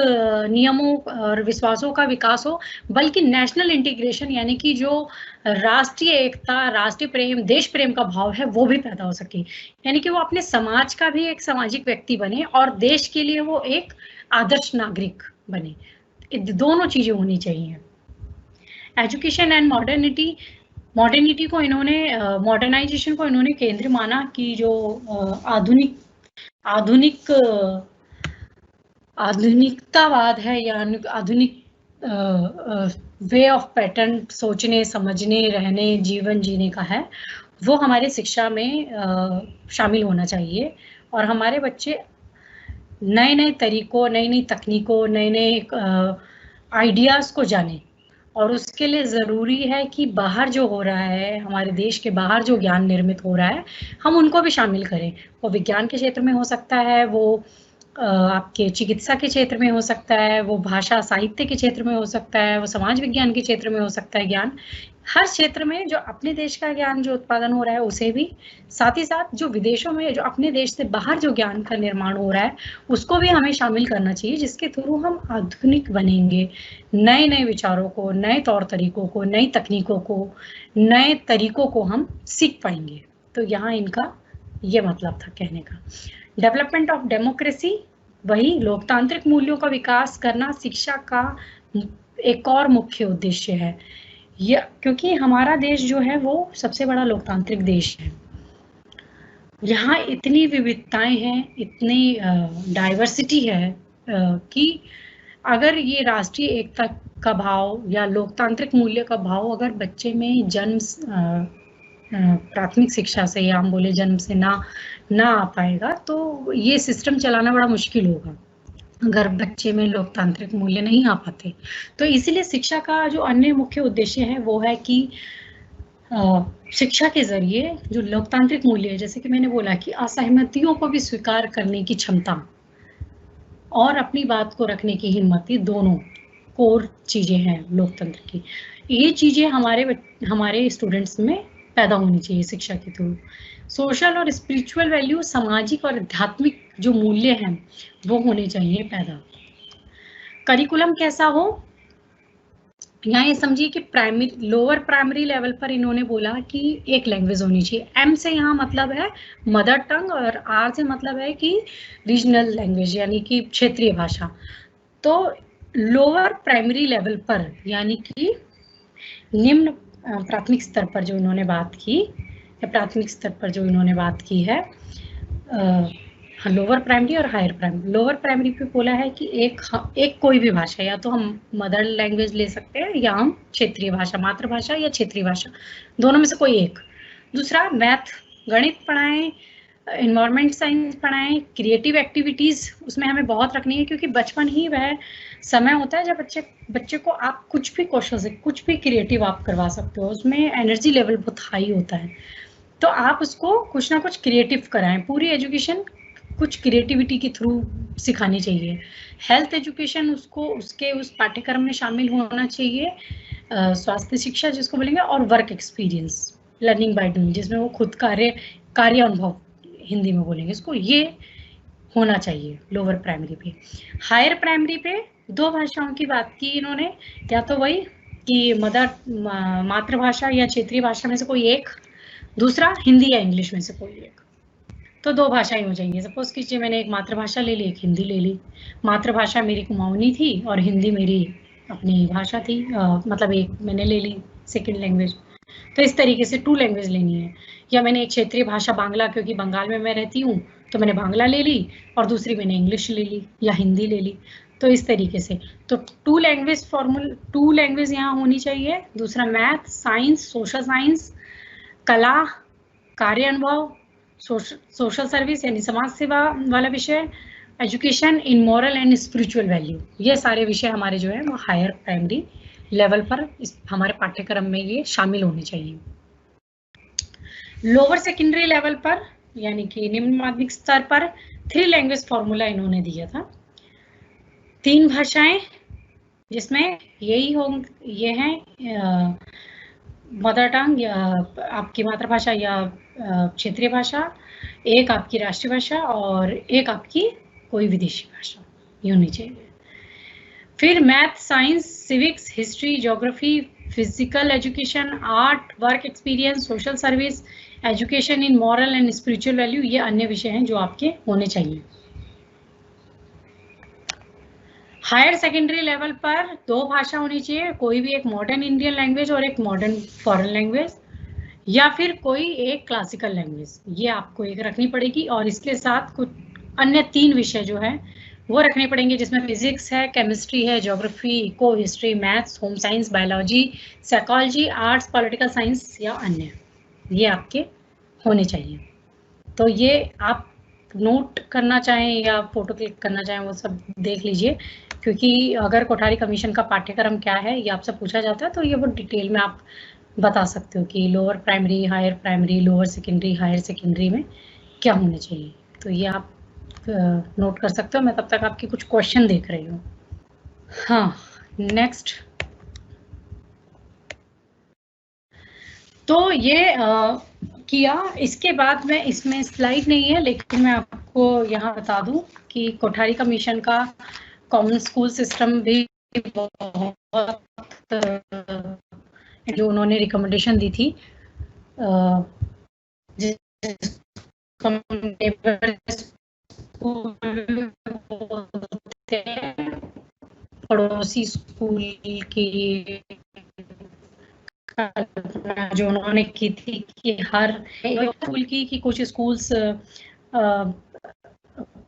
नियमों और विश्वासों का विकास हो, बल्कि नेशनल इंटीग्रेशन यानी कि जो राष्ट्रीय एकता, राष्ट्रीय प्रेम, देश प्रेम का भाव है वो भी पैदा हो सके। यानी कि वो अपने समाज का भी एक सामाजिक व्यक्ति बने और देश के लिए वो एक आदर्श नागरिक बने। दोनों चीजें होनी चाहिए। एजुकेशन एंड मॉडर्निटी को इन्होंने मॉडर्नाइजेशन को इन्होंने केंद्र माना कि जो आधुनिकतावाद है या आधुनिक वे ऑफ पैटर्न सोचने, समझने, रहने, जीवन जीने का है, वो हमारी शिक्षा में शामिल होना चाहिए और हमारे बच्चे नए-नए तरीकों, नई-नई तकनीकों, नए-नए आइडियाज़ को जानें और उसके लिए ज़रूरी है कि बाहर जो हो रहा है, हमारे देश के बाहर जो ज्ञान निर्मित हो रहा है, हम उनको भी शामिल करें। वो विज्ञान के क्षेत्र में हो सकता है, वो आपके चिकित्सा के क्षेत्र में हो सकता है, वो भाषा साहित्य के क्षेत्र में हो सकता है, वो समाज विज्ञान के क्षेत्र में हो सकता है ज्ञान। हर क्षेत्र में जो अपने देश का ज्ञान जो उत्पादन हो रहा है उसे भी, साथ ही साथ जो विदेशों में जो अपने देश से बाहर जो ज्ञान का निर्माण हो रहा है उसको भी हमें शामिल करना चाहिए, जिसके थ्रू हम आधुनिक बनेंगे, नए-नए विचारों को, नए तौर तरीकों को, नई तकनीकों को, नए तरीकों को हम सीख पाएंगे। तो यहाँ इनका ये मतलब था कहने का। डेवलपमेंट ऑफ डेमोक्रेसी, वही लोकतांत्रिक मूल्यों का विकास करना शिक्षा का एक और मुख्य उद्देश्य है। ये क्योंकि हमारा देश जो है वो सबसे बड़ा लोकतांत्रिक देश है। यहाँ इतनी विविधताएं हैं, इतनी डाइवर्सिटी है कि अगर ये राष्ट्रीय एकता का भाव या लोकतांत्रिक मूल्य का भाव अगर बच्चे में जन्म प्राथमिक शिक्षा से या हम बोले जन्म से ना आ पाएगा तो ये सिस्टम चलाना बड़ा मुश्किल होगा अगर बच्चे में लोकतांत्रिक मूल्य नहीं आ पाते। तो इसीलिए शिक्षा का जो अन्य मुख्य उद्देश्य है वो है कि शिक्षा के जरिए जो लोकतांत्रिक मूल्य है, जैसे कि मैंने बोला कि असहमतियों को भी स्वीकार करने की क्षमता और अपनी बात को रखने की हिम्मत, ये दोनों कोर चीजें हैं लोकतंत्र की। ये चीजें हमारे स्टूडेंट्स में पैदा होनी चाहिए शिक्षा के थ्रू। सोशल और स्पिरिचुअल वैल्यू, सामाजिक और आध्यात्मिक जो मूल्य हैं वो होने चाहिए पैदा। करिकुलम कैसा हो, यहाँ ये समझिए कि लोअर प्राइमरी लेवल पर इन्होंने बोला कि एक लैंग्वेज होनी चाहिए। एम से यहाँ मतलब है मदर टंग और आर से मतलब है कि रीजनल लैंग्वेज यानी कि क्षेत्रीय भाषा। तो लोअर प्राइमरी लेवल पर यानी कि निम्न प्राथमिक स्तर पर जो इन्होंने बात की या प्राथमिक स्तर पर जो इन्होंने बात की है, लोअर प्राइमरी और हायर प्राइमरी। लोअर प्राइमरी पे बोला है कि एक कोई भी भाषा, या तो हम मदर लैंग्वेज ले सकते हैं या हम क्षेत्रीय भाषा, मातृभाषा या क्षेत्रीय भाषा, दोनों में से कोई एक। दूसरा मैथ, गणित पढ़ाएं, एनवायरमेंट साइंस पढ़ाएं, क्रिएटिव एक्टिविटीज उसमें हमें बहुत रखनी है क्योंकि बचपन ही वह समय होता है जब बच्चे को आप कुछ भी क्वेश्चन से कुछ भी क्रिएटिव आप करवा सकते हो, उसमें एनर्जी लेवल बहुत हाई होता है। तो आप उसको कुछ ना कुछ क्रिएटिव कराएं। पूरी एजुकेशन कुछ क्रिएटिविटी के थ्रू सिखानी चाहिए। हेल्थ एजुकेशन उसको उसके उस पाठ्यक्रम में शामिल होना चाहिए। स्वास्थ्य शिक्षा जिसको बोलेंगे, और work experience, learning by doing, जिसमें वो खुद कार्य अनुभव हिंदी में बोलेंगे इसको, ये होना चाहिए लोअर प्राइमरी पे। हायर प्राइमरी पे दो भाषाओं की बात की इन्होंने, या तो वही कि मातृभाषा या क्षेत्रीय भाषा में से कोई एक, दूसरा हिंदी या इंग्लिश में से कोई एक। तो दो भाषाएं हो जाएंगी। सपोज कीजिए मैंने एक मातृभाषा ले ली, एक हिंदी ले ली। मातृभाषा मेरी कुमाऊनी थी और हिंदी मेरी अपनी भाषा थी, मतलब एक मैंने ले ली सेकंड लैंग्वेज। तो इस तरीके से 2 लैंग्वेज लेनी है। या मैंने एक क्षेत्रीय भाषा बांग्ला, क्योंकि बंगाल में मैं रहती हूँ तो मैंने बांग्ला ले ली, और दूसरी मैंने इंग्लिश ले ली या हिंदी ले ली। तो इस तरीके से तो 2 लैंग्वेज यहाँ होनी चाहिए। दूसरा मैथ, साइंस, सोशल साइंस, कला, कार्य अनुभव, सोशल सर्विस यानी समाज सेवा वाला विषय, education in moral and spiritual value, ये सारे विषय हमारे जो है वो हायर प्राइमरी लेवल पर हमारे पाठ्यक्रम में ये शामिल होने चाहिए। लोअर सेकेंडरी लेवल पर यानी कि निम्न माध्यमिक स्तर पर 3 लैंग्वेज फॉर्मूला इन्होंने दिया था। 3 भाषाएं जिसमें ये हैं मदर टंग या आपकी मातृभाषा या क्षेत्रीय भाषा, एक आपकी राष्ट्रीय भाषा और एक आपकी कोई विदेशी भाषा, ये होनी चाहिए। फिर math, science, civics, history, geography, physical education, art, work experience, social service, education in moral and spiritual value, ये अन्य विषय हैं जो आपके होने चाहिए। हायर सेकेंडरी लेवल पर 2 भाषा होनी चाहिए, कोई भी एक मॉडर्न इंडियन लैंग्वेज और एक मॉडर्न फॉरेन लैंग्वेज, या फिर कोई एक क्लासिकल लैंग्वेज, ये आपको एक रखनी पड़ेगी। और इसके साथ कुछ अन्य 3 विषय जो है वो रखने पड़ेंगे, जिसमें फिजिक्स है, केमिस्ट्री है, geography, eco, history, maths, home science, biology, psychology, arts, political science या अन्य, ये आपके होने चाहिए। तो ये आप नोट करना चाहें या फोटो क्लिक करना चाहें वो सब देख लीजिए, क्योंकि अगर कोठारी कमीशन का पाठ्यक्रम क्या है ये आपसे पूछा जाता है तो ये वो डिटेल में आप बता सकते हो कि lower primary, higher primary, lower secondary, higher secondary में क्या होने चाहिए। तो ये आप नोट कर सकते हो। मैं तब तक आपके कुछ क्वेश्चन देख रही हूँ। हाँ, नेक्स्ट। तो ये किया, इसके बाद में इसमें स्लाइड नहीं है, लेकिन मैं आपको यहाँ बता दूं कि कोठारी कमीशन का कॉमन स्कूल सिस्टम भी बहुत जो उन्होंने रिकमेंडेशन दी थी, पड़ोसी स्कूल की जो उन्होंने की थी कि हर स्कूल की कि कुछ स्कूल्स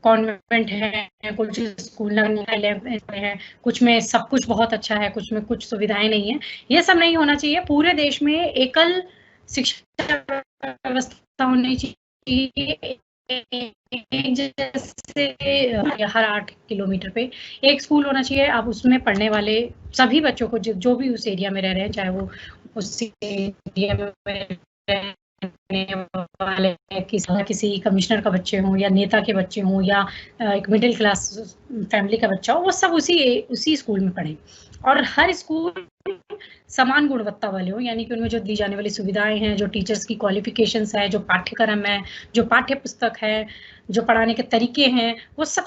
कॉन्वेंट है, कुछ स्कूल है, कुछ में सब कुछ बहुत अच्छा है, कुछ में कुछ सुविधाएं नहीं है। ये सब नहीं होना चाहिए। पूरे देश में एकल शिक्षा व्यवस्था होनी चाहिए, जैसे हर 8 किलोमीटर पे एक स्कूल होना चाहिए। अब उसमें पढ़ने वाले सभी बच्चों को जो भी उस एरिया में रह रहे हैं, चाहे वो उस एरिया में वाले किसी कमिश्नर का बच्चे हों या नेता के बच्चे हों या एक मिडिल क्लास फैमिली का बच्चा हो, वो सब उसी स्कूल में पढ़े और हर स्कूल समान गुणवत्ता वाले हो, यानी कि उनमें जो दी जाने वाली सुविधाएं हैं, जो टीचर्स की क्वालिफिकेशंस है, जो पाठ्यक्रम है, जो पाठ्य पुस्तक है, जो पढ़ाने के तरीके हैं, वो सब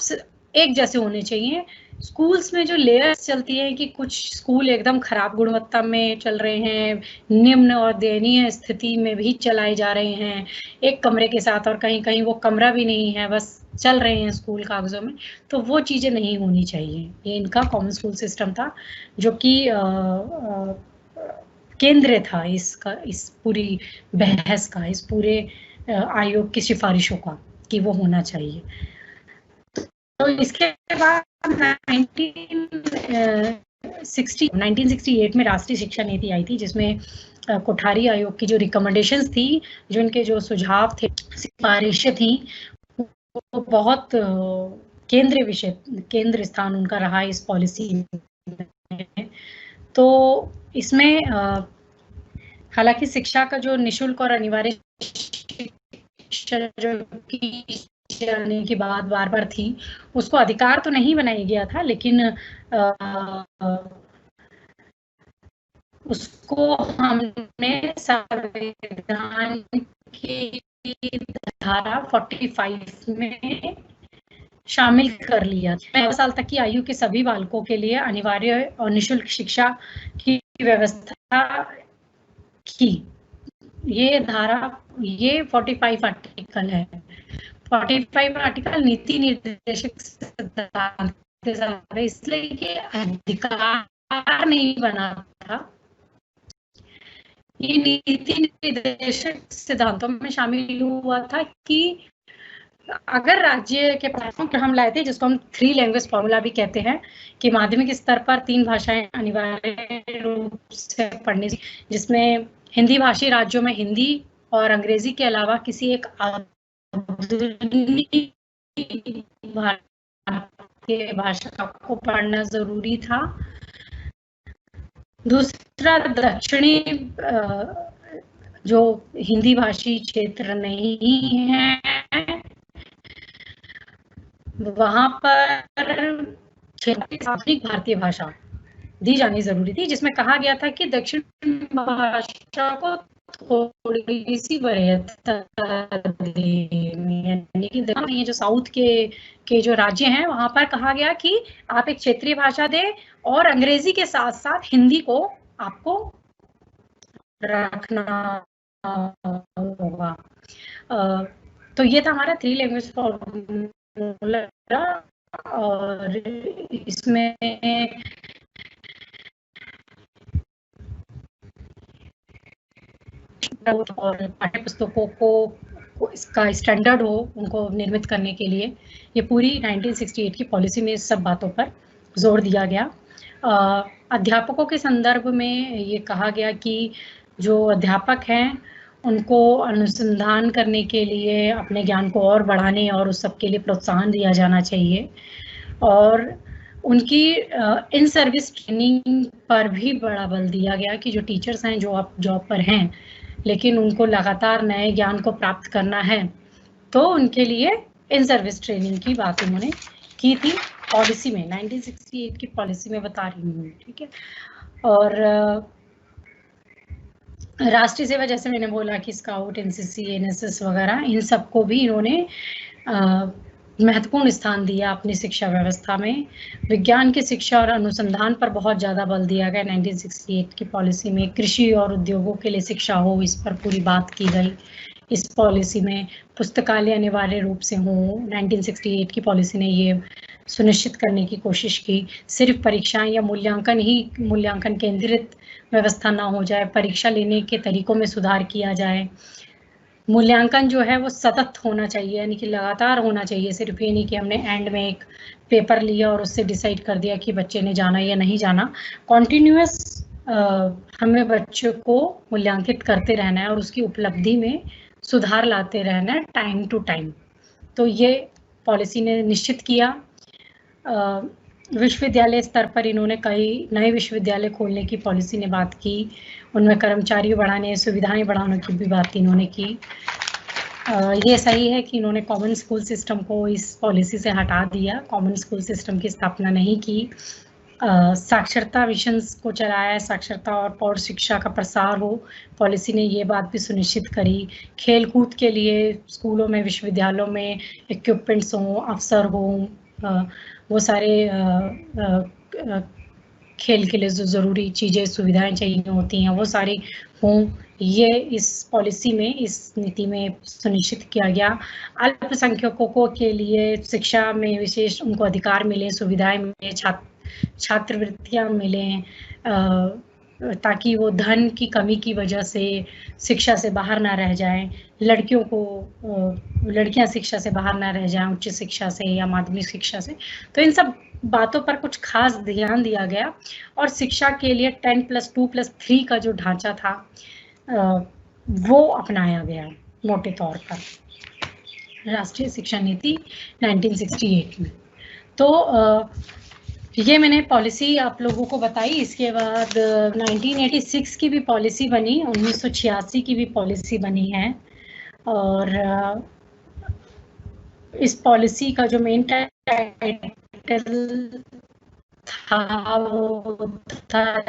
एक जैसे होने चाहिए। स्कूल्स में जो लेयर्स चलती है कि कुछ स्कूल एकदम खराब गुणवत्ता में चल रहे हैं, निम्न और दयनीय स्थिति में भी चलाए जा रहे हैं एक कमरे के साथ, और कहीं कहीं वो कमरा भी नहीं है, बस चल रहे हैं स्कूल कागजों में, तो वो चीजें नहीं होनी चाहिए। ये इनका कॉमन स्कूल सिस्टम था जो कि केंद्र था इस पूरी बहस का, इस पूरे आयोग की सिफारिशों का, कि वो होना चाहिए। तो इसके बाद 1968 में राष्ट्रीय शिक्षा नीति आई थी, जिसमें कोठारी आयोग की जो रिकमेंडेशंस थी, जो इनके जो सुझाव थे, सिफारिशें थी, वो बहुत केंद्र स्थान उनका रहा इस पॉलिसी में। तो इसमें हालांकि शिक्षा का जो निःशुल्क और अनिवार्य शिक्षा जो की जाने की बात बार बार थी, उसको अधिकार तो नहीं बनाया गया था, लेकिन उसको हमने संविधान की धारा 45 में शामिल कर लिया। 15 साल तक की आयु के सभी बालकों के लिए अनिवार्य और निःशुल्क शिक्षा की व्यवस्था की। ये धारा, ये 45 आर्टिकल है। 45 आर्टिकल नीति निर्देशक सिद्धांत के साथ, इसलिए ये अधिकार नहीं बना था, ये नीति निर्देशक सिद्धांतों में शामिल हुआ था कि अगर राज्य के पास हम लाए थे, जिसको हम 3 लैंग्वेज फॉर्मूला भी कहते हैं, कि माध्यमिक स्तर पर 3 भाषाएं अनिवार्य रूप से पढ़ने, जिसमें हिंदी भाषी राज्यों में हिंदी और अंग्रेजी के अलावा किसी एक भारतीय भाषा को पढ़ना जरूरी था। दूसरा, दक्षिणी जो हिंदी भाषी क्षेत्र नहीं है, वहां पर आधुनिक भारतीय भाषा दी जानी जरूरी थी, जिसमें कहा गया था कि दक्षिण भाषा को थोड़ी सी वरीयता यानी कि ये जो साउथ के जो राज्य हैं वहां पर कहा गया कि आप एक क्षेत्रीय भाषा दे और अंग्रेजी के साथ साथ हिंदी को आपको रखना होगा। तो ये था हमारा 3 लैंग्वेज फॉर्मूला और इसमें और पाठ्य पुस्तकों को इसका स्टैंडर्ड हो उनको निर्मित करने के लिए ये पूरी 1968 की पॉलिसी में इस सब बातों पर जोर दिया गया। अध्यापकों के संदर्भ में ये कहा गया कि जो अध्यापक हैं उनको अनुसंधान करने के लिए अपने ज्ञान को और बढ़ाने और उस सब के लिए प्रोत्साहन दिया जाना चाहिए और उनकी इन सर्विस ट्रेनिंग पर भी बड़ा बल दिया गया कि जो टीचर्स हैं जो आप जॉब पर हैं लेकिन उनको लगातार नए ज्ञान को प्राप्त करना है तो उनके लिए इन सर्विस ट्रेनिंग की बात उन्होंने की थी पॉलिसी में 1968 की पॉलिसी में बता रही हूँ, ठीक है। और राष्ट्रीय सेवा जैसे मैंने बोला कि स्काउट, एनसीसी, एनएसएस वगैरह इन सबको भी इन्होंने महत्वपूर्ण स्थान दिया अपनी शिक्षा व्यवस्था में। विज्ञान की शिक्षा और अनुसंधान पर बहुत ज़्यादा बल दिया गया 1968 की पॉलिसी में। कृषि और उद्योगों के लिए शिक्षा हो इस पर पूरी बात की गई इस पॉलिसी में। पुस्तकालय अनिवार्य रूप से हो 1968 की पॉलिसी ने ये सुनिश्चित करने की कोशिश की। सिर्फ परीक्षाएं या मूल्यांकन केंद्रित व्यवस्था ना हो जाए, परीक्षा लेने के तरीकों में सुधार किया जाए। मूल्यांकन जो है वो सतत होना चाहिए यानी कि लगातार होना चाहिए, सिर्फ ये नहीं कि हमने एंड में एक पेपर लिया और उससे डिसाइड कर दिया कि बच्चे ने जाना या नहीं जाना। कॉन्टिन्यूअस हमें बच्चों को मूल्यांकित करते रहना है और उसकी उपलब्धि में सुधार लाते रहना है टाइम टू टाइम। तो ये पॉलिसी ने निश्चित किया। विश्वविद्यालय स्तर पर इन्होंने कई नए विश्वविद्यालय खोलने की पॉलिसी ने बात की, उनमें कर्मचारी बढ़ाने, सुविधाएं बढ़ाने की भी बात इन्होंने की। ये सही है कि इन्होंने कॉमन स्कूल सिस्टम को इस पॉलिसी से हटा दिया, कॉमन स्कूल सिस्टम की स्थापना नहीं की। साक्षरता मिशंस को चलाया, साक्षरता और पौध शिक्षा का प्रसार हो, पॉलिसी ने ये बात भी सुनिश्चित करी। खेल कूद के लिए स्कूलों में, विश्वविद्यालयों में इक्विपमेंट्स हों, अवसर हों, वो सारे खेल के लिए जो ज़रूरी चीज़ें, सुविधाएं चाहिए होती हैं वो सारी हों, ये इस पॉलिसी में, इस नीति में सुनिश्चित किया गया। अल्पसंख्यकों के लिए शिक्षा में विशेष उनको अधिकार मिले, सुविधाएं मिले, छात्रवृत्तियां मिलें ताकि वो धन की कमी की वजह से शिक्षा से बाहर ना रह जाएं, लड़कियां शिक्षा से बाहर ना रह जाएं, उच्च शिक्षा से या माध्यमिक शिक्षा से। तो इन सब बातों पर कुछ खास ध्यान दिया गया और शिक्षा के लिए 10+2+3 का जो ढांचा था वो अपनाया गया मोटे तौर पर राष्ट्रीय शिक्षा नीति 1968 में। तो ये मैंने पॉलिसी आप लोगों को बताई। इसके बाद 1986 की भी पॉलिसी बनी, 1986 की भी पॉलिसी बनी है और इस पॉलिसी का जो मेन टाइटल था वो था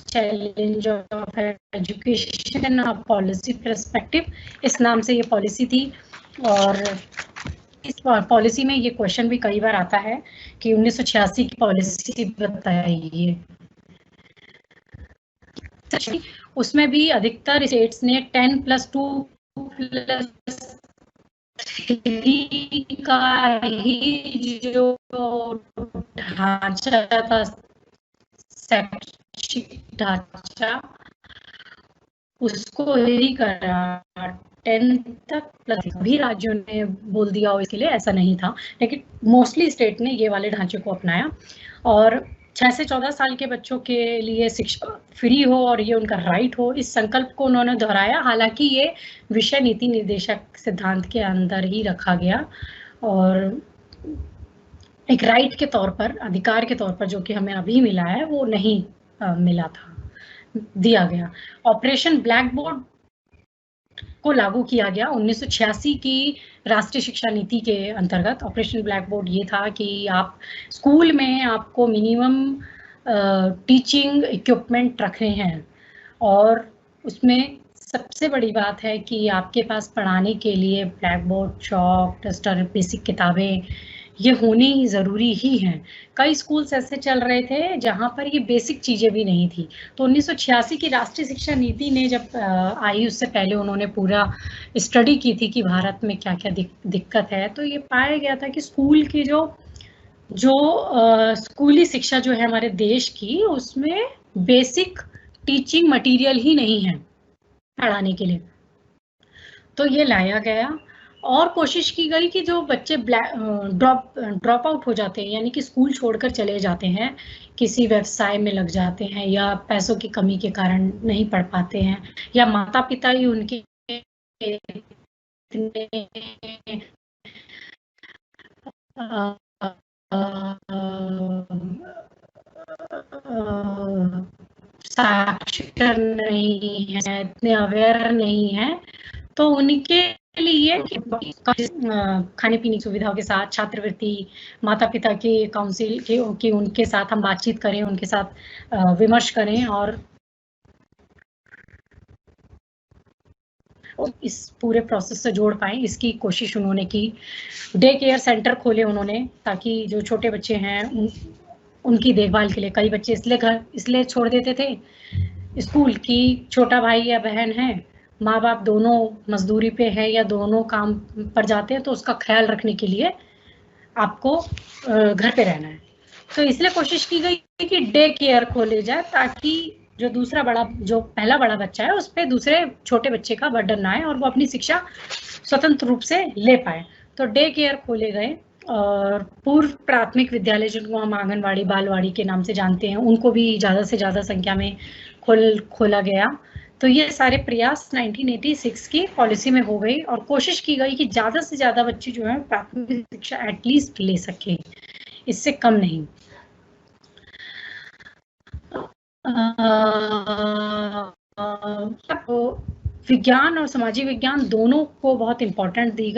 challenge of education of policy perspective, इस नाम से ये पॉलिसी थी। और इस पॉलिसी में ये क्वेश्चन भी कई बार आता है कि 1986 की पॉलिसी बताइए। उसमें भी अधिकतर स्टेट्स ने 10+2+3 का ही जो ढांचा था, शैक्षिक ढांचा, उसको ही करा 10 तक प्लस। सभी राज्यों ने बोल दिया और इसके लिए ऐसा नहीं था, लेकिन मोस्टली स्टेट ने ये वाले ढांचे को अपनाया और 6 से 14 साल के बच्चों के लिए शिक्षा फ्री हो और ये उनका राइट हो, इस संकल्प को उन्होंने दोहराया। हालांकि ये विषय नीति निर्देशक सिद्धांत के अंदर ही रखा गया और एक राइट के तौर पर, अधिकार के तौर पर जो कि हमें अभी मिला है वो नहीं मिला था, दिया गया। ऑपरेशन ब्लैक बोर्ड को लागू किया गया 1986 की राष्ट्रीय शिक्षा नीति के अंतर्गत। ऑपरेशन ब्लैक बोर्ड ये था कि आप स्कूल में आपको मिनिमम टीचिंग इक्विपमेंट रखने हैं और उसमें सबसे बड़ी बात है कि आपके पास पढ़ाने के लिए black board, chalk, duster, basic किताबें ये होनी ही ज़रूरी ही हैं। कई स्कूल्स ऐसे चल रहे थे जहाँ पर ये बेसिक चीज़ें भी नहीं थी। तो 1986 की राष्ट्रीय शिक्षा नीति ने जब आई, उससे पहले उन्होंने पूरा स्टडी की थी कि भारत में क्या-क्या दिक्कत है। तो ये पाया गया था कि स्कूल की जो स्कूली शिक्षा जो है हमारे देश की, उसमें बेसिक टीचिंग मटीरियल ही नहीं है पढ़ाने के लिए। तो ये लाया गया और कोशिश की गई कि जो बच्चे ड्रॉप आउट हो जाते हैं, यानी कि स्कूल छोड़कर चले जाते हैं, किसी व्यवसाय में लग जाते हैं या पैसों की कमी के कारण नहीं पढ़ पाते हैं, या माता पिता ही उनके साक्षर नहीं है, इतने अवेयर नहीं है, तो उनके लिए खाने पीने की सुविधाओं के साथ छात्रवृत्ति, माता पिता के काउंसिल के उनके साथ हम बातचीत करें, उनके साथ विमर्श करें और इस पूरे प्रोसेस से जोड़ पाएँ, इसकी कोशिश उन्होंने की। डे केयर सेंटर खोले उन्होंने, ताकि जो छोटे बच्चे हैं उनकी देखभाल के लिए। कई बच्चे इसलिए छोड़ देते थे स्कूल कि छोटा भाई या बहन है, माँ बाप दोनों मजदूरी पे है या दोनों काम पर जाते हैं, तो उसका ख्याल रखने के लिए आपको घर पे रहना है। तो इसलिए कोशिश की गई कि डे केयर खोले जाए, ताकि जो पहला बड़ा बच्चा है उस पर दूसरे छोटे बच्चे का बर्डन ना आए और वो अपनी शिक्षा स्वतंत्र रूप से ले पाए। तो डे केयर खोले गए और पूर्व प्राथमिक विद्यालय, जिनको हम आंगनवाड़ी, बालवाड़ी के नाम से जानते हैं, उनको भी ज़्यादा से ज़्यादा संख्या में खोला गया। तो ये सारे प्रयास 1986 की पॉलिसी में हो गई और कोशिश की गई कि ज़्यादा से ज़्यादा बच्चे जो है प्राथमिक शिक्षा एटलीस्ट ले सके, इससे कम नहीं। विज्ञान और सामाजिक विज्ञान दोनों को बहुत इम्पोर्टेंस दी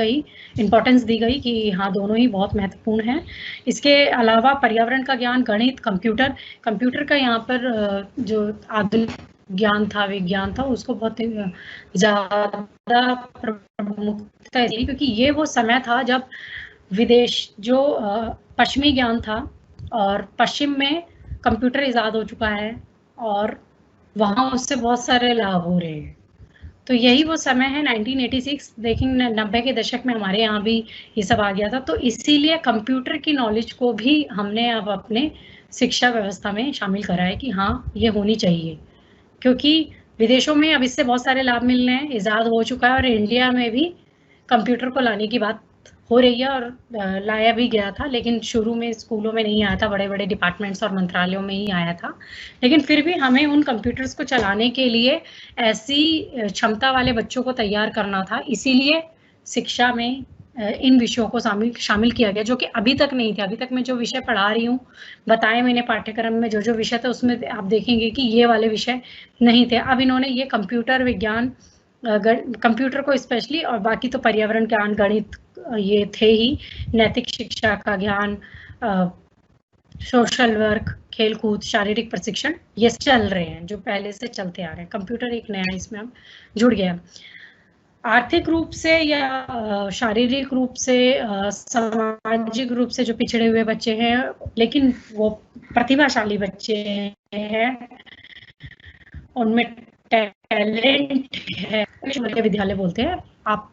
गई कि हाँ, दोनों ही बहुत महत्वपूर्ण हैं। इसके अलावा पर्यावरण का ज्ञान, गणित, कंप्यूटर का यहाँ पर जो आधुनिक ज्ञान था, विज्ञान था, उसको बहुत ज़्यादा प्रमुखता दी, क्योंकि ये वो समय था जब जो पश्चिमी ज्ञान था और पश्चिम में कंप्यूटर इजाद हो चुका है और वहाँ उससे बहुत सारे लाभ हो रहे हैं। तो यही वो समय है 1986, लेकिन 90 के दशक में हमारे यहाँ भी ये सब आ गया था। तो इसीलिए कंप्यूटर की नॉलेज को भी हमने अब अपने शिक्षा व्यवस्था में शामिल करा है कि हाँ, ये होनी चाहिए, क्योंकि विदेशों में अब इससे बहुत सारे लाभ मिल रहे हैं, इजाद हो चुका है और इंडिया में भी कंप्यूटर को लाने की बात हो रही है और लाया भी गया था, लेकिन शुरू में स्कूलों में नहीं आया था, बड़े-बड़े डिपार्टमेंट्स और मंत्रालयों में ही आया था। लेकिन फिर भी हमें उन कंप्यूटर्स को चलाने के लिए ऐसी क्षमता वाले बच्चों को तैयार करना था, इसीलिए शिक्षा में इन विषयों को शामिल किया गया, जो कि अभी तक नहीं थे। अभी तक मैं जो विषय पढ़ा रही हूँ, बताए मैंने पाठ्यक्रम में जो विषय थे, उसमें आप देखेंगे कि ये वाले विषय नहीं थे। अब इन्होंने ये कंप्यूटर विज्ञान, कंप्यूटर को स्पेशली, और बाकी तो पर्यावरण ज्ञान, गणित ये थे ही, नैतिक शिक्षा का ज्ञान, सोशल वर्क, खेलकूद, शारीरिक प्रशिक्षण, ये चल रहे हैं जो पहले से चलते आ रहे हैं। कंप्यूटर एक नया इसमें अब जुड़ गया। आर्थिक रूप से या शारीरिक रूप से, सामाजिक रूप से जो पिछड़े हुए बच्चे हैं, लेकिन वो प्रतिभाशाली बच्चे हैं, उनमें टैलेंट है, विद्यालय बोलते हैं। आप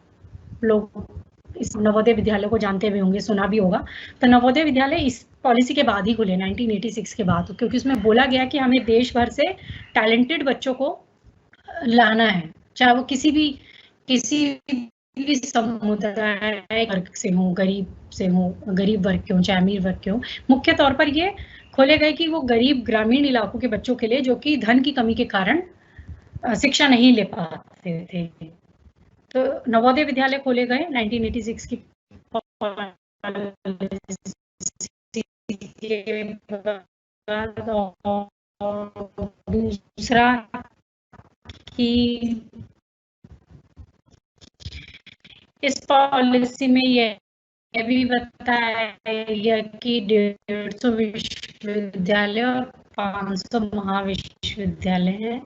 लोग इस नवोदय विद्यालय को जानते भी होंगे, सुना भी होगा। तो नवोदय विद्यालय इस पॉलिसी के बाद ही खुले, 1986 के बाद, क्योंकि उसमें बोला गया कि हमें देश भर से टैलेंटेड बच्चों को लाना है, चाहे वो किसी भी समुदाय वर्ग से हो, गरीब वर्ग के हो, चाहे अमीर वर्ग के हो। मुख्य तौर पर ये खोले गए कि वो गरीब ग्रामीण इलाकों के बच्चों के लिए, जो कि धन की कमी के कारण शिक्षा नहीं ले पाते थे। तो नवोदय विद्यालय खोले गए 1986 की दूसरा कि इस पॉलिसी में ये भी बताया गया कि 150 विश्वविद्यालय और 500 महाविश्वविद्यालय है,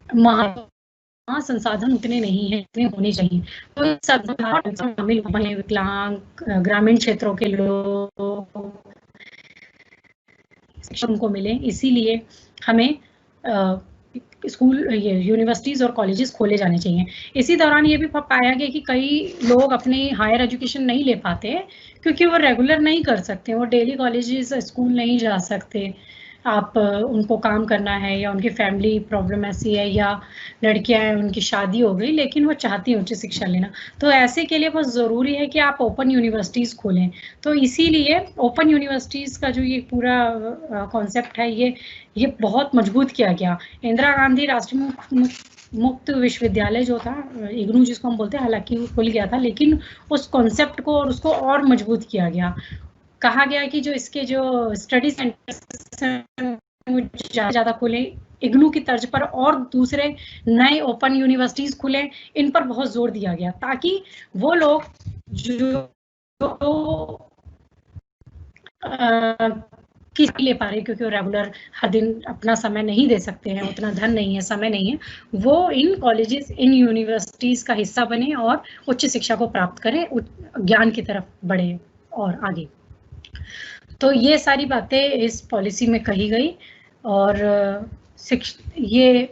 वहाँ संसाधन उतने नहीं है, इतने होने चाहिए। तो सब शामिल हुए, विकलांग, ग्रामीण क्षेत्रों के लोग उनको मिले, इसीलिए हमें स्कूल, यूनिवर्सिटीज़ और कॉलेजेस खोले जाने चाहिए। इसी दौरान ये भी पाया गया कि कई लोग अपनी हायर एजुकेशन नहीं ले पाते क्योंकि वो रेगुलर नहीं कर सकते, वो डेली कॉलेजेस स्कूल नहीं जा सकते। आप उनको काम करना है या उनकी फैमिली प्रॉब्लम ऐसी है या लड़कियां हैं उनकी शादी हो गई लेकिन वो चाहती हैं उच्च शिक्षा लेना, तो ऐसे के लिए बहुत ज़रूरी है कि आप ओपन यूनिवर्सिटीज़ खोलें। तो इसीलिए ओपन यूनिवर्सिटीज़ का जो ये पूरा कॉन्सेप्ट है ये बहुत मजबूत किया गया। इंदिरा गांधी राष्ट्रीय मुक्त विश्वविद्यालय जो था, इग्नू जिसको हम बोलते हैं, हालांकि वो खुल गया था लेकिन उस कॉन्सेप्ट को और उसको और मजबूत किया गया। कहा गया कि जो इसके जो स्टडी सेंटर्स ज़्यादा खुले, इग्नू की तर्ज पर और दूसरे नए ओपन यूनिवर्सिटीज़ खुले, इन पर बहुत जोर दिया गया ताकि वो लोग जो किसी ले पा रहे क्योंकि वो रेगुलर हर दिन अपना समय नहीं दे सकते हैं, उतना धन नहीं है, समय नहीं है, वो इन कॉलेजेस, इन यूनिवर्सिटीज़ का हिस्सा बने और उच्च शिक्षा को प्राप्त करें, ज्ञान की तरफ बढ़े और आगे। तो ये सारी बातें इस पॉलिसी में कही गई और ये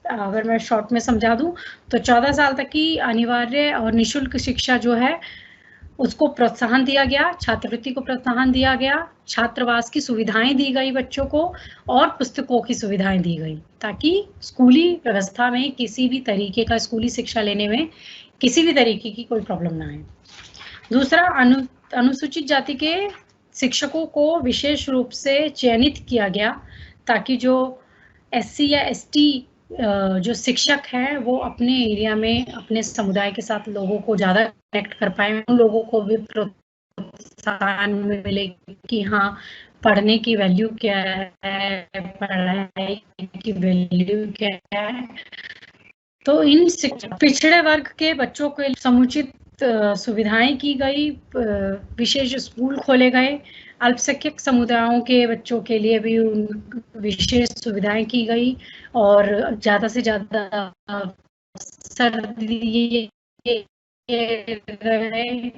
अगर मैं शॉर्ट में समझा दूं तो 14 साल तक की अनिवार्य और निःशुल्क शिक्षा जो है उसको प्रोत्साहन दिया गया, छात्रवृत्ति को प्रोत्साहन दिया गया, छात्रावास की सुविधाएं दी गई बच्चों को और पुस्तकों की सुविधाएं दी गई ताकि स्कूली व्यवस्था में किसी भी तरीके का स्कूली शिक्षा लेने में किसी भी तरीके की कोई प्रॉब्लम ना आए। दूसरा, अनुसूचित जाति के शिक्षकों को विशेष रूप से चयनित किया गया ताकि जो एससी या एसटी जो शिक्षक हैं वो अपने एरिया में अपने समुदाय के साथ लोगों को ज़्यादा कनेक्ट कर पाए, उन लोगों को भी प्रोत्साहन मिले कि हाँ पढ़ने की वैल्यू क्या है, पढ़ाई की वैल्यू क्या है। तो इन पिछड़े वर्ग के बच्चों के समुचित सुविधाएं की गई, विशेष स्कूल खोले गए, अल्पसंख्यक समुदायों के बच्चों के लिए भी विशेष सुविधाएं की गई और ज़्यादा से ज़्यादा अवसर दिए गए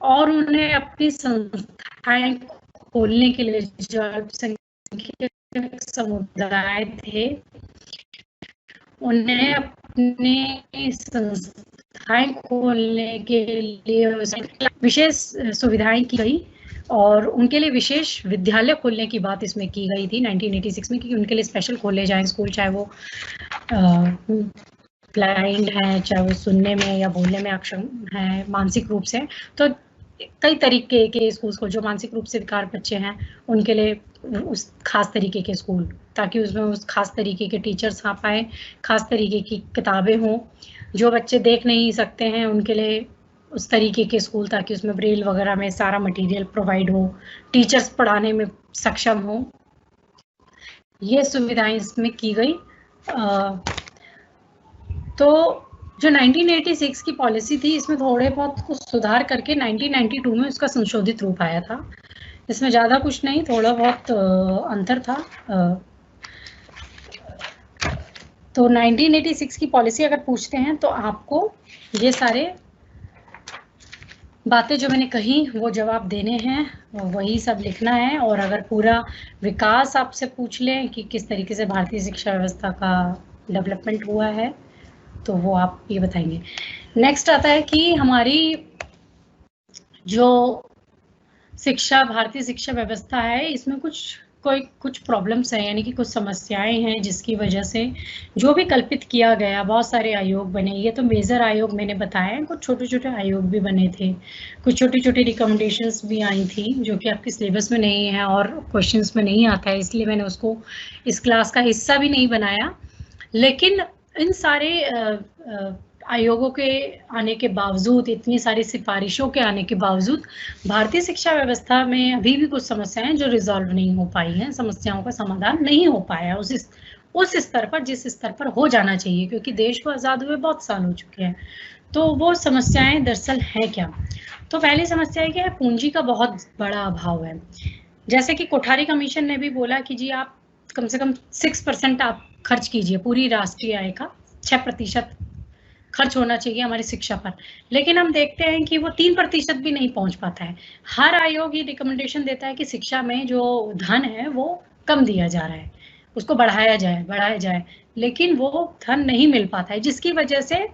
और उन्हें अपनी संस्थाएं खोलने के लिए जो अल्पसंख्यक समुदाय थे उन्हें अपने संस्थाएं खोलने के लिए विशेष सुविधाएं की गई और उनके लिए विशेष विद्यालय खोलने की बात इसमें की गई थी 1986 में कि उनके लिए स्पेशल खोले जाएं स्कूल, चाहे वो ब्लाइंड हैं, चाहे वो सुनने में या बोलने में अक्षम है, मानसिक रूप से। तो कई तरीके के स्कूल्स को, जो मानसिक रूप से विकार बच्चे हैं उनके लिए उस खास तरीके के स्कूल, ताकि उसमें उस खास तरीके के टीचर्स आ पाए, खास तरीके की किताबें हों। जो बच्चे देख नहीं सकते हैं उनके लिए उस तरीके के स्कूल ताकि उसमें ब्रेल वगैरह में सारा मटेरियल प्रोवाइड हो, टीचर्स पढ़ाने में सक्षम हो, ये सुविधाएं इसमें की गई। तो जो 1986 की पॉलिसी थी इसमें थोड़े बहुत कुछ सुधार करके 1992 में उसका संशोधित रूप आया था। इसमें ज़्यादा कुछ नहीं, थोड़ा बहुत अंतर था। तो 1986 की पॉलिसी अगर पूछते हैं तो आपको ये सारे बातें जो मैंने कही वो जवाब देने हैं, वही सब लिखना है। और अगर पूरा विकास आपसे पूछ लें कि किस तरीके से भारतीय शिक्षा व्यवस्था का डेवलपमेंट हुआ है तो वो आप ये बताएंगे। नेक्स्ट आता है कि हमारी जो शिक्षा, भारतीय शिक्षा व्यवस्था है इसमें कुछ प्रॉब्लम्स हैं, यानी कि कुछ समस्याएं हैं जिसकी वजह से जो भी कल्पित किया गया, बहुत सारे आयोग बने। ये तो मेजर आयोग मैंने बताए, कुछ छोटे छोटे आयोग भी बने थे, कुछ छोटी छोटी रिकमेंडेशंस भी आई थी जो कि आपके सिलेबस में नहीं है और क्वेश्चंस में नहीं आता है, इसलिए मैंने उसको इस क्लास का हिस्सा भी नहीं बनाया। लेकिन इन सारे आयोगों के आने के बावजूद, इतनी सारी सिफारिशों के आने के बावजूद भारतीय शिक्षा व्यवस्था में अभी भी कुछ समस्याएं हैं जो रिजॉल्व नहीं हो पाई हैं, समस्याओं का समाधान नहीं हो पाया उस स्तर पर जिस स्तर पर हो जाना चाहिए, क्योंकि देश को आज़ाद हुए बहुत साल हो चुके हैं। तो वो समस्याएं दरअसल हैं क्या? तो पहली समस्या क्या है, पूंजी का बहुत बड़ा अभाव है। जैसे कि कोठारी कमीशन ने भी बोला कि जी आप कम से कम 6% आप खर्च कीजिए, पूरी राष्ट्रीय आय का 6% खर्च होना चाहिए हमारी शिक्षा पर, लेकिन हम देखते हैं कि वो 3% भी नहीं पहुंच पाता है। हर आयोग ये रिकमेंडेशन देता है कि शिक्षा में जो धन है वो कम दिया जा रहा है, उसको बढ़ाया जाए, लेकिन वो धन नहीं मिल पाता है, जिसकी वजह से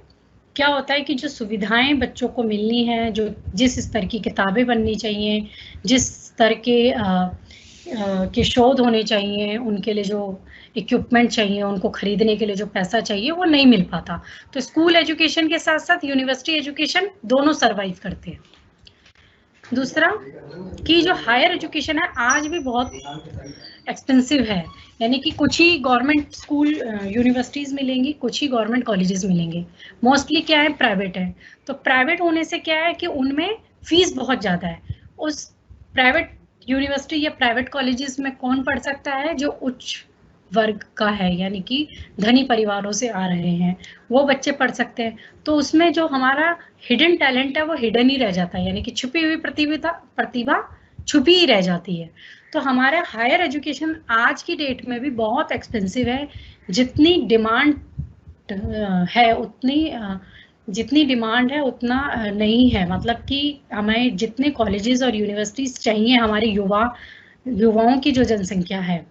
क्या होता है कि जो सुविधाएं बच्चों को मिलनी है, जो जिस स्तर की किताबें बननी चाहिए, जिस स्तर के शोध होने चाहिए, उनके लिए जो इक्विपमेंट चाहिए, उनको खरीदने के लिए जो पैसा चाहिए, वो नहीं मिल पाता। तो स्कूल एजुकेशन के साथ साथ यूनिवर्सिटी एजुकेशन दोनों सर्वाइव करते हैं। दूसरा कि जो हायर एजुकेशन है आज भी बहुत एक्सपेंसिव है, यानी कि कुछ ही गवर्नमेंट स्कूल यूनिवर्सिटीज मिलेंगी, कुछ ही गवर्नमेंट कॉलेजेस मिलेंगे, मोस्टली क्या है प्राइवेट है। तो प्राइवेट होने से क्या है कि उनमें फीस बहुत ज़्यादा है। उस प्राइवेट यूनिवर्सिटी या प्राइवेट कॉलेजेस में कौन पढ़ सकता है? जो उच्च वर्ग का है, यानी कि धनी परिवारों से आ रहे हैं, वो बच्चे पढ़ सकते हैं। तो उसमें जो हमारा हिडन टैलेंट है वो हिडन ही रह जाता है, यानी कि छुपी हुई प्रतिभा छुपी ही रह जाती है। तो हमारा हायर एजुकेशन आज की डेट में भी बहुत एक्सपेंसिव है। जितनी डिमांड है उतना नहीं है, मतलब कि हमें जितने कॉलेजेस और यूनिवर्सिटीज चाहिए हमारे युवाओं की जो जनसंख्या है,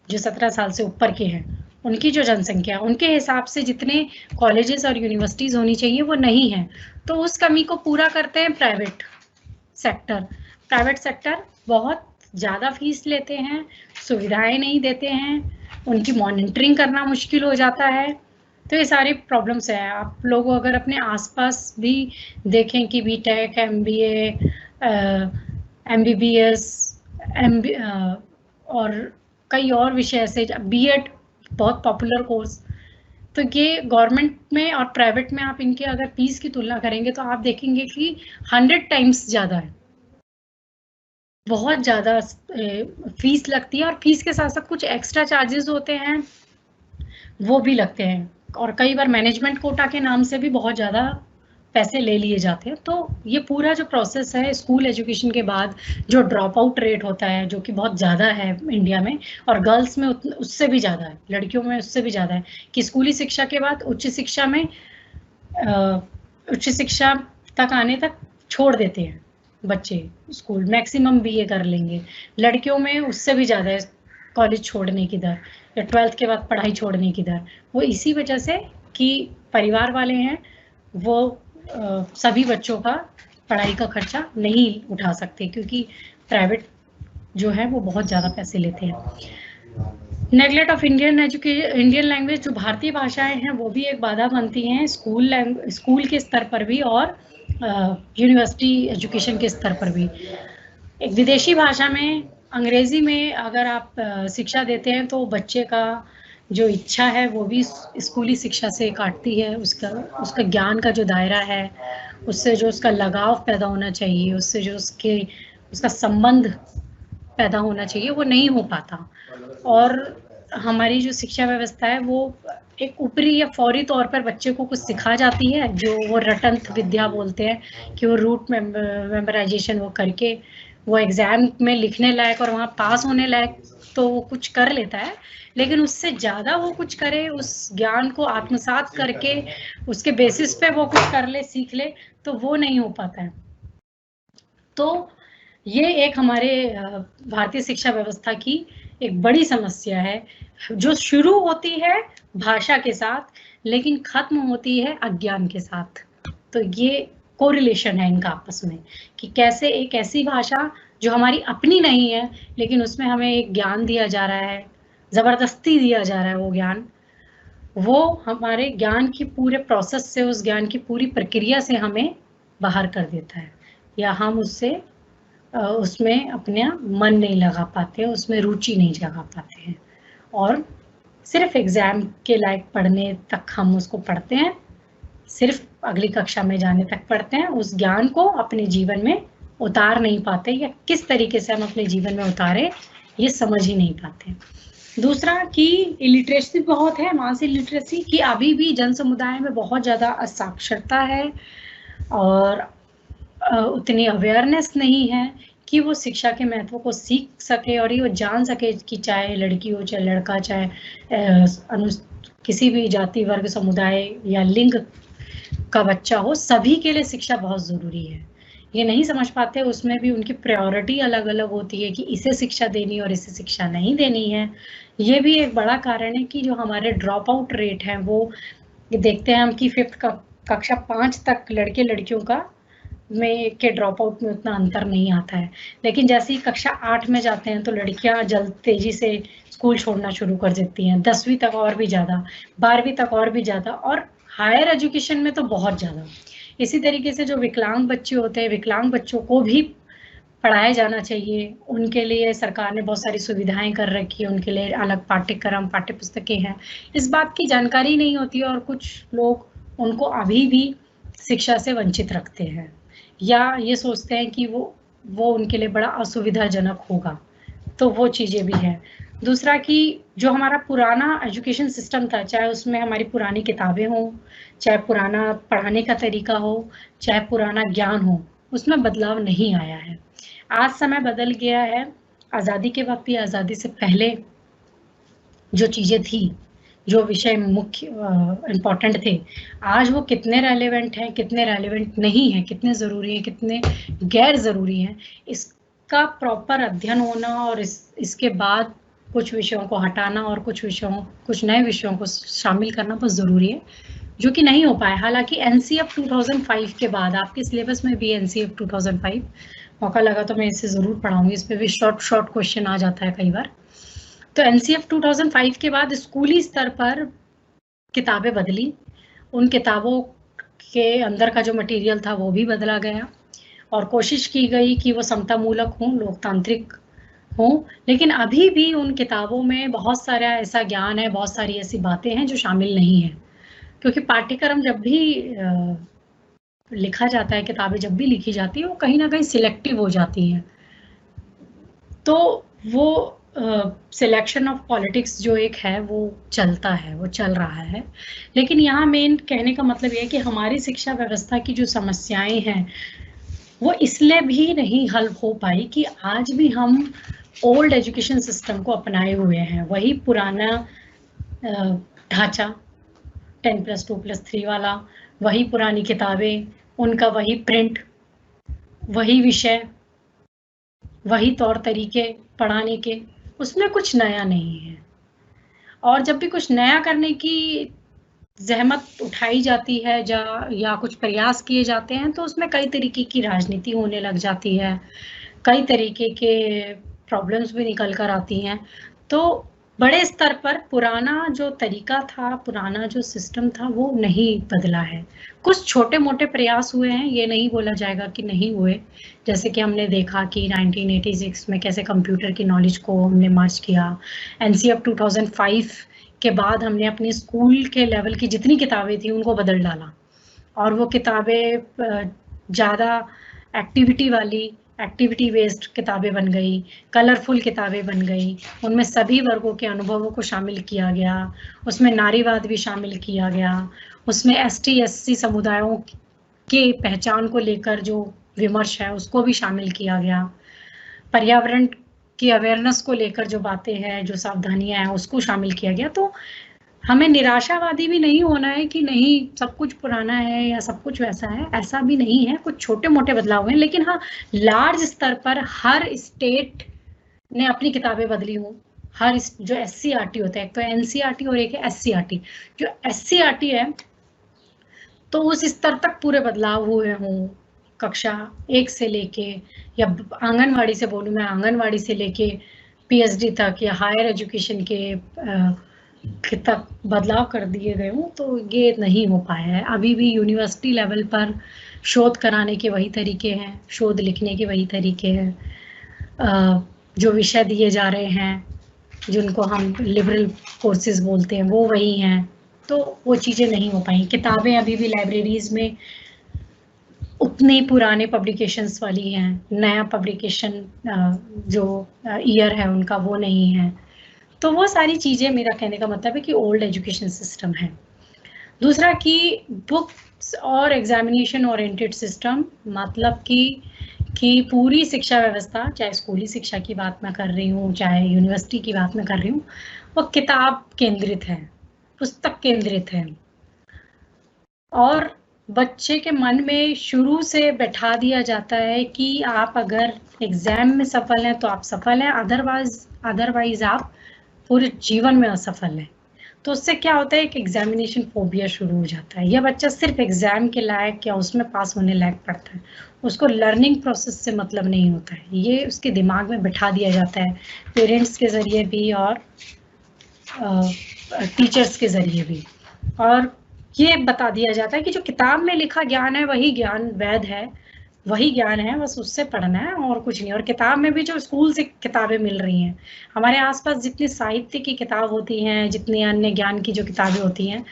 जो 17 साल से ऊपर के हैं, उनकी जो जनसंख्या, उनके हिसाब से जितने कॉलेजेस और यूनिवर्सिटीज होनी चाहिए वो नहीं है। तो उस कमी को पूरा करते हैं प्राइवेट सेक्टर बहुत ज़्यादा फीस लेते हैं, सुविधाएं नहीं देते हैं, उनकी मॉनिटरिंग करना मुश्किल हो जाता है। तो ये सारी प्रॉब्लम्स है। आप लोग अगर अपने आसपास भी देखें कि बीटेक, MBA, MBBS, और कई और विषय ऐसे, BEd बहुत पॉपुलर कोर्स। तो ये गवर्नमेंट में और प्राइवेट में आप इनके अगर फीस की तुलना करेंगे तो आप देखेंगे कि 100 टाइम्स ज़्यादा है, बहुत ज़्यादा फीस लगती है। और फीस के साथ साथ कुछ एक्स्ट्रा चार्जेस होते हैं, वो भी लगते हैं, और कई बार मैनेजमेंट कोटा के नाम से भी बहुत ज़्यादा पैसे ले लिए जाते हैं। तो ये पूरा जो प्रोसेस है स्कूल एजुकेशन के बाद, जो ड्रॉप आउट रेट होता है, जो कि बहुत ज़्यादा है इंडिया में, और गर्ल्स में उससे भी ज़्यादा है, लड़कियों में उससे भी ज़्यादा है, कि स्कूली शिक्षा के बाद उच्च शिक्षा तक आने तक छोड़ देते हैं बच्चे स्कूल, मैक्सिमम BA कर लेंगे। लड़कियों में उससे भी ज़्यादा है कॉलेज छोड़ने की दर, या 12th के बाद पढ़ाई छोड़ने की दर। वो इसी वजह से कि परिवार वाले हैं वो सभी बच्चों का पढ़ाई का खर्चा नहीं उठा सकते, क्योंकि प्राइवेट जो है वो बहुत ज़्यादा पैसे लेते हैं। नेगलेक्ट ऑफ इंडियन लैंग्वेज, जो भारतीय भाषाएं हैं वो भी एक बाधा बनती हैं स्कूल के स्तर पर भी और यूनिवर्सिटी एजुकेशन के स्तर पर भी। एक विदेशी भाषा में, अंग्रेजी में अगर आप शिक्षा देते हैं तो बच्चे का जो इच्छा है वो भी स्कूली शिक्षा से काटती है, उसका ज्ञान का जो दायरा है, उससे जो उसका लगाव पैदा होना चाहिए, उससे जो उसका संबंध पैदा होना चाहिए, वो नहीं हो पाता। और हमारी जो शिक्षा व्यवस्था है वो एक ऊपरी या फौरी तौर पर बच्चे को कुछ सिखा जाती है, जो वो रटंत विद्या बोलते हैं, कि वो रूट मेमोराइजेशन वो करके वो एग्जाम में लिखने लायक और वहाँ पास होने लायक तो वो कुछ कर लेता है, लेकिन उससे ज़्यादा वो कुछ करे, उस ज्ञान को आत्मसात करके उसके बेसिस पे वो कुछ कर ले, सीख ले, तो वो नहीं हो पाता है। तो ये एक हमारे भारतीय शिक्षा व्यवस्था की एक बड़ी समस्या है, जो शुरू होती है भाषा के साथ लेकिन खत्म होती है अज्ञान के साथ। तो ये कोरिलेशन है इनका आपस में, कि कैसे एक ऐसी भाषा जो हमारी अपनी नहीं है लेकिन उसमें हमें एक ज्ञान दिया जा रहा है, जबरदस्ती दिया जा रहा है, वो ज्ञान, वो हमारे ज्ञान की पूरे प्रोसेस से, उस ज्ञान की पूरी प्रक्रिया से हमें बाहर कर देता है, या हम उसमें अपना मन नहीं लगा पाते, उसमें रुचि नहीं जगा पाते हैं, और सिर्फ एग्जाम के लायक पढ़ने तक हम उसको पढ़ते हैं, सिर्फ अगली कक्षा में जाने तक पढ़ते हैं, उस ज्ञान को अपने जीवन में उतार नहीं पाते, या किस तरीके से हम अपने जीवन में उतारे ये समझ ही नहीं पाते। दूसरा कि इलिटरेसी बहुत है, मास इलिटरेसी, कि अभी भी जन समुदाय में बहुत ज़्यादा असाक्षरता है और उतनी अवेयरनेस नहीं है कि वो शिक्षा के महत्व को सीख सके और ये वो जान सके कि चाहे लड़की हो चाहे लड़का, चाहे किसी भी जाति वर्ग समुदाय या लिंग का बच्चा हो, सभी के लिए शिक्षा बहुत ज़रूरी है। ये नहीं समझ पाते, उसमें भी उनकी प्रायोरिटी अलग अलग होती है कि इसे शिक्षा देनी और इसे शिक्षा नहीं देनी है। ये भी एक बड़ा कारण है कि जो हमारे ड्रॉप आउट रेट हैं वो देखते हैं हम कि 5th कक्षा 5 तक लड़के लड़कियों का में के ड्रॉप आउट में उतना अंतर नहीं आता है, लेकिन जैसे ही कक्षा 8 में जाते हैं तो लड़कियां जल्द तेजी से स्कूल छोड़ना शुरू कर देती हैं, 10वीं तक और भी ज़्यादा, 12वीं तक और भी ज़्यादा, और हायर एजुकेशन में तो बहुत ज़्यादा। इसी तरीके से जो विकलांग बच्चे होते हैं, विकलांग बच्चों को भी पढ़ाया जाना चाहिए। उनके लिए सरकार ने बहुत सारी सुविधाएं कर रखी है, उनके लिए अलग पाठ्यक्रम, पाठ्य पुस्तकें हैं। इस बात की जानकारी नहीं होती है और कुछ लोग उनको अभी भी शिक्षा से वंचित रखते हैं या ये सोचते हैं कि वो उनके लिए बड़ा असुविधाजनक होगा, तो वो चीज़ें भी हैं। दूसरा कि जो हमारा पुराना एजुकेशन सिस्टम था, चाहे उसमें हमारी पुरानी किताबें हों, चाहे पुराना पढ़ाने का तरीका हो, चाहे पुराना ज्ञान हो, उसमें बदलाव नहीं आया है। आज समय बदल गया है। आज़ादी के वक्त या आज़ादी से पहले जो चीज़ें थी, जो विषय मुख्य इम्पॉर्टेंट थे, आज वो कितने रेलेवेंट हैं, कितने रेलेवेंट नहीं हैं, कितने ज़रूरी हैं, कितने गैर ज़रूरी हैं, इसका प्रॉपर अध्ययन होना और इसके बाद कुछ विषयों को हटाना और कुछ नए विषयों को शामिल करना बहुत ज़रूरी है, जो कि नहीं हो पाया। हालांकि एनसीएफ 2005 के बाद आपके सिलेबस में भी एनसीएफ 2005, मौका लगा तो मैं इसे ज़रूर पढ़ाऊंगी, इस पर भी शॉर्ट क्वेश्चन आ जाता है कई बार। तो एनसीएफ 2005 के बाद स्कूली स्तर पर किताबें बदली, उन किताबों के अंदर का जो मटेरियल था वो भी बदला गया और कोशिश की गई कि वो समतामूलक हों, लोकतांत्रिक हों, लेकिन अभी भी उन किताबों में बहुत सारा ऐसा ज्ञान है, बहुत सारी ऐसी बातें हैं जो शामिल नहीं है, क्योंकि पाठ्यक्रम जब भी लिखा जाता है, किताबें जब भी लिखी जाती है, वो कहीं ना कहीं सिलेक्टिव हो जाती हैं। तो वो सिलेक्शन ऑफ पॉलिटिक्स जो एक है वो चलता है, वो चल रहा है। लेकिन यहाँ मेन कहने का मतलब ये है कि हमारी शिक्षा व्यवस्था की जो समस्याएं हैं वो इसलिए भी नहीं हल हो पाई कि आज भी हम ओल्ड एजुकेशन सिस्टम को अपनाए हुए हैं, वही पुराना ढांचा 10+2+3 वाला, वही पुरानी किताबें, उनका वही प्रिंट, वही विषय, वही तौर तरीके पढ़ाने के, उसमें कुछ नया नहीं है। और जब भी कुछ नया करने की जहमत उठाई जाती है या कुछ प्रयास किए जाते हैं तो उसमें कई तरीके की राजनीति होने लग जाती है, कई तरीके के प्रॉब्लम्स भी निकल कर आती हैं। तो बड़े स्तर पर पुराना जो तरीका था, पुराना जो सिस्टम था, वो नहीं बदला है। कुछ छोटे मोटे प्रयास हुए हैं, ये नहीं बोला जाएगा कि नहीं हुए, जैसे कि हमने देखा कि 1986 में कैसे कंप्यूटर की नॉलेज को हमने मर्ज किया, एनसीएफ 2005 के बाद हमने अपने स्कूल के लेवल की जितनी किताबें थी उनको बदल डाला और वो किताबें ज़्यादा एक्टिविटी बेस्ड किताबें बन गई, कलरफुल किताबें बन गई, उनमें सभी वर्गों के अनुभवों को शामिल किया गया, उसमें नारीवाद भी शामिल किया गया, उसमें ST/SC समुदायों के पहचान को लेकर जो विमर्श है उसको भी शामिल किया गया, पर्यावरण की अवेयरनेस को लेकर जो बातें हैं, जो सावधानियां हैं, उसको शामिल किया गया। तो हमें निराशावादी भी नहीं होना है कि नहीं सब कुछ पुराना है या सब कुछ वैसा है, ऐसा भी नहीं है, कुछ छोटे मोटे बदलाव हैं, लेकिन हाँ लार्ज स्तर पर हर स्टेट ने अपनी किताबें बदली हों। हर जो SCRT होता है, एक तो NCRT और एक है SCRT। जो SCRT है तो उस स्तर तक पूरे बदलाव हुए हों, कक्षा 1 से लेके, या आंगनवाड़ी से बोलूँ मैं, आंगनवाड़ी से लेके PhD तक या हायर एजुकेशन के तक बदलाव कर दिए गए हों, तो ये नहीं हो पाया है। अभी भी यूनिवर्सिटी लेवल पर शोध कराने के वही तरीके हैं, शोध लिखने के वही तरीके हैं, जो विषय दिए जा रहे हैं जिनको हम लिबरल कोर्सेज बोलते हैं वो वही हैं, तो वो चीज़ें नहीं हो पाई। किताबें अभी भी लाइब्रेरीज में उतनी पुराने पब्लिकेशंस वाली हैं, नया पब्लिकेशन जो ईयर है उनका वो नहीं है। तो वो सारी चीज़ें, मेरा कहने का मतलब है कि ओल्ड एजुकेशन सिस्टम है। दूसरा कि बुक्स और एग्जामिनेशन ओरिएंटेड सिस्टम, मतलब कि कि पूरी शिक्षा व्यवस्था, चाहे स्कूली शिक्षा की बात मैं कर रही हूँ, चाहे यूनिवर्सिटी की बात मैं कर रही हूँ, वो किताब केंद्रित है, पुस्तक केंद्रित है। और बच्चे के मन में शुरू से बैठा दिया जाता है कि आप अगर एग्जाम में सफल हैं तो आप सफल हैं, अदरवाइज आप पूरे जीवन में असफल हैं। तो उससे क्या होता है, एक एग्जामिनेशन फोबिया शुरू हो जाता है। यह बच्चा सिर्फ एग्जाम के लायक या उसमें पास होने लायक पड़ता है, उसको लर्निंग प्रोसेस से मतलब नहीं होता है। ये उसके दिमाग में बिठा दिया जाता है पेरेंट्स के ज़रिए भी और टीचर्स के ज़रिए भी। और ये बता दिया जाता है कि जो किताब में लिखा ज्ञान है वही ज्ञान वैध है, वही ज्ञान है, बस उससे पढ़ना है और कुछ नहीं। और किताब में भी जो स्कूल से किताबें मिल रही हैं, हमारे आसपास जितनी साहित्य की किताब होती हैं, जितनी अन्य ज्ञान की जो किताबें होती हैं,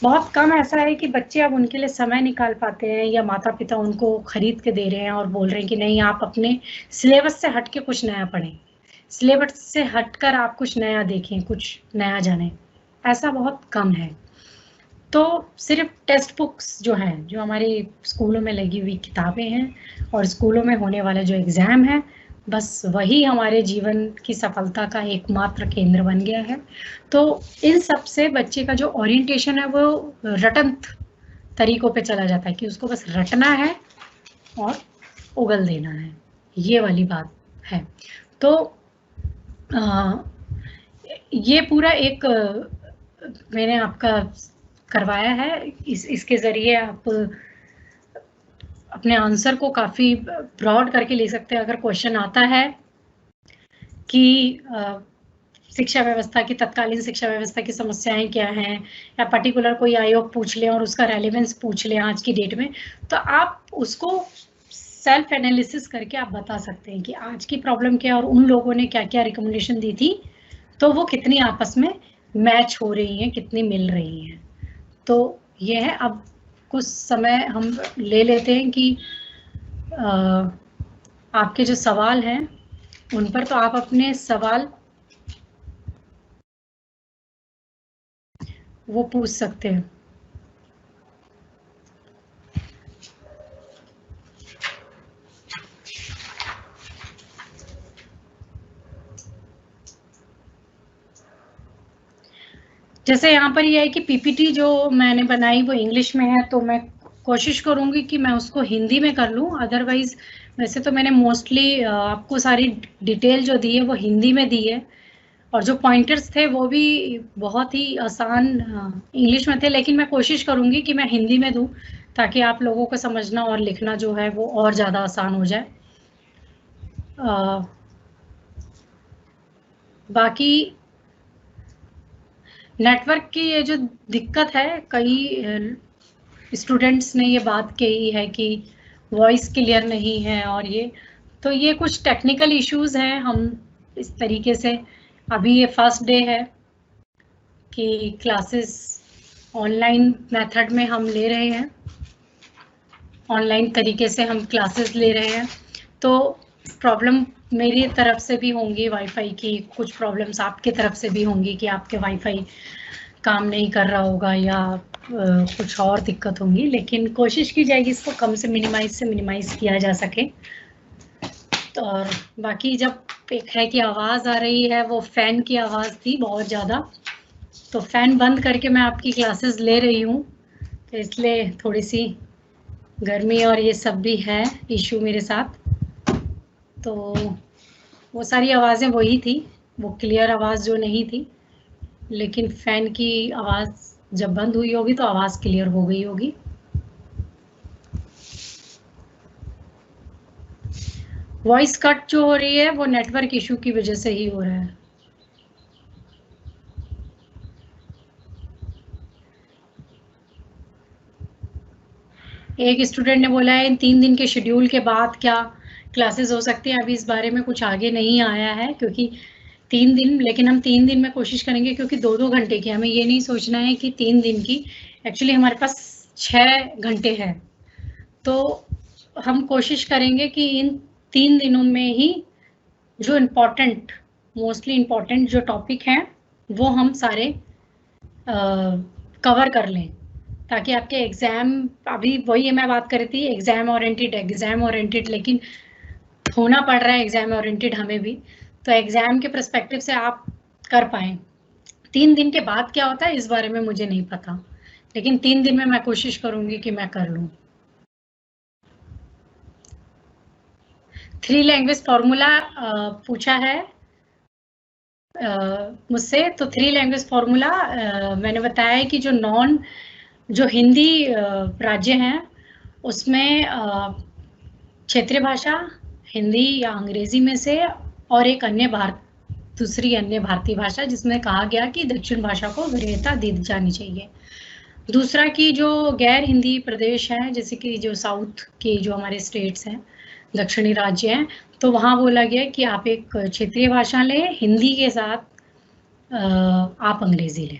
बहुत कम ऐसा है कि बच्चे अब उनके लिए समय निकाल पाते हैं या माता पिता उनको खरीद के दे रहे हैं और बोल रहे हैं कि नहीं आप अपने सिलेबस से हट के कुछ नया पढ़ें, सिलेबस से हटकर आप कुछ नया देखें, कुछ नया जानें। ऐसा बहुत कम है। तो सिर्फ टेक्स्ट बुक्स जो हैं, जो हमारे स्कूलों में लगी हुई किताबें हैं और स्कूलों में होने वाला जो एग्ज़ाम है, बस वही हमारे जीवन की सफलता का एकमात्र केंद्र बन गया है। तो इन सब से बच्चे का जो ओरिएंटेशन है वो रटंत तरीकों पे चला जाता है कि उसको बस रटना है और उगल देना है, ये वाली बात है। तो ये पूरा एक मैंने आपका करवाया है, इसके ज़रिए आप अपने आंसर को काफ़ी ब्रॉड करके ले सकते हैं। अगर क्वेश्चन आता है कि शिक्षा व्यवस्था की, तत्कालीन शिक्षा व्यवस्था की समस्याएं क्या हैं, या पर्टिकुलर कोई आयोग पूछ लें और उसका रेलेवेंस पूछ लें आज की डेट में, तो आप उसको सेल्फ एनालिसिस करके आप बता सकते हैं कि आज की प्रॉब्लम क्या है और उन लोगों ने क्या क्या रिकमेंडेशन दी थी, तो वो कितनी आपस में मैच हो रही हैं, कितनी मिल रही हैं। तो ये है। अब कुछ समय हम ले लेते हैं कि आपके जो सवाल हैं उन पर, तो आप अपने सवाल वो पूछ सकते हैं। जैसे यहाँ पर ये है कि पीपीटी जो मैंने बनाई वो इंग्लिश में है, तो मैं कोशिश करूँगी कि मैं उसको हिंदी में कर लूँ। अदरवाइज़ वैसे तो मैंने मोस्टली आपको सारी डिटेल जो दी है वो हिंदी में दी है, और जो पॉइंटर्स थे वो भी बहुत ही आसान इंग्लिश में थे, लेकिन मैं कोशिश करूँगी कि मैं हिंदी में दूँ ताकि आप लोगों को समझना और लिखना जो है वो और ज़्यादा आसान हो जाए। बाकी नेटवर्क की ये जो दिक्कत है, कई स्टूडेंट्स ने ये बात कही है कि वॉइस क्लियर नहीं है, और तो ये कुछ टेक्निकल इश्यूज हैं। हम इस तरीके से, अभी ये फर्स्ट डे है कि क्लासेस ऑनलाइन मेथड में हम ले रहे हैं, ऑनलाइन तरीके से हम क्लासेस ले रहे हैं, तो प्रॉब्लम मेरी तरफ से भी होंगी वाईफाई की, कुछ प्रॉब्लम्स आपके तरफ से भी होंगी कि आपके वाईफाई काम नहीं कर रहा होगा या कुछ और दिक्कत होंगी, लेकिन कोशिश की जाएगी इसको कम से मिनिमाइज किया जा सके। तो और बाकी जब एक है कि आवाज़ आ रही है, वो फ़ैन की आवाज़ थी बहुत ज़्यादा, तो फ़ैन बंद करके मैं आपकी क्लासेस ले रही हूँ, तो इसलिए थोड़ी सी गर्मी और ये सब भी है इशू मेरे साथ। तो वो सारी आवाज़ें वही थी, वो क्लियर आवाज़ जो नहीं थी, लेकिन फ़ैन की आवाज़ जब बंद हुई होगी तो आवाज़ क्लियर हो गई होगी। वॉइस कट जो हो रही है वो नेटवर्क इशू की वजह से ही हो रहा है। एक स्टूडेंट ने बोला है इन 3 दिन के शेड्यूल के बाद क्या क्लासेस हो सकती हैं, अभी इस बारे में कुछ आगे नहीं आया है, क्योंकि 3 दिन, लेकिन हम 3 दिन में कोशिश करेंगे, क्योंकि 2-2 घंटे की, हमें ये नहीं सोचना है कि 3 दिन की, एक्चुअली हमारे पास 6 घंटे हैं, तो हम कोशिश करेंगे कि इन 3 दिनों में ही जो इम्पोर्टेंट, मोस्टली इम्पोर्टेंट जो टॉपिक हैं वो हम सारे कवर कर लें, ताकि आपके एग्ज़ाम, अभी वही मैं बात कर रही थी एग्ज़ाम ओरिएंटेड, लेकिन होना पड़ रहा है एग्जाम ओरिएंटेड हमें भी, तो एग्जाम के पर्सपेक्टिव से आप कर पाए। 3 दिन के बाद क्या होता है इस बारे में मुझे नहीं पता, लेकिन 3 दिन में मैं कोशिश करूंगी कि मैं कर लूँ। 3 लैंग्वेज फॉर्मूला पूछा है मुझसे, तो 3 लैंग्वेज फॉर्मूला मैंने बताया है कि जो हिंदी राज्य हैं उसमें क्षेत्रीय भाषा हिंदी या अंग्रेजी में से, और एक दूसरी अन्य भारतीय भाषा जिसमें कहा गया कि दक्षिण भाषा को वरीयता दी जानी चाहिए। दूसरा कि जो गैर हिंदी प्रदेश हैं, जैसे कि जो साउथ के जो हमारे स्टेट्स हैं, दक्षिणी राज्य हैं, तो वहाँ बोला गया कि आप एक क्षेत्रीय भाषा लें, हिंदी के साथ आप अंग्रेजी लें।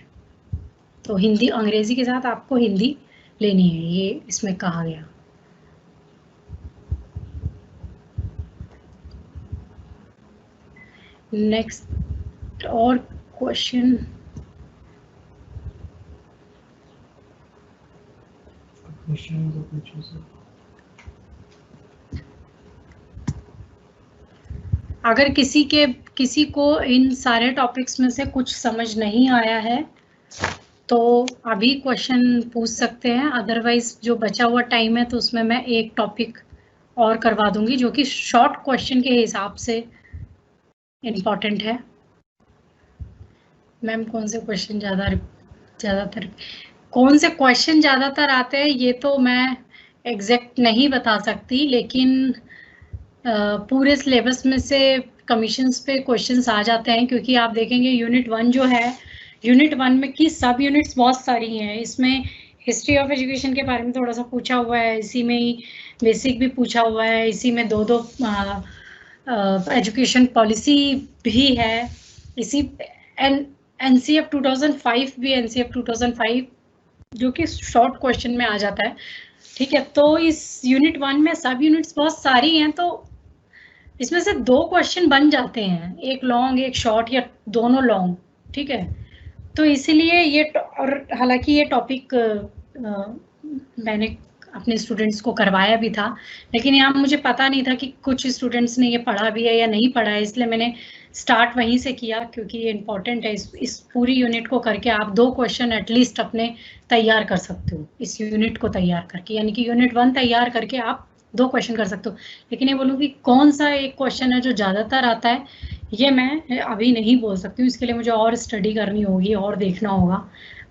तो हिंदी अंग्रेजी के साथ आपको हिंदी लेनी है, ये इसमें कहा गया। नेक्स्ट और क्वेश्चन, अगर किसी को इन सारे टॉपिक्स में से कुछ समझ नहीं आया है तो अभी क्वेश्चन पूछ सकते हैं, अदरवाइज जो बचा हुआ टाइम है तो उसमें मैं एक टॉपिक और करवा दूंगी जो कि शॉर्ट क्वेश्चन के हिसाब से इम्पॉर्टेंट है। मैम कौन से क्वेश्चन ज़्यादातर कौन से क्वेश्चन ज़्यादातर आते हैं ये तो मैं एग्जैक्ट नहीं बता सकती, लेकिन पूरे सिलेबस में से कमीशंस पे क्वेश्चंस आ जाते हैं, क्योंकि आप देखेंगे यूनिट 1 जो है, यूनिट 1 में की सब यूनिट्स बहुत सारी हैं। इसमें हिस्ट्री ऑफ एजुकेशन के बारे में थोड़ा सा पूछा हुआ है, इसी में ही बेसिक भी पूछा हुआ है, इसी में दो एजुकेशन पॉलिसी भी है, इसी NCF 2005 भी, NCF 2005 जो कि शॉर्ट क्वेश्चन में आ जाता है। ठीक है, तो इस यूनिट 1 में सब यूनिट्स बहुत सारी हैं, तो इसमें से 2 क्वेश्चन बन जाते हैं, एक लॉन्ग एक शॉर्ट या दोनों लॉन्ग। ठीक है, तो इसीलिए ये, और हालांकि ये टॉपिक मैंने अपने स्टूडेंट्स को करवाया भी था, लेकिन यहाँ मुझे पता नहीं था कि कुछ स्टूडेंट्स ने ये पढ़ा भी है या नहीं पढ़ा है, इसलिए मैंने स्टार्ट वहीं से किया, क्योंकि ये इम्पॉर्टेंट है। इस पूरी यूनिट को करके आप 2 क्वेश्चन एटलीस्ट अपने तैयार कर सकते हो, इस यूनिट को तैयार करके, यानी कि यूनिट 1 तैयार करके आप 2 क्वेश्चन कर सकते हो। लेकिन ये बोलूँ कि कौन सा एक क्वेश्चन है जो ज़्यादातर आता है, ये मैं अभी नहीं बोल सकती हूँ, इसके लिए मुझे और स्टडी करनी होगी और देखना होगा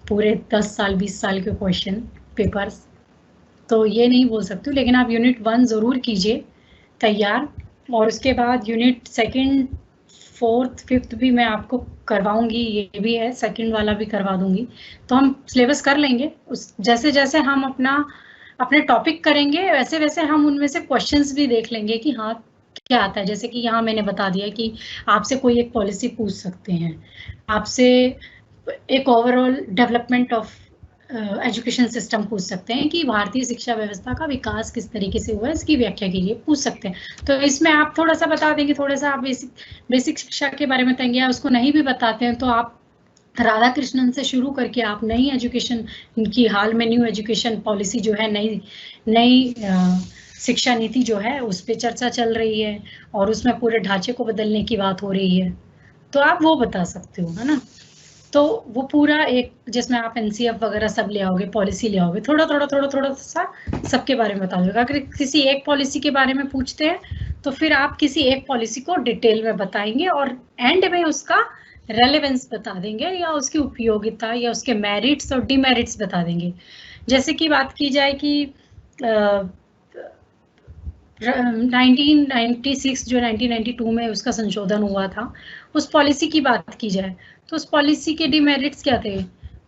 पूरे 10 साल 20 साल के क्वेश्चन पेपर्स, तो ये नहीं बोल सकती हूँ। लेकिन आप यूनिट 1 ज़रूर कीजिए तैयार, और उसके बाद यूनिट 2nd 4th 5th भी मैं आपको करवाऊंगी, ये भी है, 2nd वाला भी करवा दूंगी। तो हम सिलेबस कर लेंगे, जैसे जैसे हम अपने टॉपिक करेंगे वैसे वैसे हम उनमें से क्वेश्चंस भी देख लेंगे कि हाँ क्या आता है। जैसे कि यहाँ मैंने बता दिया कि आपसे कोई एक पॉलिसी पूछ सकते हैं, आपसे एक overall development of education system पूछ सकते हैं कि भारतीय शिक्षा व्यवस्था का विकास किस तरीके से हुआ है, इसकी व्याख्या के लिए पूछ सकते हैं। तो इसमें आप थोड़ा सा बता देंगे, थोड़ा सा आप बेसिक शिक्षा के बारे में बताएंगे, या उसको नहीं भी बताते हैं तो आप राधा कृष्णन से शुरू करके आप नई एजुकेशन की, हाल में न्यू एजुकेशन पॉलिसी जो है, नई शिक्षा नीति जो है उस पर चर्चा चल रही है और उसमें पूरे ढांचे को बदलने की बात हो रही है, तो आप वो बता सकते हो, है ना। तो वो पूरा एक, जिसमें आप NCF वगैरह सब ले आओगे, पॉलिसी ले आओगे, थोड़ा सा सबके बारे में बता दोगे। अगर किसी एक पॉलिसी के बारे में पूछते हैं तो फिर आप किसी एक पॉलिसी को डिटेल में बताएंगे और एंड में उसका रेलेवेंस बता देंगे, या उसकी उपयोगिता या उसके मेरिट्स और डिमेरिट्स बता देंगे। जैसे कि बात की जाए कि 1996 जो 1992 में उसका संशोधन हुआ था, उस पॉलिसी की बात की जाए तो उस पॉलिसी के डिमेरिट्स क्या थे।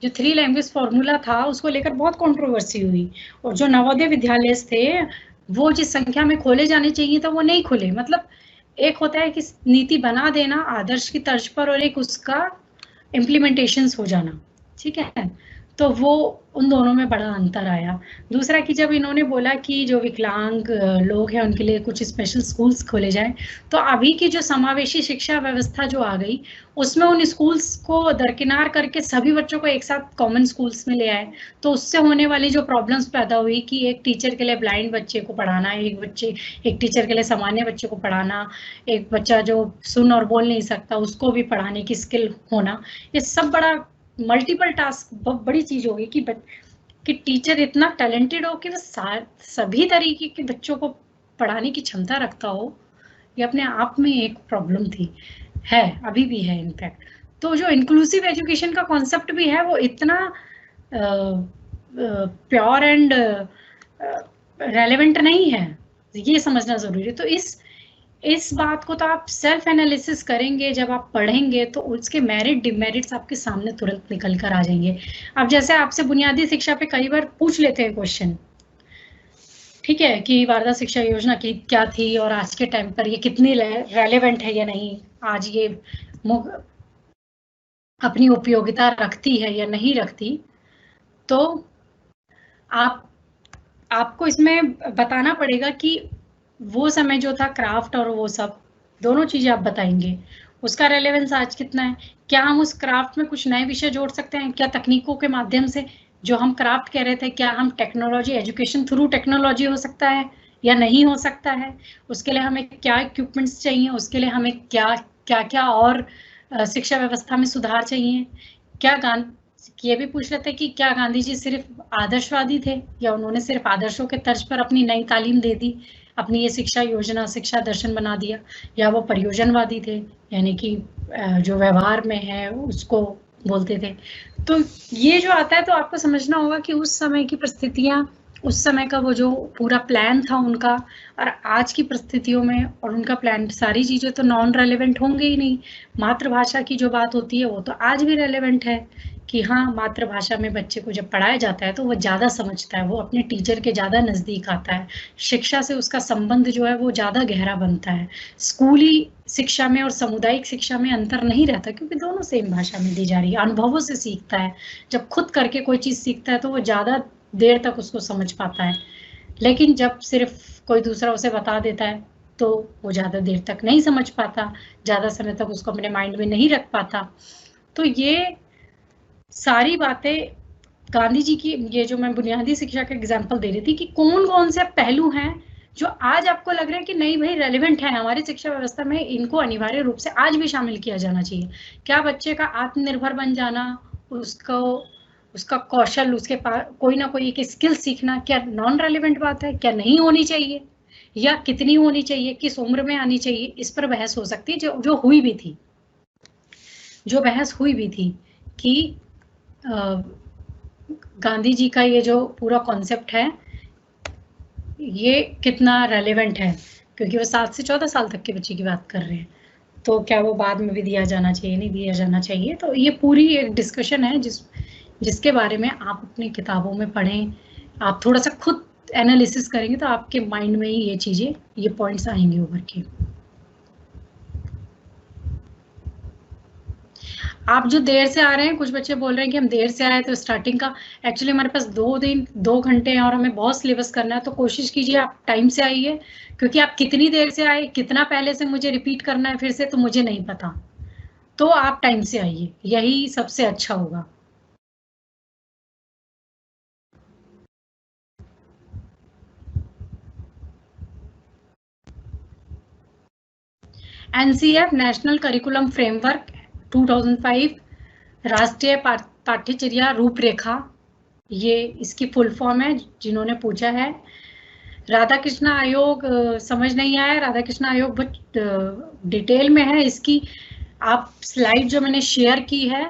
जो 3 लैंग्वेज फॉर्मूला था उसको लेकर बहुत कंट्रोवर्सी हुई, और जो नवोदय विद्यालय थे वो जिस संख्या में खोले जाने चाहिए था वो नहीं खोले। मतलब एक होता है कि नीति बना देना आदर्श की तर्ज पर, और एक उसका इम्प्लीमेंटेशंस हो जाना। ठीक है, तो वो उन दोनों में बड़ा अंतर आया। दूसरा कि जब इन्होंने बोला कि जो विकलांग लोग हैं उनके लिए कुछ स्पेशल स्कूल्स खोले जाएं, तो अभी की जो समावेशी शिक्षा व्यवस्था जो आ गई उसमें उन स्कूल्स को दरकिनार करके सभी बच्चों को एक साथ कॉमन स्कूल्स में ले आए। तो उससे होने वाली जो प्रॉब्लम्स पैदा हुई कि एक टीचर के लिए ब्लाइंड बच्चे को पढ़ाना, एक टीचर के लिए सामान्य बच्चे को पढ़ाना, एक बच्चा जो सुन और बोल नहीं सकता उसको भी पढ़ाने की स्किल होना, ये सब बड़ा मल्टीपल टास्क बड़ी चीज होगी कि टीचर इतना टैलेंटेड हो कि वो सभी तरीके के बच्चों को पढ़ाने की क्षमता रखता हो, ये अपने आप में एक प्रॉब्लम थी, है अभी भी है इनफैक्ट। तो जो इंक्लूसिव एजुकेशन का कॉन्सेप्ट भी है वो इतना प्योर एंड रेलेवेंट नहीं है, ये समझना जरूरी है। तो इस बात को तो आप सेल्फ एनालिसिस करेंगे जब आप पढ़ेंगे तो उसके मेरिट डिमेरिट्स आपके सामने तुरंत निकल कर आ जाएंगे। अब जैसे आपसे बुनियादी शिक्षा पे कई बार पूछ लेते हैं क्वेश्चन, ठीक है, कि वारदा शिक्षा योजना की क्या थी और आज के टाइम पर ये कितनी रेलेवेंट है या नहीं, आज ये अपनी उपयोगिता रखती है या नहीं रखती। तो आपको इसमें बताना पड़ेगा कि वो समय जो था क्राफ्ट और वो सब दोनों चीजें आप बताएंगे, उसका रेलेवेंस आज कितना है, क्या हम उस क्राफ्ट में कुछ नए विषय जोड़ सकते हैं, क्या तकनीकों के माध्यम से जो हम क्राफ्ट कह रहे थे, क्या हम टेक्नोलॉजी, एजुकेशन थ्रू टेक्नोलॉजी हो सकता है या नहीं हो सकता है, उसके लिए हमें क्या इक्विपमेंट्स चाहिए, उसके लिए हमें क्या क्या क्या और शिक्षा व्यवस्था में सुधार चाहिए, क्या ये भी पूछ रहे थे कि क्या गांधी जी सिर्फ आदर्शवादी थे या उन्होंने सिर्फ आदर्शों के तर्ज पर अपनी नई तालीम दे दी, अपनी ये शिक्षा योजना शिक्षा दर्शन बना दिया, या वो प्रयोजनवादी थे यानी कि जो व्यवहार में है उसको बोलते थे। तो ये जो आता है तो आपको समझना होगा कि उस समय की परिस्थितियां, उस समय का वो जो पूरा प्लान था उनका और आज की परिस्थितियों में और उनका प्लान, सारी चीजें तो नॉन रेलेवेंट होंगे ही नहीं। मातृभाषा की जो बात होती है वो तो आज भी रेलेवेंट है कि हाँ, मातृभाषा में बच्चे को जब पढ़ाया जाता है तो वो ज़्यादा समझता है, वो अपने टीचर के ज़्यादा नज़दीक आता है, शिक्षा से उसका संबंध जो है वो ज़्यादा गहरा बनता है। स्कूली शिक्षा में और सामुदायिक शिक्षा में अंतर नहीं रहता क्योंकि दोनों सेम भाषा में दी जा रही है, अनुभवों से सीखता है। जब खुद करके कोई चीज़ सीखता है तो वो ज़्यादा देर तक उसको समझ पाता है, लेकिन जब सिर्फ कोई दूसरा उसे बता देता है तो वो ज़्यादा देर तक नहीं समझ पाता, ज़्यादा समय तक उसको अपने माइंड में नहीं रख पाता। तो ये सारी बातें गांधी जी की, ये जो मैं बुनियादी शिक्षा का एग्जाम्पल दे रही थी कि कौन कौन से पहलू हैं जो आज आपको लग रहा है कि नहीं भाई रेलेवेंट है हमारी शिक्षा व्यवस्था में, इनको अनिवार्य रूप से आज भी शामिल किया जाना चाहिए। क्या बच्चे का आत्मनिर्भर बन जाना, उसका कौशल, उसके पास कोई ना कोई एक स्किल सीखना क्या नॉन रेलेवेंट बात है, क्या नहीं होनी चाहिए या कितनी होनी चाहिए, किस उम्र में आनी चाहिए, इस पर बहस हो सकती है, जो हुई भी थी, जो बहस हुई भी थी कि गांधी जी का ये जो पूरा कॉन्सेप्ट है ये कितना रेलेवेंट है, क्योंकि वो 7 से 14 साल तक के बच्चे की बात कर रहे हैं, तो क्या वो बाद में भी दिया जाना चाहिए, नहीं दिया जाना चाहिए। तो ये पूरी एक डिस्कशन है जिसके बारे में आप अपनी किताबों में पढ़ें, आप थोड़ा सा खुद एनालिसिस करेंगे तो आपके माइंड में ही ये चीजें, ये पॉइंट्स आएंगे उभर के। आप जो देर से आ रहे हैं, कुछ बच्चे बोल रहे हैं कि हम देर से आए तो स्टार्टिंग का, एक्चुअली हमारे पास 2 घंटे हैं और हमें बहुत सिलेबस करना है, तो कोशिश कीजिए आप टाइम से आइए, क्योंकि आप कितनी देर से आए, कितना पहले से मुझे रिपीट करना है फिर से तो मुझे नहीं पता, तो आप टाइम से आइए, यही सबसे अच्छा होगा। एनसीएफ नेशनल करिकुलम फ्रेमवर्क 2005 राष्ट्रीय पाठ्यचर्या रूपरेखा, ये इसकी फुल फॉर्म है, जिन्होंने पूछा है। राधा कृष्ण आयोग समझ नहीं आया, राधा कृष्ण आयोग बहुत डिटेल में है इसकी, आप स्लाइड जो मैंने शेयर की है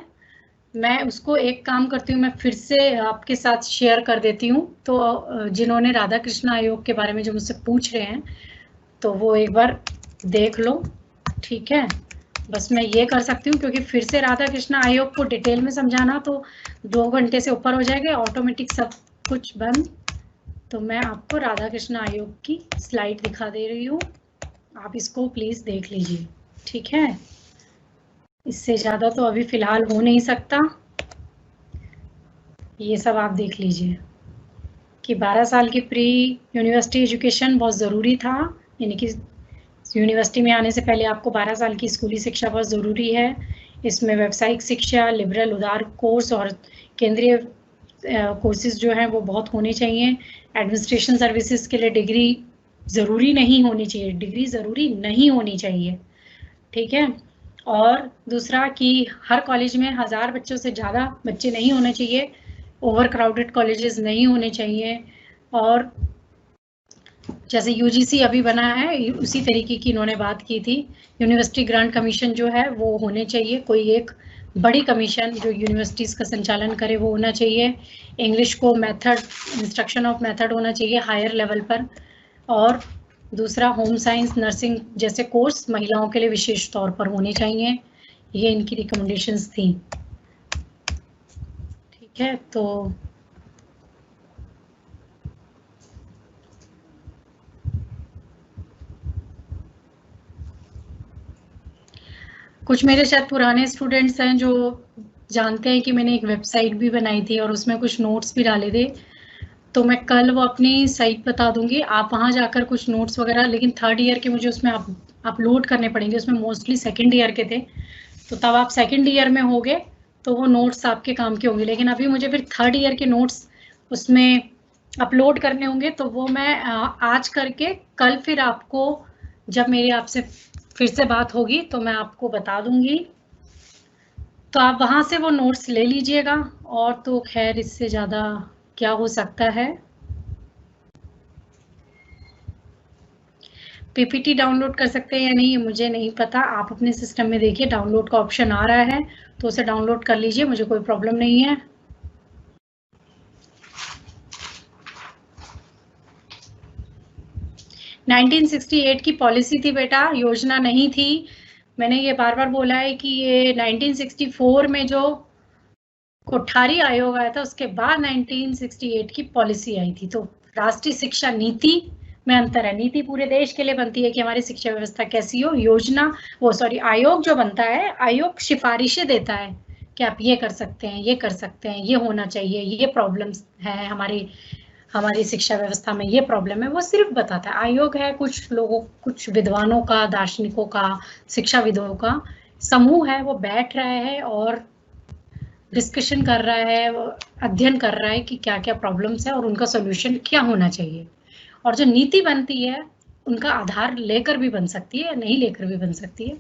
मैं उसको एक काम करती हूँ, मैं फिर से आपके साथ शेयर कर देती हूँ, तो जिन्होंने राधा कृष्ण आयोग के बारे में जो मुझसे पूछ रहे हैं तो वो एक बार देख लो, ठीक है। बस मैं ये कर सकती हूँ क्योंकि फिर से राधा कृष्ण आयोग को डिटेल में समझाना तो 2 घंटे से ऊपर हो जाएगा, ऑटोमेटिक सब कुछ बंद। तो मैं आपको राधा कृष्ण आयोग की स्लाइड दिखा दे रही हूँ, आप इसको प्लीज देख लीजिए, ठीक है। इससे ज्यादा तो अभी फिलहाल हो नहीं सकता। ये सब आप देख लीजिए कि 12 साल की प्री यूनिवर्सिटी एजुकेशन बहुत ज़रूरी था, यानी कि यूनिवर्सिटी में आने से पहले आपको 12 साल की स्कूली शिक्षा बहुत ज़रूरी है। इसमें व्यावसायिक शिक्षा, लिबरल उदार कोर्स और केंद्रीय कोर्सेज जो हैं वो बहुत होने चाहिए। एडमिनिस्ट्रेशन सर्विसेज के लिए डिग्री ज़रूरी नहीं होनी चाहिए, डिग्री ज़रूरी नहीं होनी चाहिए, ठीक है। और दूसरा कि हर कॉलेज में 1000 बच्चों से ज़्यादा बच्चे नहीं होने चाहिए, ओवर क्राउडेड कॉलेजेस नहीं होने चाहिए। और जैसे यूजीसी अभी बना है उसी तरीके की इन्होंने बात की थी। यूनिवर्सिटी ग्रांट कमीशन जो है वो होने चाहिए, कोई एक बड़ी कमीशन जो यूनिवर्सिटीज़ का संचालन करे वो होना चाहिए। इंग्लिश को मेथड, इंस्ट्रक्शन ऑफ मेथड होना चाहिए हायर लेवल पर। और दूसरा होम साइंस, नर्सिंग जैसे कोर्स महिलाओं के लिए विशेष तौर पर होने चाहिए। ये इनकी रिकमेंडेशंस थी, ठीक है। तो कुछ मेरे शायद पुराने स्टूडेंट्स हैं जो जानते हैं कि मैंने एक वेबसाइट भी बनाई थी और उसमें कुछ नोट्स भी डाले थे, तो मैं कल वो अपनी साइट बता दूंगी, आप वहाँ जाकर कुछ नोट्स वगैरह, लेकिन 3rd ईयर के मुझे उसमें अपलोड करने पड़ेंगे, उसमें मोस्टली 2nd ईयर के थे, तो तब आप 2nd ईयर में होगे तो वो नोट्स आपके काम के होंगे। लेकिन अभी मुझे फिर 3rd ईयर के नोट्स उसमें अपलोड करने होंगे, तो वो मैं आज करके कल फिर आपको, जब मेरी आपसे फिर से बात होगी तो मैं आपको बता दूंगी, तो आप वहाँ से वो नोट्स ले लीजिएगा। और तो खैर इससे ज़्यादा क्या हो सकता है। पीपीटी डाउनलोड कर सकते हैं या नहीं ये मुझे नहीं पता, आप अपने सिस्टम में देखिए, डाउनलोड का ऑप्शन आ रहा है तो उसे डाउनलोड कर लीजिए, मुझे कोई प्रॉब्लम नहीं है। नाइनटीन 1968 की पॉलिसी थी बेटा, योजना नहीं थी। मैंने ये बार बार बोला है कि ये 1964 में जो कोठारी आयोग आया था उसके बाद 1968 की पॉलिसी आई थी। तो राष्ट्रीय शिक्षा नीति में अंतर है, नीति पूरे देश के लिए बनती है कि हमारी शिक्षा व्यवस्था कैसी हो, योजना आयोग जो बनता है, आयोग सिफारिशें देता है कि आप ये कर सकते हैं, ये कर सकते हैं, ये होना चाहिए, ये प्रॉब्लम्स है हमारी शिक्षा व्यवस्था में, ये प्रॉब्लम है, वो सिर्फ बताता है। आयोग है कुछ लोगों, कुछ विद्वानों का, दार्शनिकों का, शिक्षाविदों का समूह है, वो बैठ रहा है और डिस्कशन कर रहा है, अध्ययन कर रहा है कि क्या क्या प्रॉब्लम्स है और उनका सॉल्यूशन क्या होना चाहिए। और जो नीति बनती है उनका आधार लेकर भी बन सकती है या नहीं लेकर भी बन सकती है,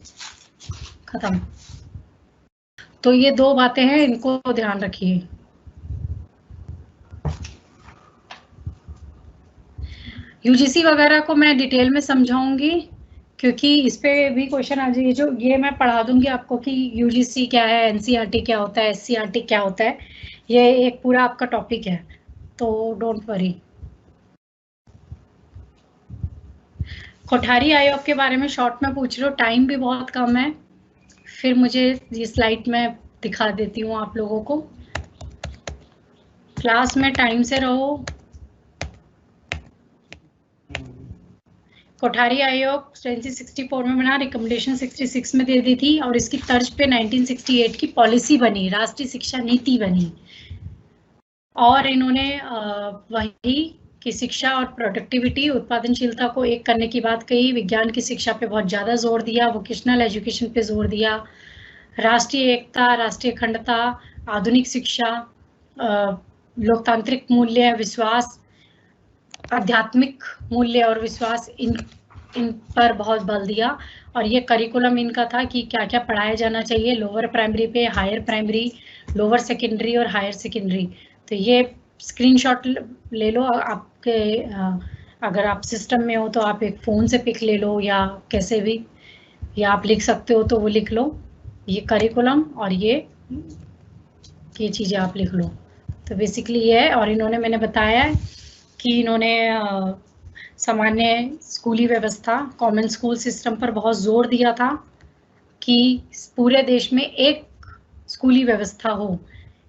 खत्म। तो ये 2 बातें हैं, इनको ध्यान रखिए। यूजीसी वगैरह को मैं डिटेल में समझाऊंगी क्योंकि इस पे भी क्वेश्चन आ जाइए, जो ये मैं पढ़ा दूंगी आपको कि यूजीसी क्या है, एनसीईआरटी क्या होता है, एससीईआरटी क्या होता है, ये एक पूरा आपका टॉपिक है, तो डोंट वरी। कोठारी आयोग के बारे में शॉर्ट में पूछ लो, टाइम भी बहुत कम है, फिर मुझे ये स्लाइड में दिखा देती हूँ आप लोगों को। क्लास में टाइम से रहो। कोठारी आयोग 1964 में बना, रिकमेंडेशन 66 में दे दी थी और इसकी तर्ज पे 1968 की पॉलिसी बनी, राष्ट्रीय शिक्षा नीति बनी। और इन्होंने वही कि शिक्षा और प्रोडक्टिविटी, उत्पादनशीलता को एक करने की बात कही, विज्ञान की शिक्षा पे बहुत ज़्यादा जोर दिया, वोकेशनल एजुकेशन पे जोर दिया, राष्ट्रीय एकता, राष्ट्रीय अखंडता, आधुनिक शिक्षा, लोकतांत्रिक मूल्य, विश्वास, आध्यात्मिक मूल्य और विश्वास, इन पर बहुत बल दिया। और ये करिकुलम इनका था कि क्या क्या पढ़ाया जाना चाहिए, लोअर प्राइमरी पे, हायर प्राइमरी, लोअर सेकेंडरी और हायर सेकेंडरी। तो ये स्क्रीनशॉट ले लो आपके, अगर आप सिस्टम में हो तो आप एक फ़ोन से पिक ले लो या कैसे भी, या आप लिख सकते हो तो वो लिख लो, ये करिकुलम और ये चीज़ें आप लिख लो। तो बेसिकली ये है। और इन्होंने, मैंने बताया है कि इन्होंने सामान्य स्कूली व्यवस्था, कॉमन स्कूल सिस्टम पर बहुत जोर दिया था कि पूरे देश में एक स्कूली व्यवस्था हो,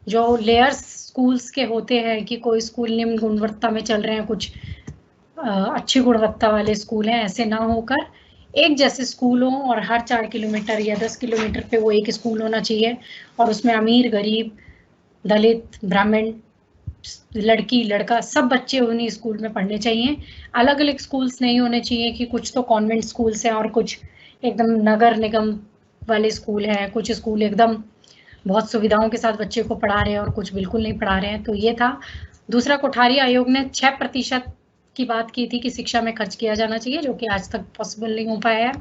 जो लेयर्स स्कूल्स के होते हैं कि कोई स्कूल निम्न गुणवत्ता में चल रहे हैं, कुछ अच्छी गुणवत्ता वाले स्कूल हैं, ऐसे ना होकर एक जैसे स्कूल हो और हर 4 किलोमीटर या 10 किलोमीटर पे वो एक स्कूल होना चाहिए और उसमें अमीर, गरीब, दलित, ब्राह्मण लड़की लड़का सब बच्चे उन्हीं स्कूल में पढ़ने चाहिए। अलग अलग स्कूल्स नहीं होने चाहिए कि कुछ तो कॉन्वेंट स्कूल्स हैं और कुछ एकदम नगर निगम वाले स्कूल हैं, कुछ स्कूल एकदम बहुत सुविधाओं के साथ बच्चे को पढ़ा रहे हैं और कुछ बिल्कुल नहीं पढ़ा रहे हैं। तो ये था। दूसरा, कोठारी आयोग ने 6% की बात की थी कि शिक्षा में खर्च किया जाना चाहिए, जो कि आज तक पॉसिबल नहीं हो पाया है।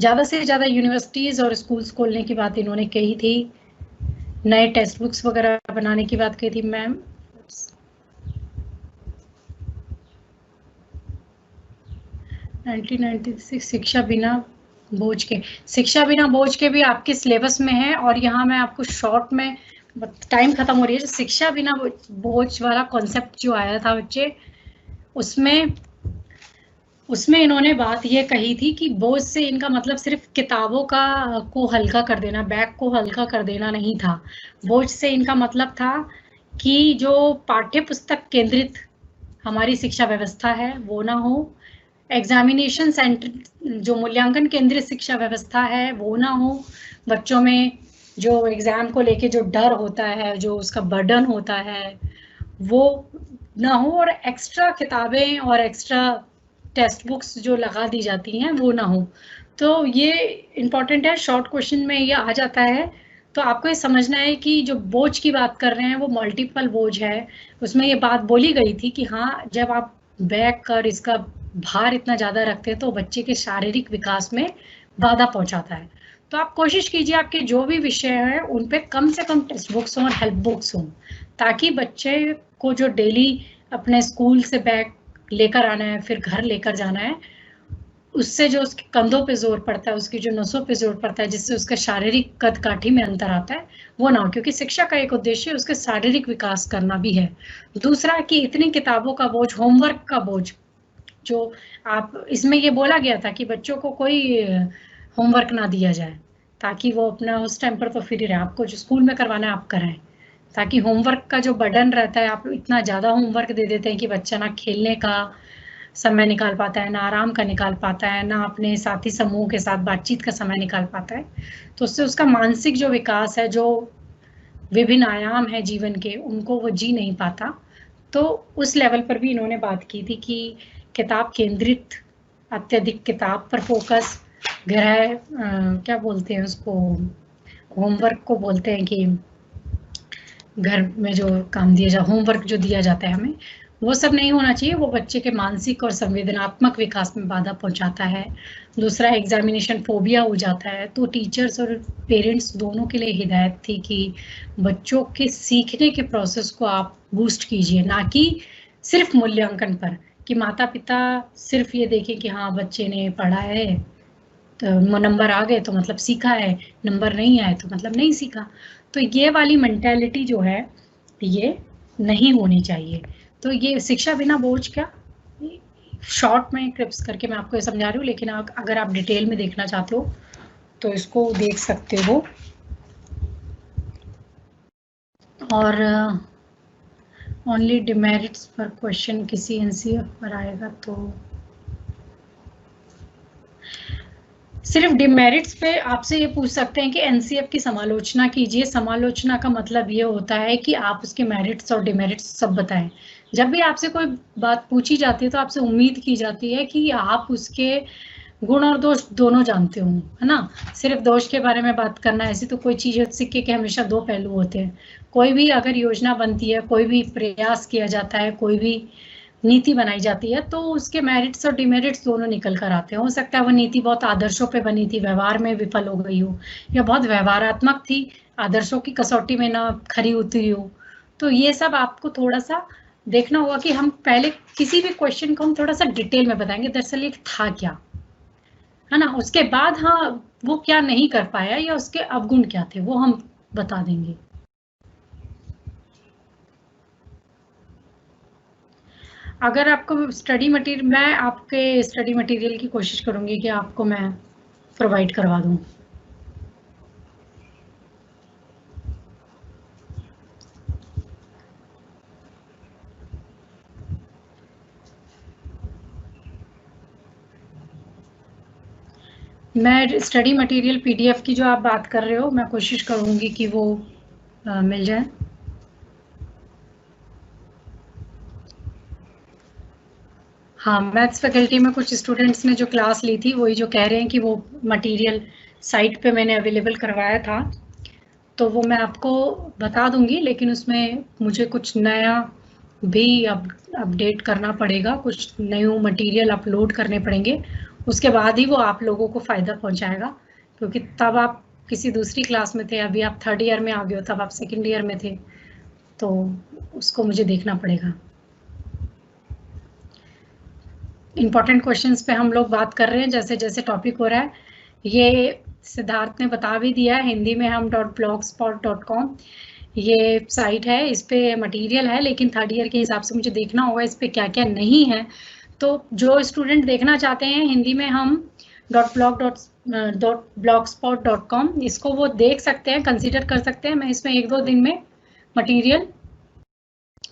ज़्यादा से ज़्यादा यूनिवर्सिटीज़ और स्कूल्स खोलने की बात इन्होंने कही थी। नए टेक्स्ट बुक्स वगैरह बनाने की बात कही थी मैम। 1996 शिक्षा बिना बोझ के, शिक्षा बिना बोझ के भी आपके सिलेबस में है। और यहाँ मैं आपको शॉर्ट में, टाइम खत्म हो रही है, जो शिक्षा बिना बोझ वाला कॉन्सेप्ट जो आया था बच्चे, उसमें इन्होंने बात ये कही थी कि बोझ से इनका मतलब सिर्फ किताबों को हल्का कर देना, बैग को हल्का कर देना नहीं था। बोझ से इनका मतलब था कि जो पाठ्य पुस्तक केंद्रित हमारी शिक्षा व्यवस्था है वो ना हो, एग्जामिनेशन सेंटर जो मूल्यांकन केंद्रित शिक्षा व्यवस्था है वो ना हो, बच्चों में जो एग्जाम को लेके जो डर होता है, जो उसका बर्डन होता है, वो ना हो, और एक्स्ट्रा किताबें और एक्स्ट्रा टेक्स्ट बुक्स जो लगा दी जाती हैं वो ना हो। तो ये इम्पॉर्टेंट है, शॉर्ट क्वेश्चन में ये आ जाता है। तो आपको ये समझना है कि जो बोझ की बात कर रहे हैं वो मल्टीपल बोझ है। उसमें ये बात बोली गई थी कि हाँ, जब आप बैग कर इसका भार इतना ज़्यादा रखते हैं तो बच्चे के शारीरिक विकास में बाधा पहुंचाता है। तो आप कोशिश कीजिए आपके जो भी विषय हैं उन पे कम से कम टेक्स्ट बुक्स हों और हेल्प बुक्स हों, ताकि बच्चे को जो डेली अपने स्कूल से बैग लेकर आना है, फिर घर लेकर जाना है, उससे जो उसके कंधों पे जोर पड़ता है, उसकी जो नसों पे जोर पड़ता है, जिससे उसका शारीरिक कद काठी में अंतर आता है, वो ना हो। क्योंकि शिक्षा का एक उद्देश्य उसके शारीरिक विकास करना भी है। दूसरा कि इतनी किताबों का बोझ, होमवर्क का बोझ, जो आप इसमें ये बोला गया था कि बच्चों को कोई होमवर्क ना दिया जाए, ताकि वो अपना उस टाइम पर तो फ्री रहे, आपको जो स्कूल में करवाना है आप कराएं, ताकि होमवर्क का जो बर्डन रहता है, आप इतना ज़्यादा होमवर्क दे देते हैं कि बच्चा ना खेलने का समय निकाल पाता है, ना आराम का निकाल पाता है, ना अपने साथी समूह के साथ बातचीत का समय निकाल पाता है। तो उससे उसका मानसिक जो विकास है, जो विभिन्न आयाम है जीवन के, उनको वो जी नहीं पाता। तो उस लेवल पर भी इन्होंने बात की थी कि किताब केंद्रित, अत्यधिक किताब पर फोकस, क्या बोलते हैं उसको, होमवर्क को बोलते हैं कि घर में जो काम दिया जाए, होमवर्क जो दिया जाता है हमें, वो सब नहीं होना चाहिए। वो बच्चे के मानसिक और संवेदनात्मक विकास में बाधा पहुंचाता है। दूसरा, एग्जामिनेशन फोबिया हो जाता है। तो टीचर्स और पेरेंट्स दोनों के लिए हिदायत थी कि बच्चों के सीखने के प्रोसेस को आप बूस्ट कीजिए, ना कि सिर्फ मूल्यांकन पर, कि माता पिता सिर्फ ये देखें कि हाँ बच्चे ने पढ़ा है तो नंबर आ गए तो मतलब सीखा है, नंबर नहीं आए तो मतलब नहीं सीखा। तो ये वाली मेंटालिटी जो है ये नहीं होनी चाहिए। तो ये शिक्षा बिना बोझ क्या, शॉर्ट में क्लिप्स करके मैं आपको ये समझा रही हूँ, लेकिन अगर आप डिटेल में देखना चाहते हो तो इसको देख सकते हो। और ओनली डिमेरिट्स पर क्वेश्चन किसी एनसीएफ पर आएगा तो सिर्फ डिमेरिट्स पे आपसे ये पूछ सकते हैं कि एनसीएफ की समालोचना कीजिए। समालोचना का मतलब ये होता है कि आप उसके मेरिट्स और डिमेरिट्स सब बताएं। जब भी आपसे कोई बात पूछी जाती है तो आपसे उम्मीद की जाती है कि आप उसके गुण और दोष दोनों जानते हो, है ना। सिर्फ दोष के बारे में बात करना, ऐसी तो कोई चीज, सिक्के के हमेशा दो पहलू होते हैं। कोई भी अगर योजना बनती है, कोई भी प्रयास किया जाता है, कोई भी नीति बनाई जाती है, तो उसके मेरिट्स और डिमेरिट्स दोनों निकल कर आते हैं। हो सकता है वो नीति बहुत आदर्शों पे बनी थी, व्यवहार में विफल हो गई हो, या बहुत व्यवहारात्मक थी, आदर्शों की कसौटी में ना खरी उतरी हो। तो ये सब आपको थोड़ा सा देखना होगा कि हम पहले किसी भी क्वेश्चन को हम थोड़ा सा डिटेल में बताएंगे, दरअसल ये था क्या, है ना। उसके बाद हाँ वो क्या नहीं कर पाया या उसके अवगुण क्या थे वो हम बता देंगे। अगर आपको स्टडी मटेरियल, मैं आपके स्टडी मटेरियल की कोशिश करूंगी कि आपको मैं प्रोवाइड करवा दूं। मैं स्टडी मटेरियल पीडीएफ की जो आप बात कर रहे हो, मैं कोशिश करूंगी कि वो मिल जाए। हाँ, मैथ्स फैकल्टी में कुछ स्टूडेंट्स ने जो क्लास ली थी वही जो कह रहे हैं कि वो मटेरियल साइट पे मैंने अवेलेबल करवाया था, तो वो मैं आपको बता दूंगी, लेकिन उसमें मुझे कुछ नया भी अपडेट करना पड़ेगा, कुछ न्यू मटेरियल अपलोड करने पड़ेंगे, उसके बाद ही वो आप लोगों को फ़ायदा पहुंचाएगा, क्योंकि तब आप किसी दूसरी क्लास में थे, अभी आप 3rd ईयर में आ गए हो, तब आप 2nd ईयर में थे, तो उसको मुझे देखना पड़ेगा। इम्पॉर्टेंट क्वेश्चंस पे हम लोग बात कर रहे हैं जैसे जैसे टॉपिक हो रहा है। ये सिद्धार्थ ने बता भी दिया है, हिंदी में हम .blogspot.com ये साइट है, इस पे मटेरियल है, लेकिन 3rd ईयर के हिसाब से मुझे देखना होगा इस पे क्या क्या नहीं है। तो जो स्टूडेंट देखना चाहते हैं हिंदी में हम .blogspot.com इसको वो देख सकते हैं, कंसीडर कर सकते हैं। मैं इसमें 1-2 दिन में मटेरियल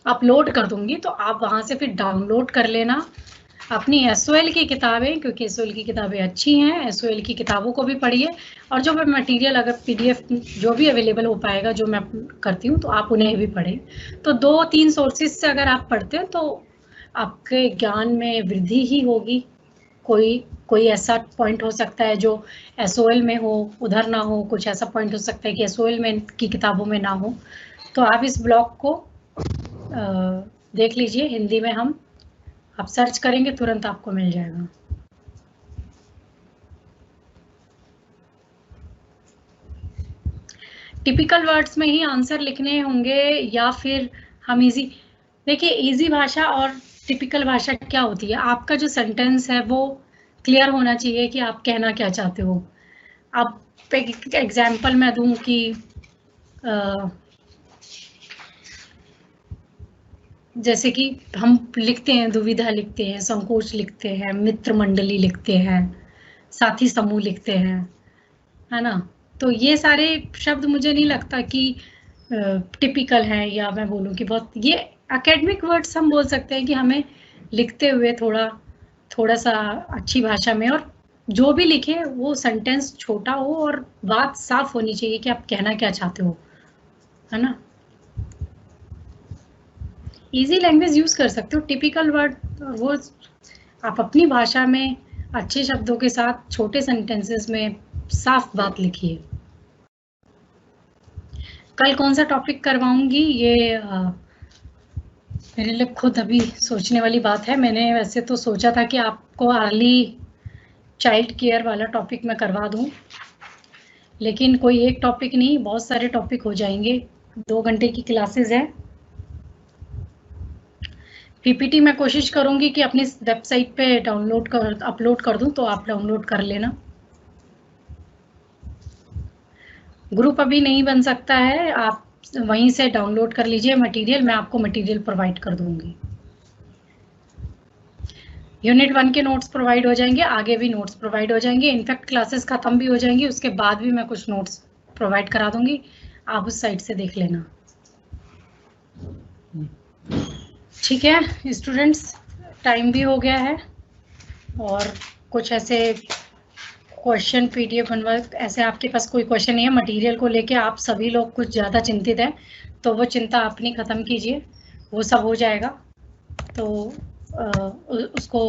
अपलोड कर दूंगी, तो आप वहां से फिर डाउनलोड कर लेना अपनी SOL की किताबें, क्योंकि SOL की किताबें अच्छी हैं, SOL की किताबों को भी पढ़िए, और जो मैं मटेरियल अगर PDF जो भी अवेलेबल हो पाएगा जो मैं करती हूँ, तो आप उन्हें भी पढ़ें। तो 2-3 सोर्सेज से अगर आप पढ़ते हैं तो आपके ज्ञान में वृद्धि ही होगी। कोई ऐसा पॉइंट हो सकता है जो SOL में हो, उधर ना हो, कुछ ऐसा पॉइंट हो सकता है कि SOL में की किताबों में ना हो, तो आप इस ब्लॉग को देख लीजिए। हिंदी में हम आप सर्च करेंगे तुरंत आपको मिल जाएगा। टिपिकल वर्ड्स में ही आंसर लिखने होंगे या फिर हम इजी, देखिए इजी भाषा और टिपिकल भाषा क्या होती है, आपका जो सेंटेंस है वो क्लियर होना चाहिए कि आप कहना क्या चाहते हो। अब एक एग्जाम्पल मैं दूं कि जैसे कि हम लिखते हैं दुविधा लिखते हैं, संकोच लिखते हैं, मित्र मंडली लिखते हैं, साथी समूह लिखते हैं, है ना। तो ये सारे शब्द मुझे नहीं लगता कि टिपिकल हैं, या मैं बोलूँ कि बहुत ये एकेडमिक वर्ड्स हम बोल सकते हैं कि हमें लिखते हुए थोड़ा सा अच्छी भाषा में, और जो भी लिखे वो सेंटेंस छोटा हो और बात साफ होनी चाहिए कि आप कहना क्या चाहते हो, है ना। इजी लैंग्वेज यूज कर सकते हो। टिपिकल वर्ड वो आप अपनी भाषा में अच्छे शब्दों के साथ छोटे सेंटेंसेस में साफ बात लिखिए। कल कौन सा टॉपिक करवाऊंगी ये मेरे लिए खुद अभी सोचने वाली बात है। मैंने वैसे तो सोचा था कि आपको अर्ली चाइल्ड केयर वाला टॉपिक मैं करवा दूं, लेकिन कोई एक टॉपिक नहीं, बहुत सारे टॉपिक हो जाएंगे। 2 घंटे की क्लासेस है। PPT मैं कोशिश करूंगी कि अपनी वेबसाइट पे अपलोड कर दूं, तो आप डाउनलोड कर लेना। ग्रुप अभी नहीं बन सकता है, आप वहीं से डाउनलोड कर लीजिए मटेरियल, मैं आपको मटेरियल प्रोवाइड कर दूंगी। यूनिट 1 के नोट्स प्रोवाइड हो जाएंगे, आगे भी नोट्स प्रोवाइड हो जाएंगे, इनफैक्ट क्लासेस खत्म भी हो जाएंगी, उसके बाद भी मैं कुछ नोट्स प्रोवाइड करा दूंगी, आप उस साइट से देख लेना। ठीक है स्टूडेंट्स, टाइम भी हो गया है, और कुछ ऐसे क्वेश्चन PDF बनवा, ऐसे आपके पास कोई क्वेश्चन नहीं है मटेरियल को लेके, आप सभी लोग कुछ ज़्यादा चिंतित हैं, तो वो चिंता अपनी ख़त्म कीजिए, वो सब हो जाएगा। तो उसको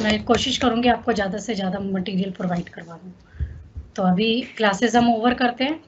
मैं कोशिश करूँगी आपको ज़्यादा से ज़्यादा मटेरियल प्रोवाइड करवा दूँ। तो अभी क्लासेस हम ओवर करते हैं।